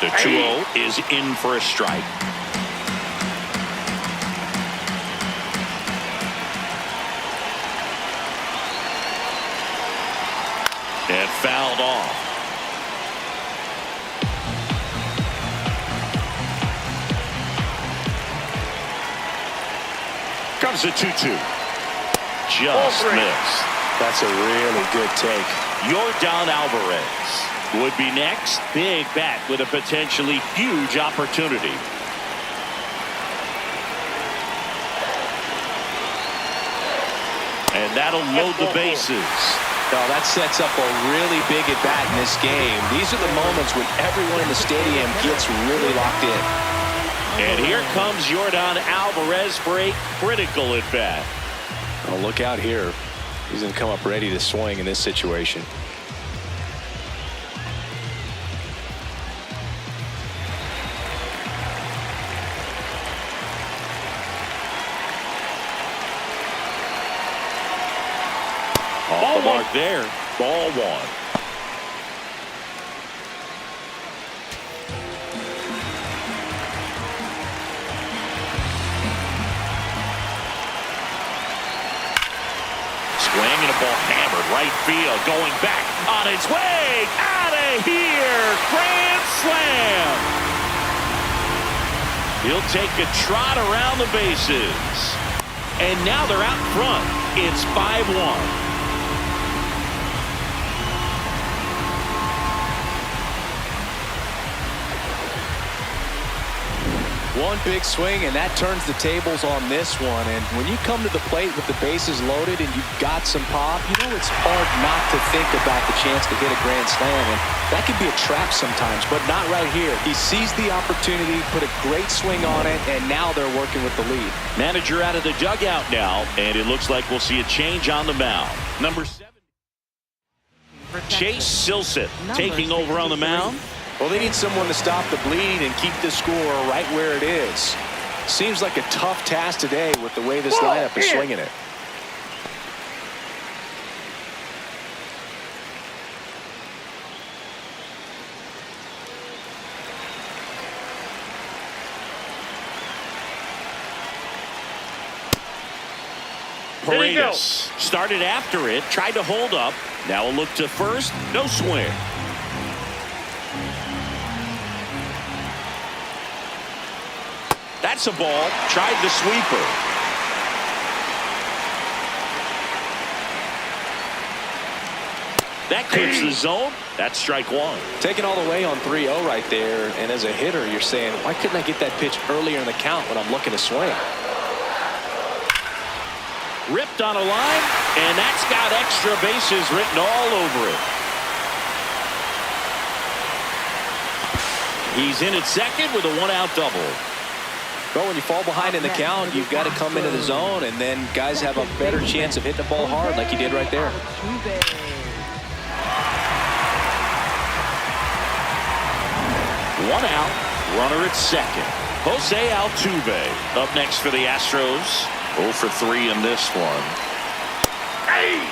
The 2-0 is in for a strike. And fouled off. Comes a 2-2. Just missed. That's a really good take. Yordan Alvarez would be next. Big bat with a potentially huge opportunity. And that'll load the bases. Well, that sets up a really big at bat in this game. These are the moments when everyone in the stadium gets really locked in. And here comes Yordan Alvarez for a critical at bat. Oh, look out here. He's going to come up ready to swing in this situation. Off the mark there. Ball one. Swing and a ball hammered right field. Going back on its way. Out of here. Grand slam. He'll take a trot around the bases. And now they're out front. It's 5-1. One big swing, and that turns the tables on this one. And when you come to the plate with the bases loaded and you've got some pop, you know it's hard not to think about the chance to hit a grand slam. And that can be a trap sometimes, but not right here. He sees the opportunity, put a great swing on it, and now they're working with the lead. Manager out of the dugout now, and it looks like we'll see a change on the mound. Number 7, Chase Silseth taking over on the mound. Well, they need someone to stop the bleeding and keep the score right where it is. Seems like a tough task today with the way this lineup is swinging it. Paredes started after it, tried to hold up. Now a look to first, no swing. That's a ball. Tried the sweeper. That clears the zone. That's strike one. Taking all the way on 3-0 right there. And as a hitter, you're saying, why couldn't I get that pitch earlier in the count when I'm looking to swing? Ripped on a line, and that's got extra bases written all over it. He's in at second with a one-out double. But when you fall behind in the count, you've got to come into the zone, and then guys have a better chance of hitting the ball hard like he did right there. One out, runner at second. Jose Altuve up next for the Astros. 0 for 3 in this one. Hey!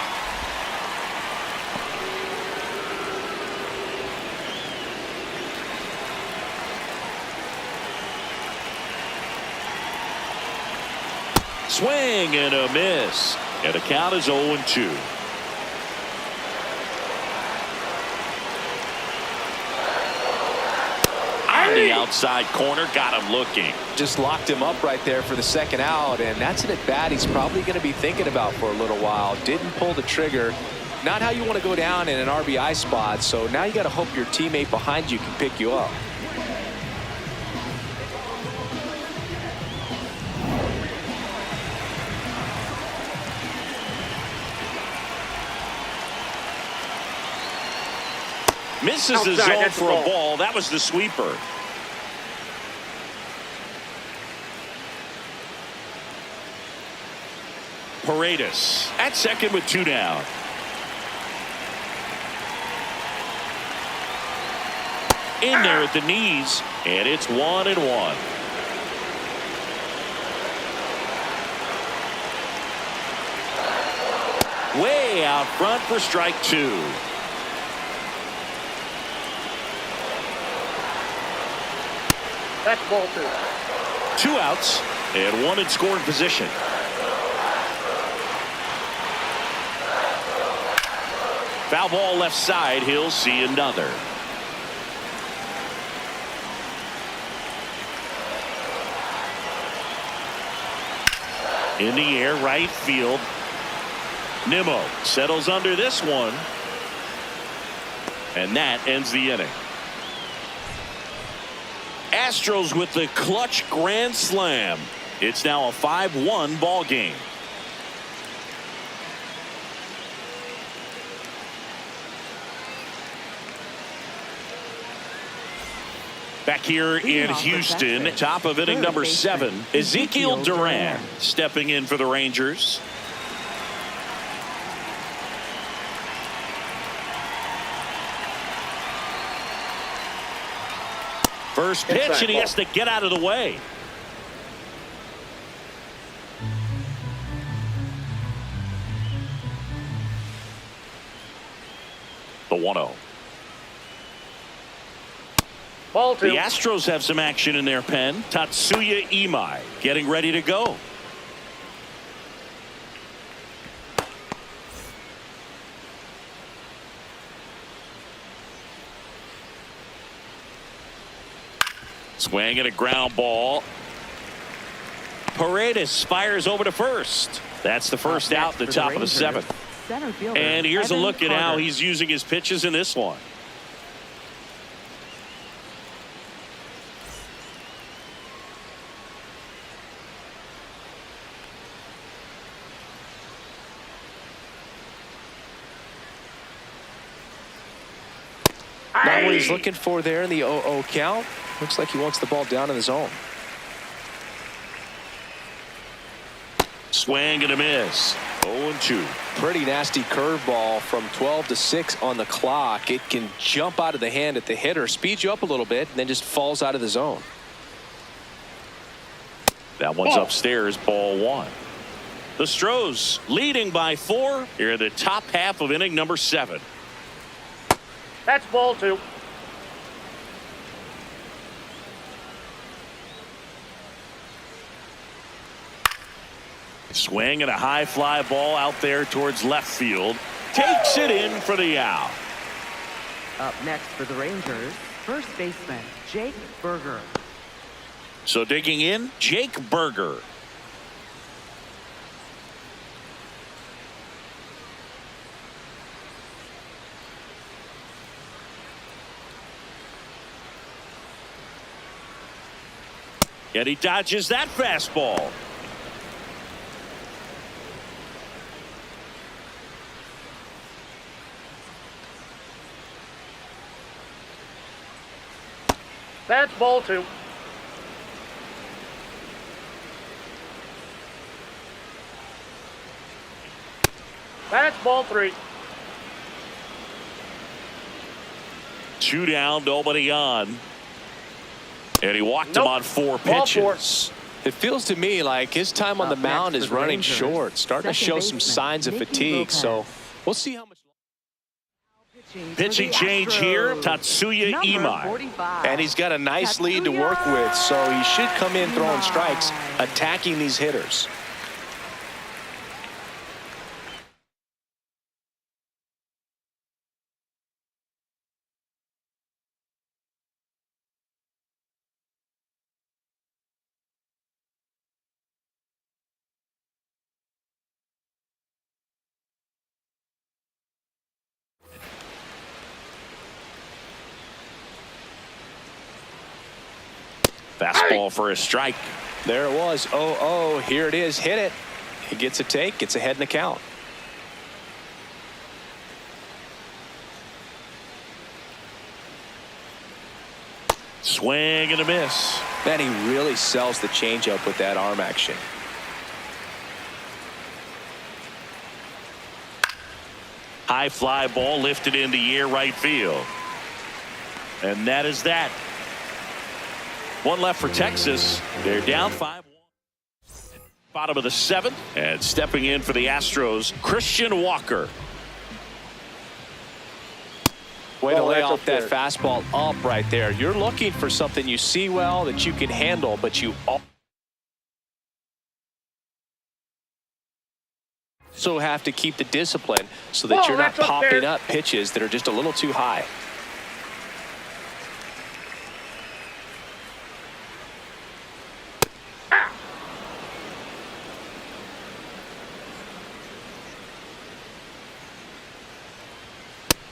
Swing and a miss. And the count is 0-2. On the outside corner, got him looking. Just locked him up right there for the second out, and that's an at-bat he's probably going to be thinking about for a little while. Didn't pull the trigger. Not how you want to go down in an RBI spot, so now you got to hope your teammate behind you can pick you up. Misses the zone for a ball. That was the sweeper. Paredes at second with 2 down. In there at the knees, and it's 1-1. Way out front for strike 2. That's ball 2. 2 outs and 1 in scoring position. Foul ball left side. He'll see another. In the air, right field. Nimmo settles under this one. And that ends the inning. Astros with the clutch grand slam. It's now a 5-1 ball game. Back here in Houston, top of inning number 7, Ezekiel Duran stepping in for the Rangers. First pitch, and he has to get out of the way. The 1-0. Ball 2. The Astros have some action in their pen. Tatsuya Imai getting ready to go. Swing and a ground ball. Paredes fires over to first. That's the first out, the top of the 7th. Center fielder, And here's a Evan look at how Carter. he's using his pitches in this one. Not what he's looking for there in the 0-0 count. Looks like he wants the ball down in the zone. Swing and a miss. 0-2. Pretty nasty curveball from 12 to 6 on the clock. It can jump out of the hand at the hitter, speed you up a little bit, and then just falls out of the zone. That one's upstairs, ball 1. The Stros leading by 4 here in the top half of inning number 7. That's ball 2. Swing and a high fly ball out there towards left field. Takes it in for the out. Up next for the Rangers, first baseman Jake Berger. So digging in, Jake Berger. And he dodges that fastball. That's ball 2. That's ball 3. 2 down, nobody on. And he walked him Nope. on 4 Ball 4. pitches. It feels to me like his time on the Up mound next is for the running Rangers, short, starting to second show some baseman, signs of Nicky fatigue. Lopez. So we'll see how much. Pitching change here, Tatsuya Imai. 45. And he's got a nice lead to work with, so he should come in throwing strikes, attacking these hitters. Fastball for a strike. There it was. 0-0. Here it is. Hit it. He gets a take, gets ahead in the count. Swing and a miss. Man, he really sells the changeup with that arm action. High fly ball lifted in the air right field. And that is that. One left for Texas. They're down 5-1. Bottom of the 7th. And stepping in for the Astros, Christian Walker. Way to Oh, lay that's off up that there. fastball up right there. You're looking for something you see well that you can handle, but you also have to keep the discipline so that Oh, you're not that's up popping there. up pitches that are just a little too high.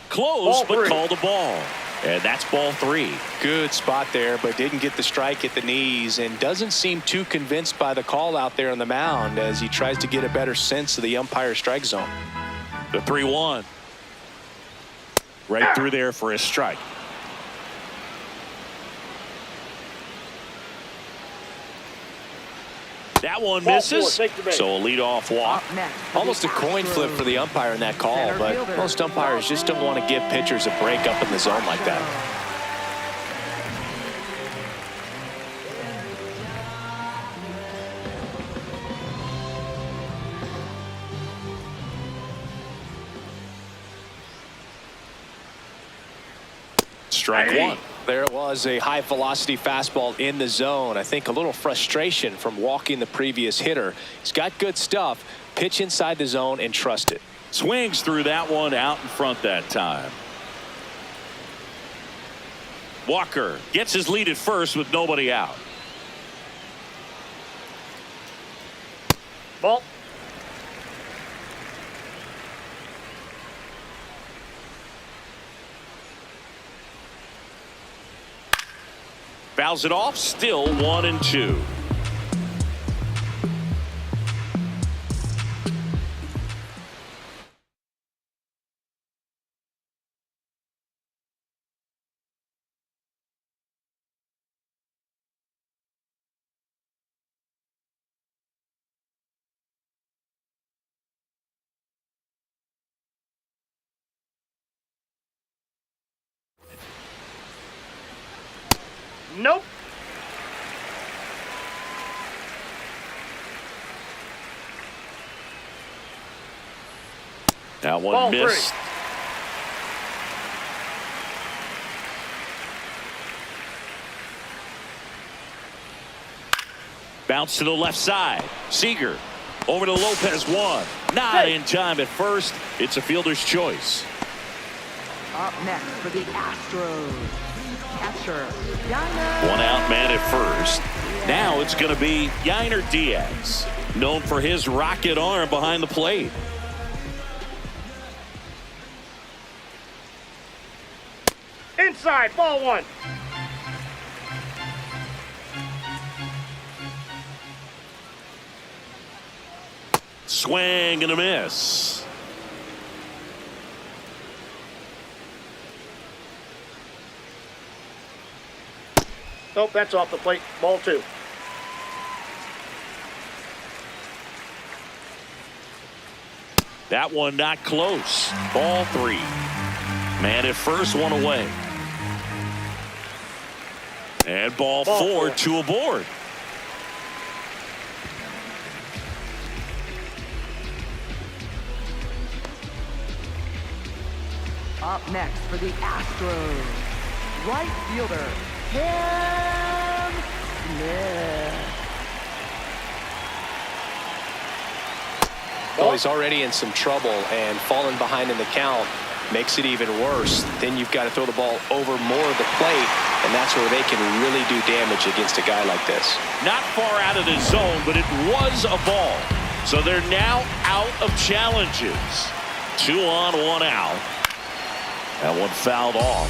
Close, Ball but 3. called a ball. And that's ball 3. Good spot there, but didn't get the strike at the knees and doesn't seem too convinced by the call out there on the mound as he tries to get a better sense of the umpire strike zone. The 3-1. Right through there for a strike. That one Ball misses. 4, take the base. So a leadoff walk. Up next for Almost the a coin flip Astros, for the umpire in that call, center but fielder, most umpires just don't want to give pitchers a break up in the zone like that. Strike 1. There it was, a high velocity fastball in the zone. I think a little frustration from walking the previous hitter. He's got good stuff. Pitch inside the zone and trust it. Swings through that one out in front that time. Walker gets his lead at first with nobody out. Ball. Fouls it off, still 1-2. Nope. That one Ball missed. three. Bounce to the left side. Seager over to Lopez, one. Not in time at first. It's a fielder's choice. Up next for the Astros, catcher, Yainer. One out man at first. Now it's going to be Yainer Diaz, known for his rocket arm behind the plate. Inside, ball one. Swing and a miss. Nope, that's off the plate. Ball two. That one not close. Ball three. Man at first, one away. And ball four, two aboard. Up next for the Astros, right fielder, Cam Smith. Well, he's already in some trouble, and falling behind in the count makes it even worse. Then you've got to throw the ball over more of the plate, and that's where they can really do damage against a guy like this. Not far out of the zone, but it was a ball. So they're now out of challenges. 2 on, 1 out. That one fouled off.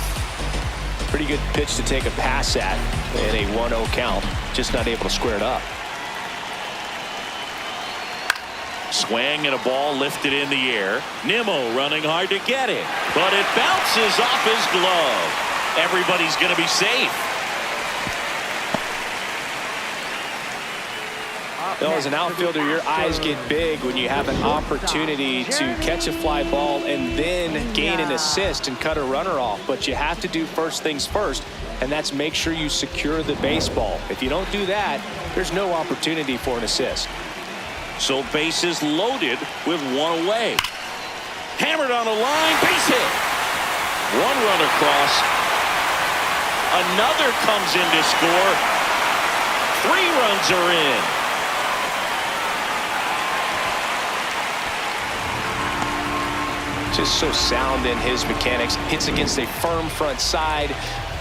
Pretty good pitch to take a pass at in a 1-0 count. Just not able to square it up. Swing and a ball lifted in the air. Nimmo running hard to get it, but it bounces off his glove. Everybody's going to be safe. As an outfielder, your eyes get big when you have an opportunity to catch a fly ball and then gain an assist and cut a runner off. But you have to do first things first, and that's make sure you secure the baseball. If you don't do that, there's no opportunity for an assist. So bases loaded with 1 away. Hammered on the line, base hit. 1 run across. Another comes in to score. 3 runs are in. Just so sound in his mechanics. Hits against a firm front side,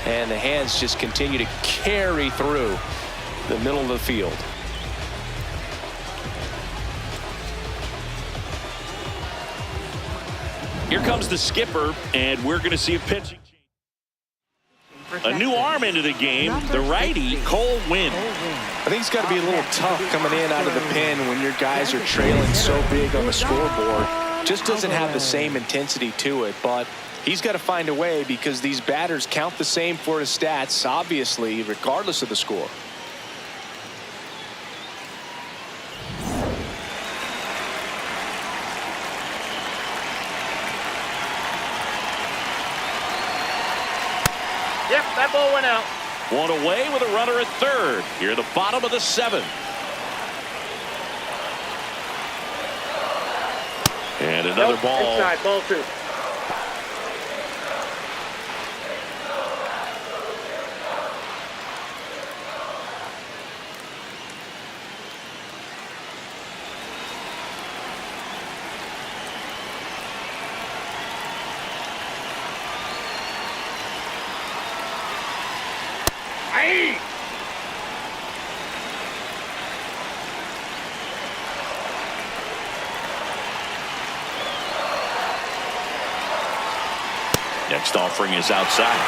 and the hands just continue to carry through the middle of the field. Here comes the skipper, and we're going to see a pitching change. A new arm into the game, the righty, Cole Winn. I think it's got to be a little tough coming in out of the pen when your guys are trailing so big on the scoreboard. Just doesn't have the same intensity to it, but he's got to find a way because these batters count the same for his stats, obviously, regardless of the score. Yep, that ball went out. 1 away with a runner at third. Here at the bottom of the 7th. And another Nope, ball. inside, ball two. Aye. Next offering is outside.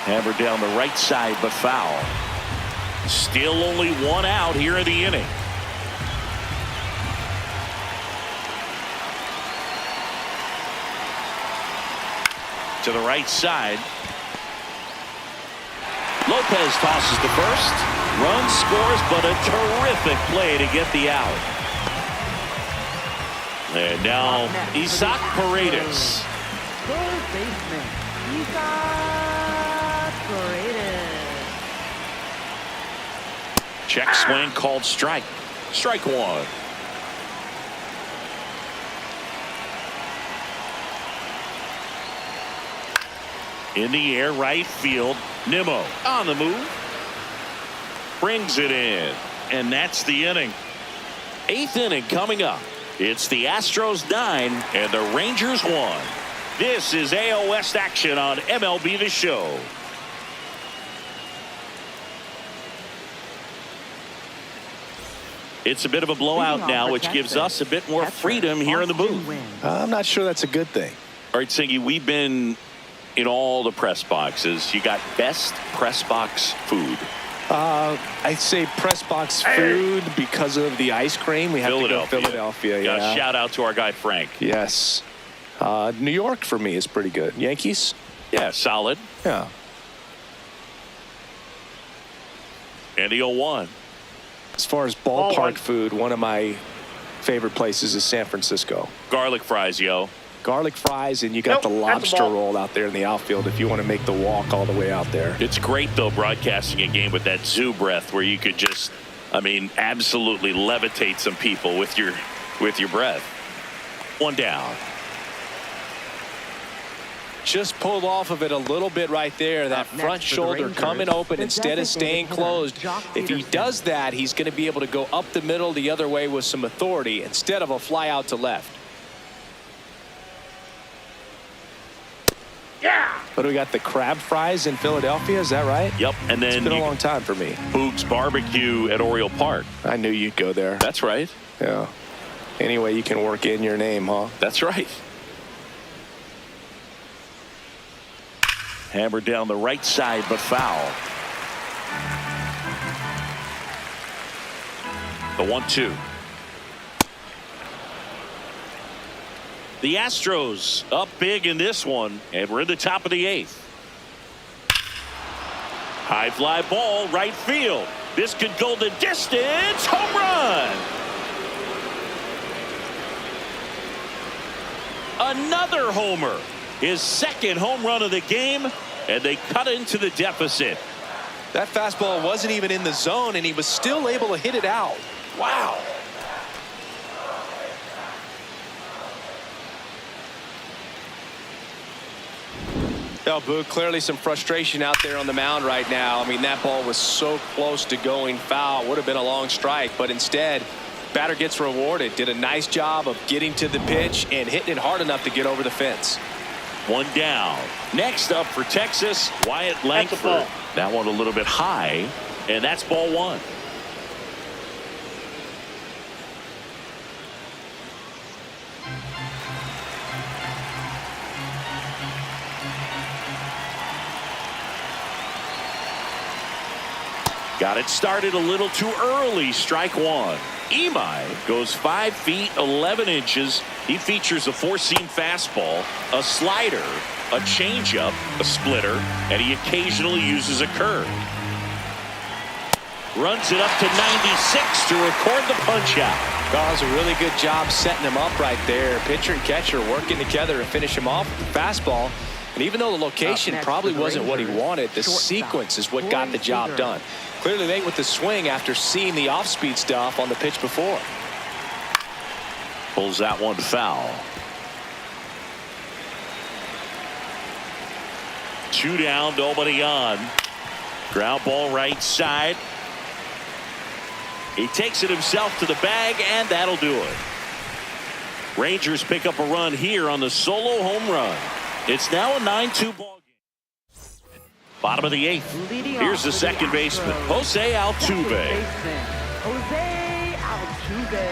Hammered down the right side, but foul. Still only one out here in the inning. To the right side. Lopez tosses to first. Run scores, but a terrific play to get the out. And now Isaac Paredes. Third baseman, Isaac Paredes. Check swing called strike. Strike one. In the air, right field. Nimmo on the move. Brings it in. And that's the inning. Eighth inning coming up. It's the Astros 9 and the Rangers 1. This is AL West action on MLB The Show. It's a bit of a blowout now, which gives us a bit more freedom here in the booth. I'm not sure that's a good thing. All right, Singy, we've been in all the press boxes. You got best press box food. I'd say press box food because of the ice cream. We have to go Philadelphia. Got Yeah. a shout out to our guy Frank. Yes. New York for me is pretty good. Yankees? Yeah, solid. Yeah. And the 0-1. As far as ballpark food, one of my favorite places is San Francisco. Garlic fries, yo. Garlic fries, and you got the Nope, that's a lobster ball. roll out there in the outfield if you want to make the walk all the way out there. It's great, though, broadcasting a game with that zoo breath where you could just, absolutely levitate some people with your breath. One down. Just pulled off of it a little bit right there. That Up next front for the shoulder Rangers, coming open the instead of staying designated hitter, closed. Jock If he Peterson. does that, he's going to be able to go up the middle the other way with some authority instead of a fly out to left. Yeah. But we got the crab fries in Philadelphia, is that right? Yep, and then It's been a long time for me. Boog's Barbecue at Oriole Park. I knew you'd go there. That's right. Yeah. Anyway, you can work in your name, huh? That's right. Hammered down the right side, but foul. The 1-2. The Astros up big in this one, and we're in the top of the eighth. High fly ball, right field. This could go the distance. Home run. Another homer. His second home run of the game, and they cut into the deficit. That fastball wasn't even in the zone, and he was still able to hit it out. Wow. Boog, clearly some frustration out there on the mound right now. That ball was so close to going foul. Would have been a long strike, but instead, batter gets rewarded. Did a nice job of getting to the pitch and hitting it hard enough to get over the fence. One down. Next up for Texas, Wyatt Langford. ball. That one a little bit high, and that's ball one. Got it started a little too early. Strike one. Imai goes 5 feet 11 inches. He features a four-seam fastball, a slider, a changeup, a splitter, and he occasionally uses a curve. Runs it up to 96 to record the punch out. Does a really good job setting him up right there. Pitcher and catcher working together to finish him off with the fastball. And even though the location probably wasn't what he wanted, the sequence is what got the job done. Clearly late with the swing after seeing the off-speed stuff on the pitch before. Pulls that one foul. 2 down, nobody on. Ground ball right side. He takes it himself to the bag, and that'll do it. Rangers pick up a run here on the solo home run. It's now a 9-2 ball game. Bottom of the eighth. Leading Here's off the for second baseman, Astros, Jose second Altuve. baseman, Jose Altuve.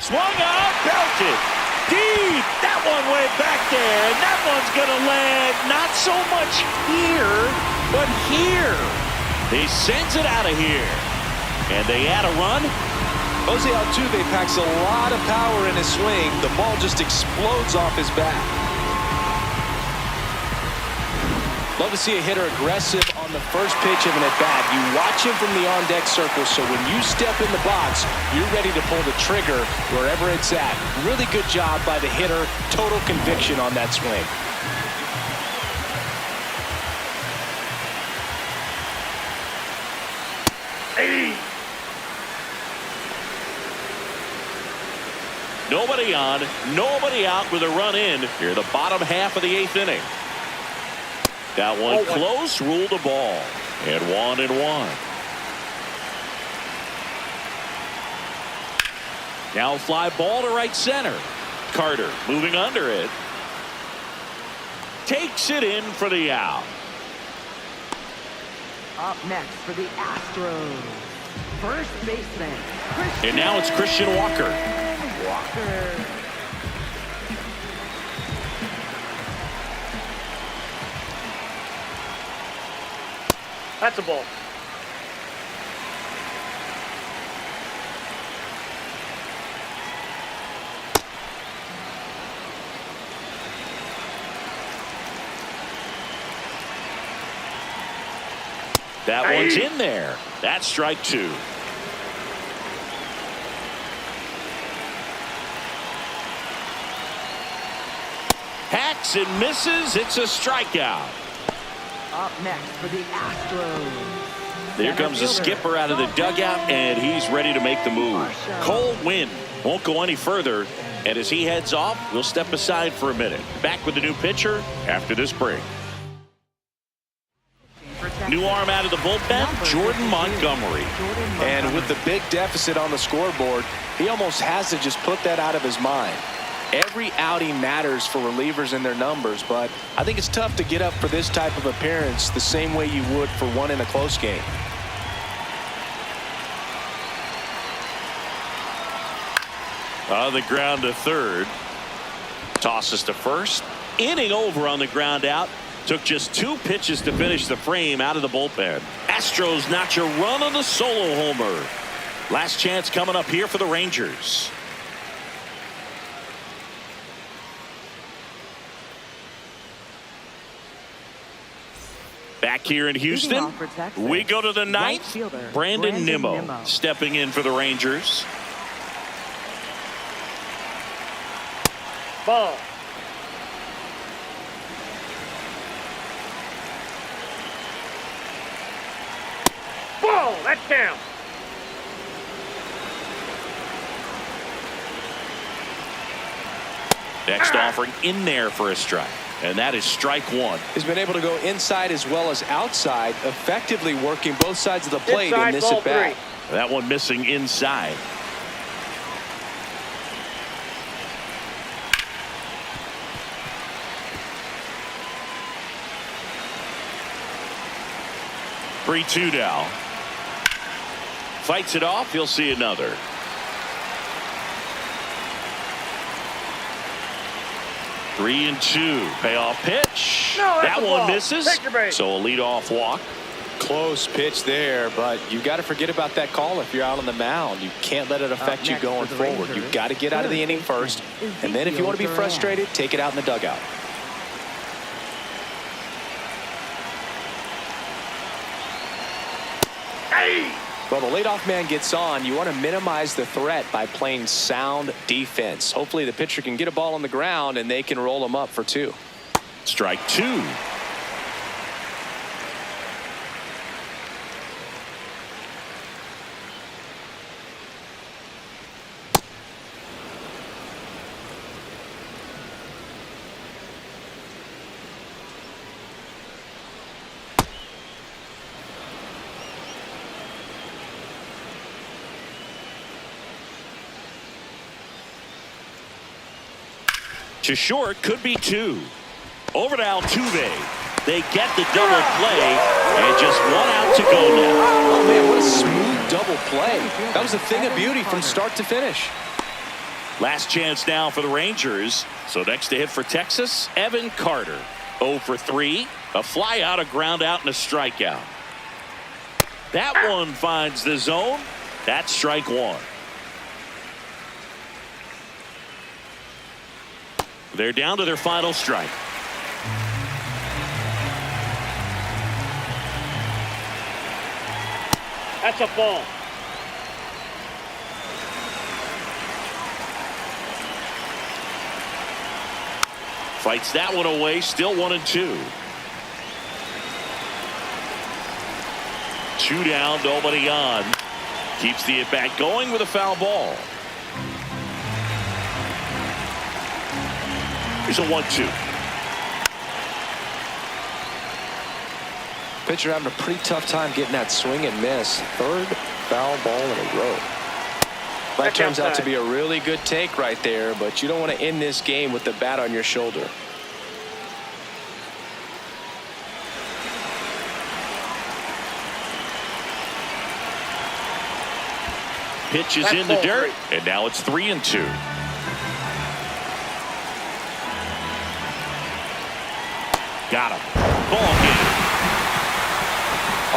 Swung out, belted. Deep. That one went back there, and that one's going to land not so much here, but here. He sends it out of here, and they add a run. Jose Altuve packs a lot of power in his swing. The ball just explodes off his bat. Love to see a hitter aggressive on the first pitch of an at-bat. You watch him from the on-deck circle, so when you step in the box, you're ready to pull the trigger wherever it's at. Really good job by the hitter. Total conviction on that swing. Nobody on, nobody out with a run in here, the bottom half of the 8th inning. That one close, ruled a ball. And 1-1. Now fly ball to right center. Carter moving under it. Takes it in for the out. Up next for the Astros, first baseman, And now it's Christian Walker. Walker. That's a ball. That one's in there. That's strike 2. Hacks and misses. It's a strikeout. Up next for the Astros. There comes the skipper out of the dugout, and he's ready to make the move. Cold wind won't go any further, and as he heads off, we'll step aside for a minute. Back with the new pitcher after this break. New arm out of the bullpen, Jordan Montgomery. And with the big deficit on the scoreboard, he almost has to just put that out of his mind. Every outing matters for relievers and their numbers, but I think it's tough to get up for this type of appearance the same way you would for one in a close game. On the ground to third. Tosses to first. Inning over on the ground out. Took just 2 pitches to finish the frame out of the bullpen. Astros notch a run on the solo homer. Last chance coming up here for the Rangers. Back here in Houston, we go to the 9th. Brandon Nimmo stepping in for the Rangers. Ball. Ball. That's down. Next offering in there for a strike. And that is strike 1. He's been able to go inside as well as outside, effectively working both sides of the plate Inside, in this ball at-bat. 3. That one missing inside. Three-2 now. Fights it off. He'll see another. Three and 2. Payoff pitch. No, that that's a one ball. misses. Take your base. So a leadoff walk. Close pitch there, but you got to forget about that call if you're out on the mound. You can't let it affect you next going for the forward. Rangers, You've got to get out of the inning first, and then if you want to be frustrated, take it out in the dugout. Well, the leadoff man gets on. You want to minimize the threat by playing sound defense. Hopefully the pitcher can get a ball on the ground and they can roll him up for 2. Strike 2. To short, could be 2. Over to Altuve. They get the double play, and just 1 out to go now. Oh, man, what a smooth double play. That was a thing of beauty from start to finish. Last chance now for the Rangers. So next to hit for Texas, Evan Carter. 0 for 3. A fly out, a ground out, and a strikeout. That one finds the zone. That's strike 1. They're down to their final strike. That's a ball. Fights that one away. Still 1-2. 2 down, nobody on. Keeps the at-bat going with a foul ball. Here's a 1-2. Pitcher having a pretty tough time getting that swing and miss. 3rd foul ball in a row. That turns out to be a really good take right there, but you don't want to end this game with the bat on your shoulder. Pitch is in the dirt, and now it's 3-2. Got him. Ball game.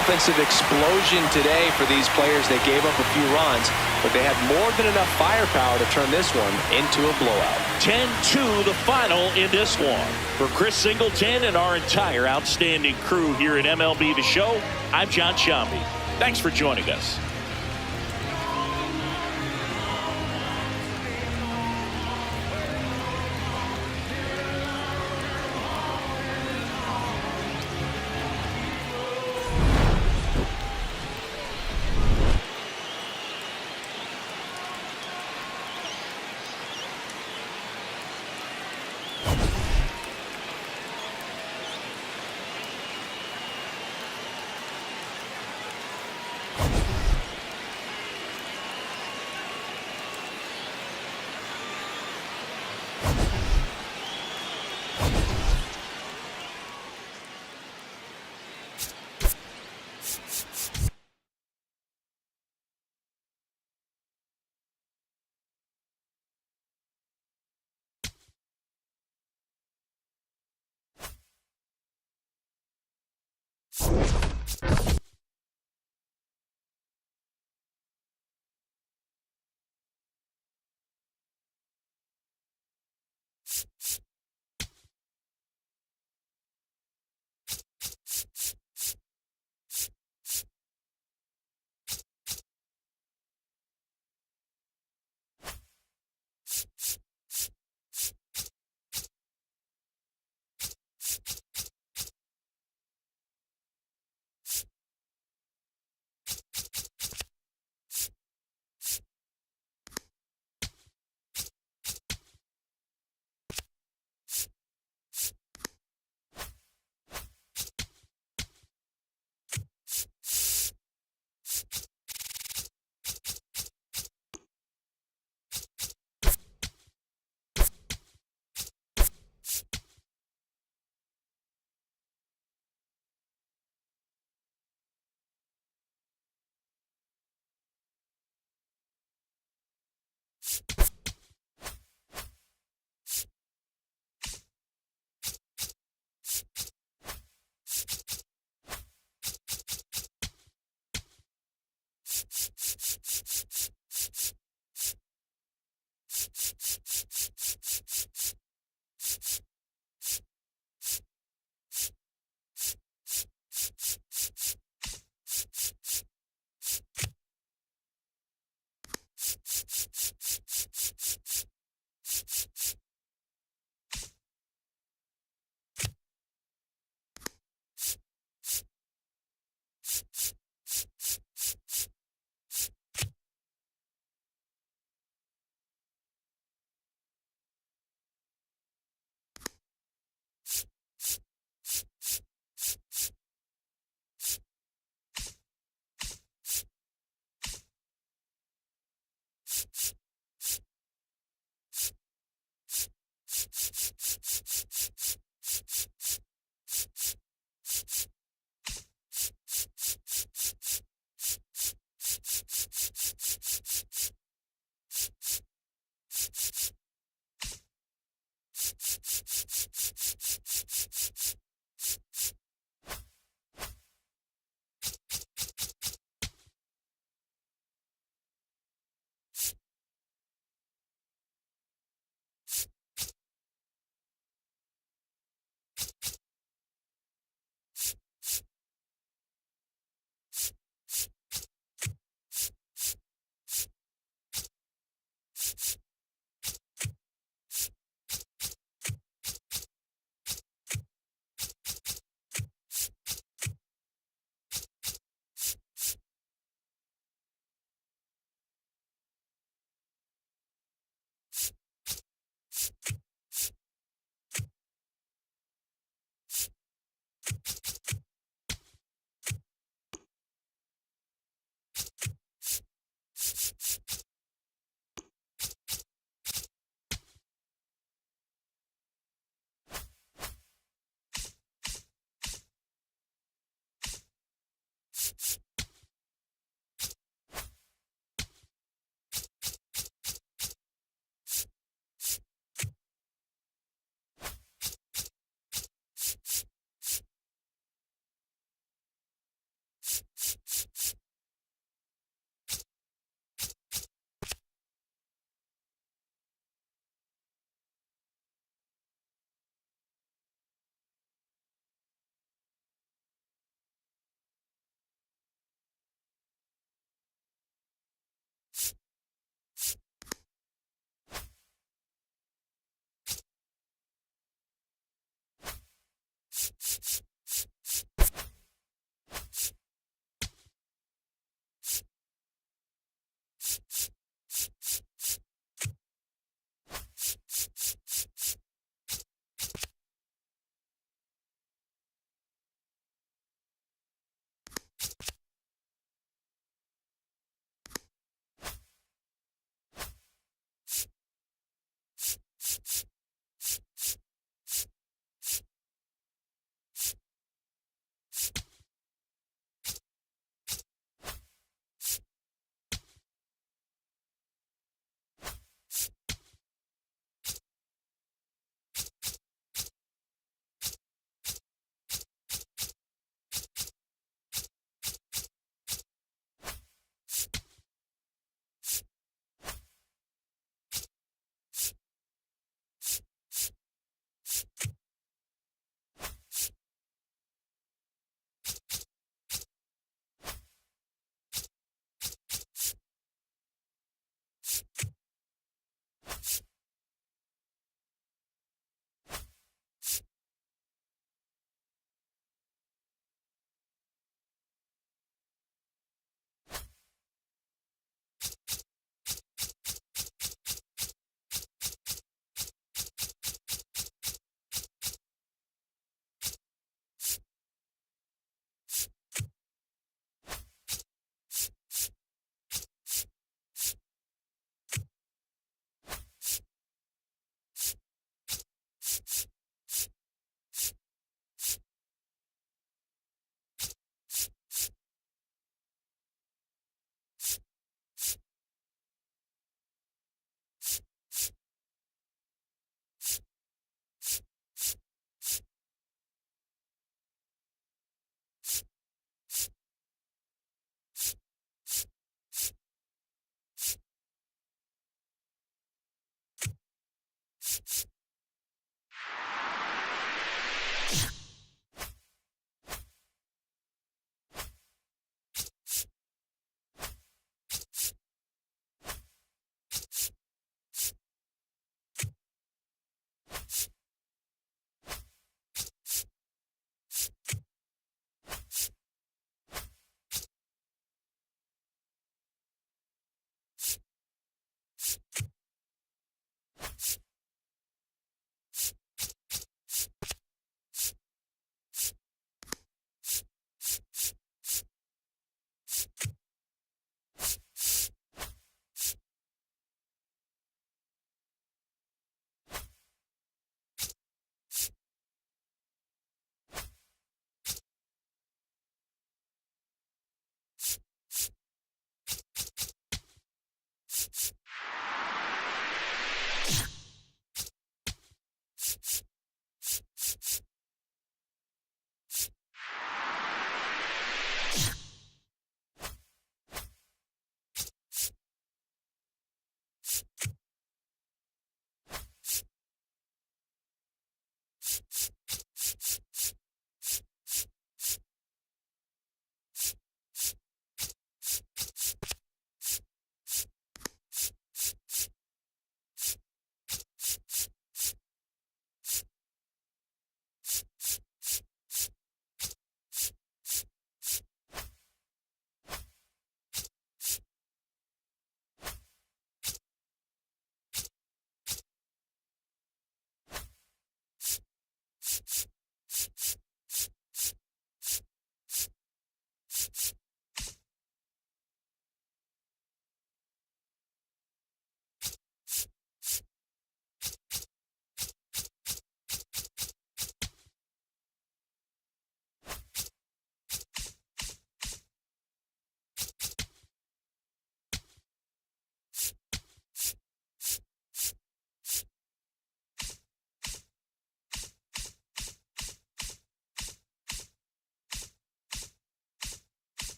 Offensive explosion today for these players. They gave up a few runs, but they had more than enough firepower to turn this one into a blowout. 10-2 the final in this one. For Chris Singleton and our entire outstanding crew here at MLB The Show, I'm John Shambi. Thanks for joining us.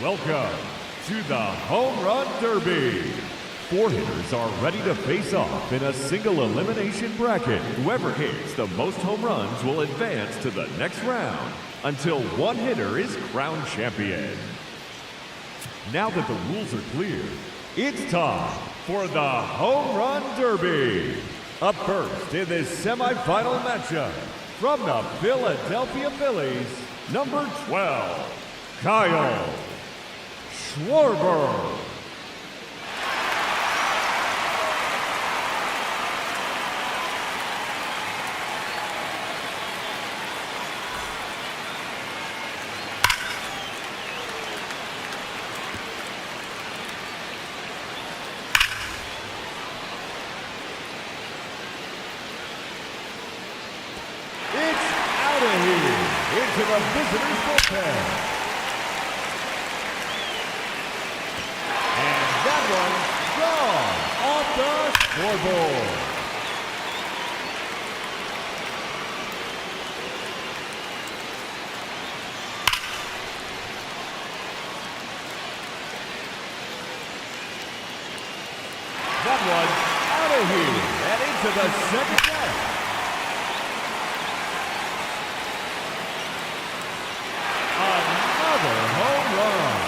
Welcome to the Home Run Derby. 4 hitters are ready to face off in a single elimination bracket. Whoever hits the most home runs will advance to the next round until one hitter is crowned champion. Now that the rules are clear, it's time for the Home Run Derby. Up first in this semifinal matchup, from the Philadelphia Phillies, number 12, Kyle Schwarber. Into the visitors' bullpen. And that one's gone off the scoreboard. That one's out of here and into the second deck. Home run.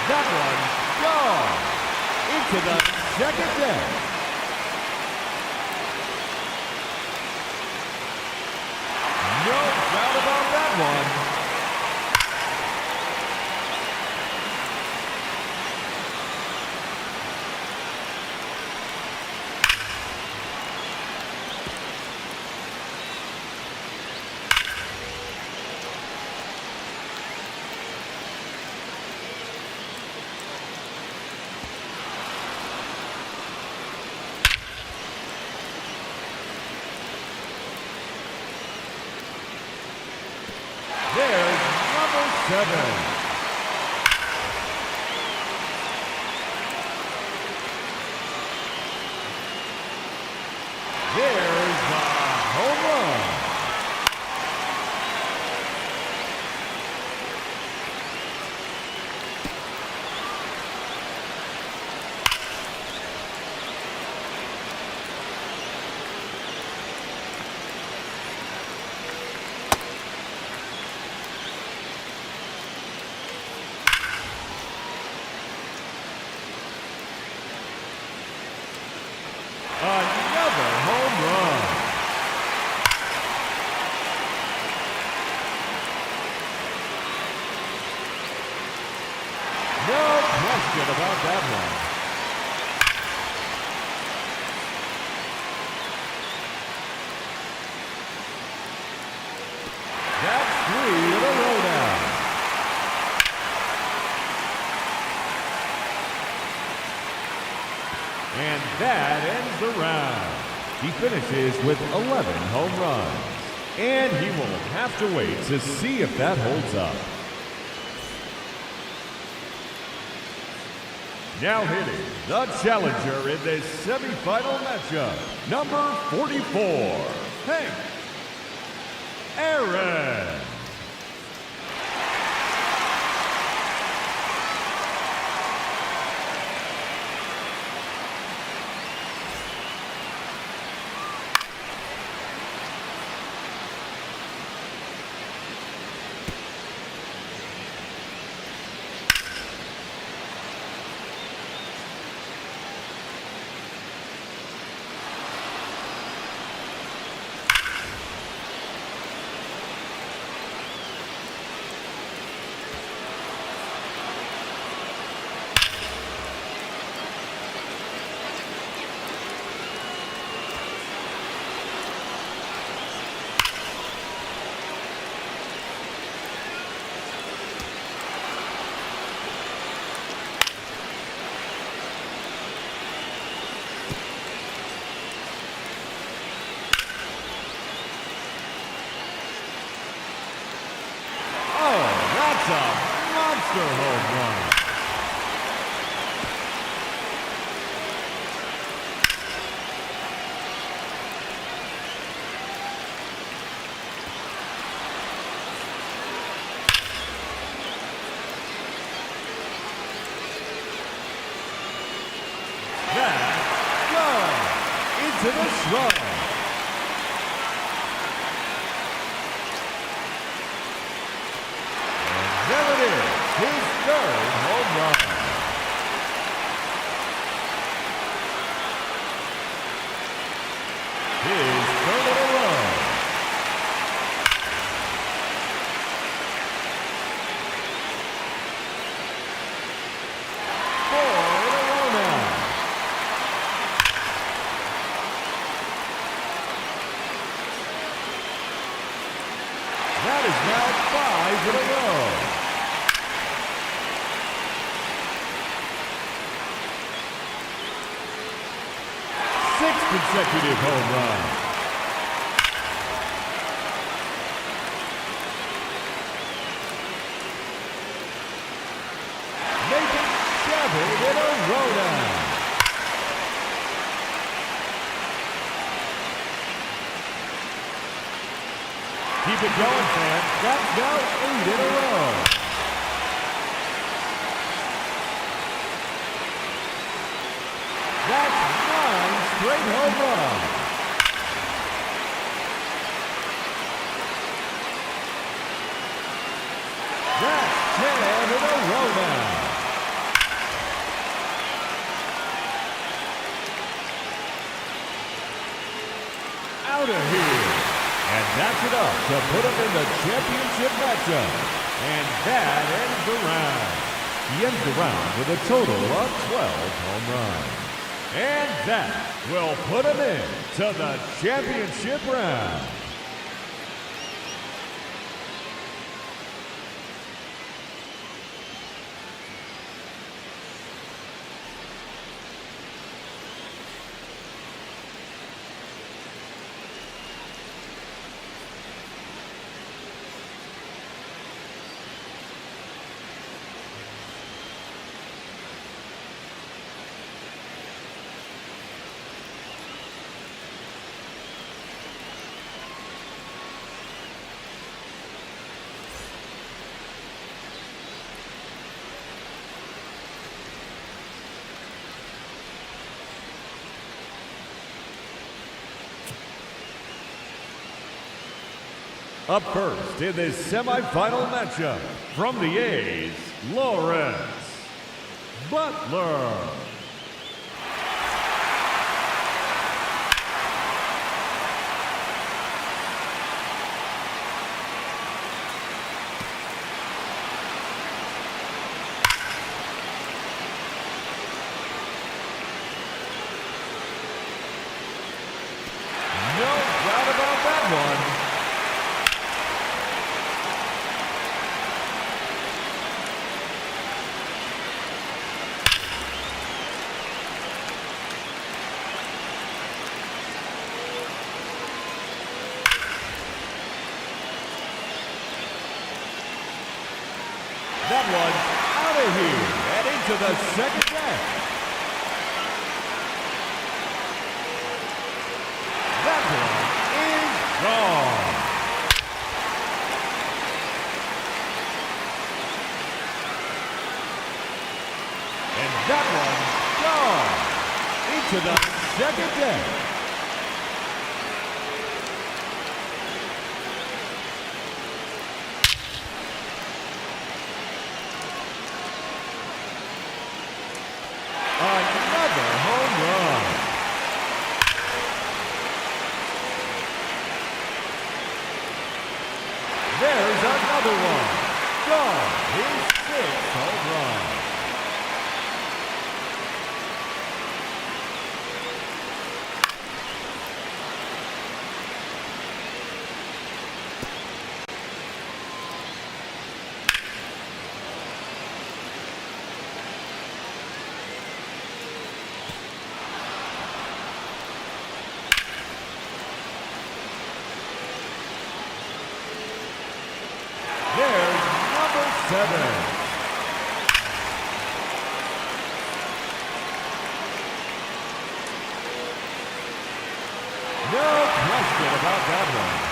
That one's gone into the second deck. No doubt about that one. There's number 7. There's a home run. Another home run. No question about that one. That's 3 in a row now. And that ends the round. He finishes with 11 home runs. And he will have to wait to see if that holds up. Now hitting the challenger in this semifinal matchup, number 44, Hank Aaron. a monster home run. To the shrub. And there it is, his third home run. His third in a row. Four in a row now. That is now 5 in a row. Sixth consecutive home run. Make it 7 in a row now. Keep it going, fans. That's now 8 in a row. That's 9 straight home runs. That's 10 in a row now. Out of here. And that's enough to put him in the championship matchup. And that ends the round. He ends the round with a total of 12 home runs. And that will put him in to the championship round. Up first in this semifinal matchup from the A's, Lawrence Butler. No doubt about that one. That one out of here and into the second deck. That one is gone. And that one gone into the second deck. Another home run. There's another one. Gone. His sixth home run. There's number 7. No question about that one.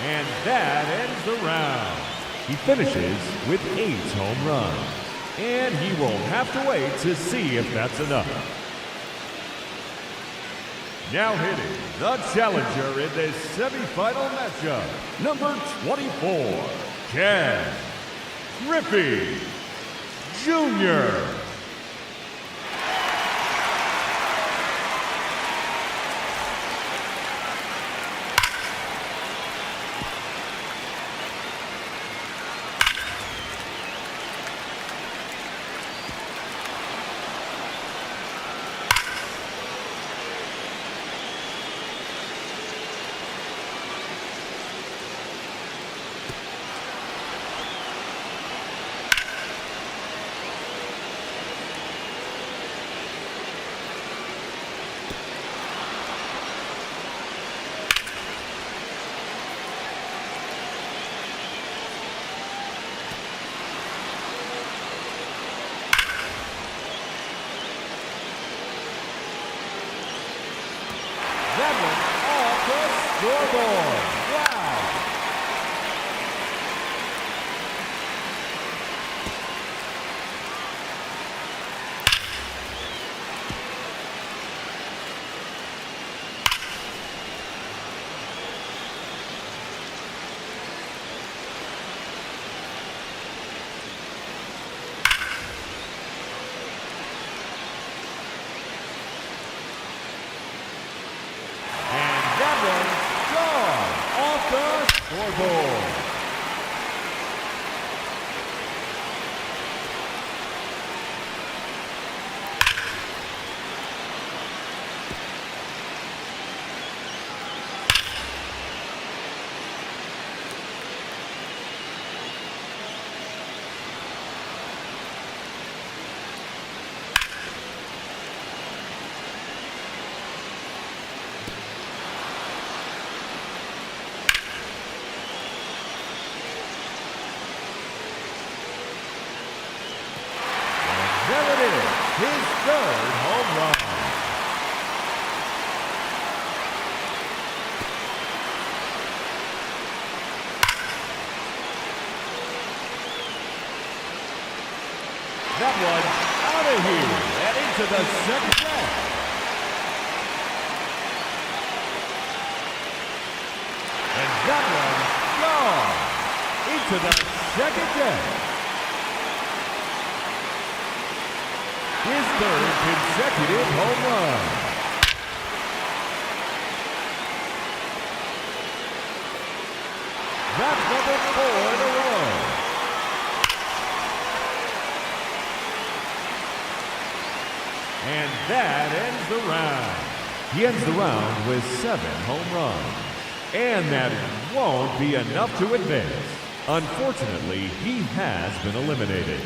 And that ends the round. He finishes with 8 home runs. And he will have to wait to see if that's enough. Now hitting the challenger in this semifinal matchup, number 24, Ken Griffey Jr. That one off the scoreboard. Wow. Scoreboard. There it is, his 3rd home run. That one out of here and into the second deck. And that one gone into the second deck. His 3rd consecutive home run. That's number 4 in a row. And that ends the round. He ends the round with 7 home runs. And that won't be enough to advance. Unfortunately, he has been eliminated.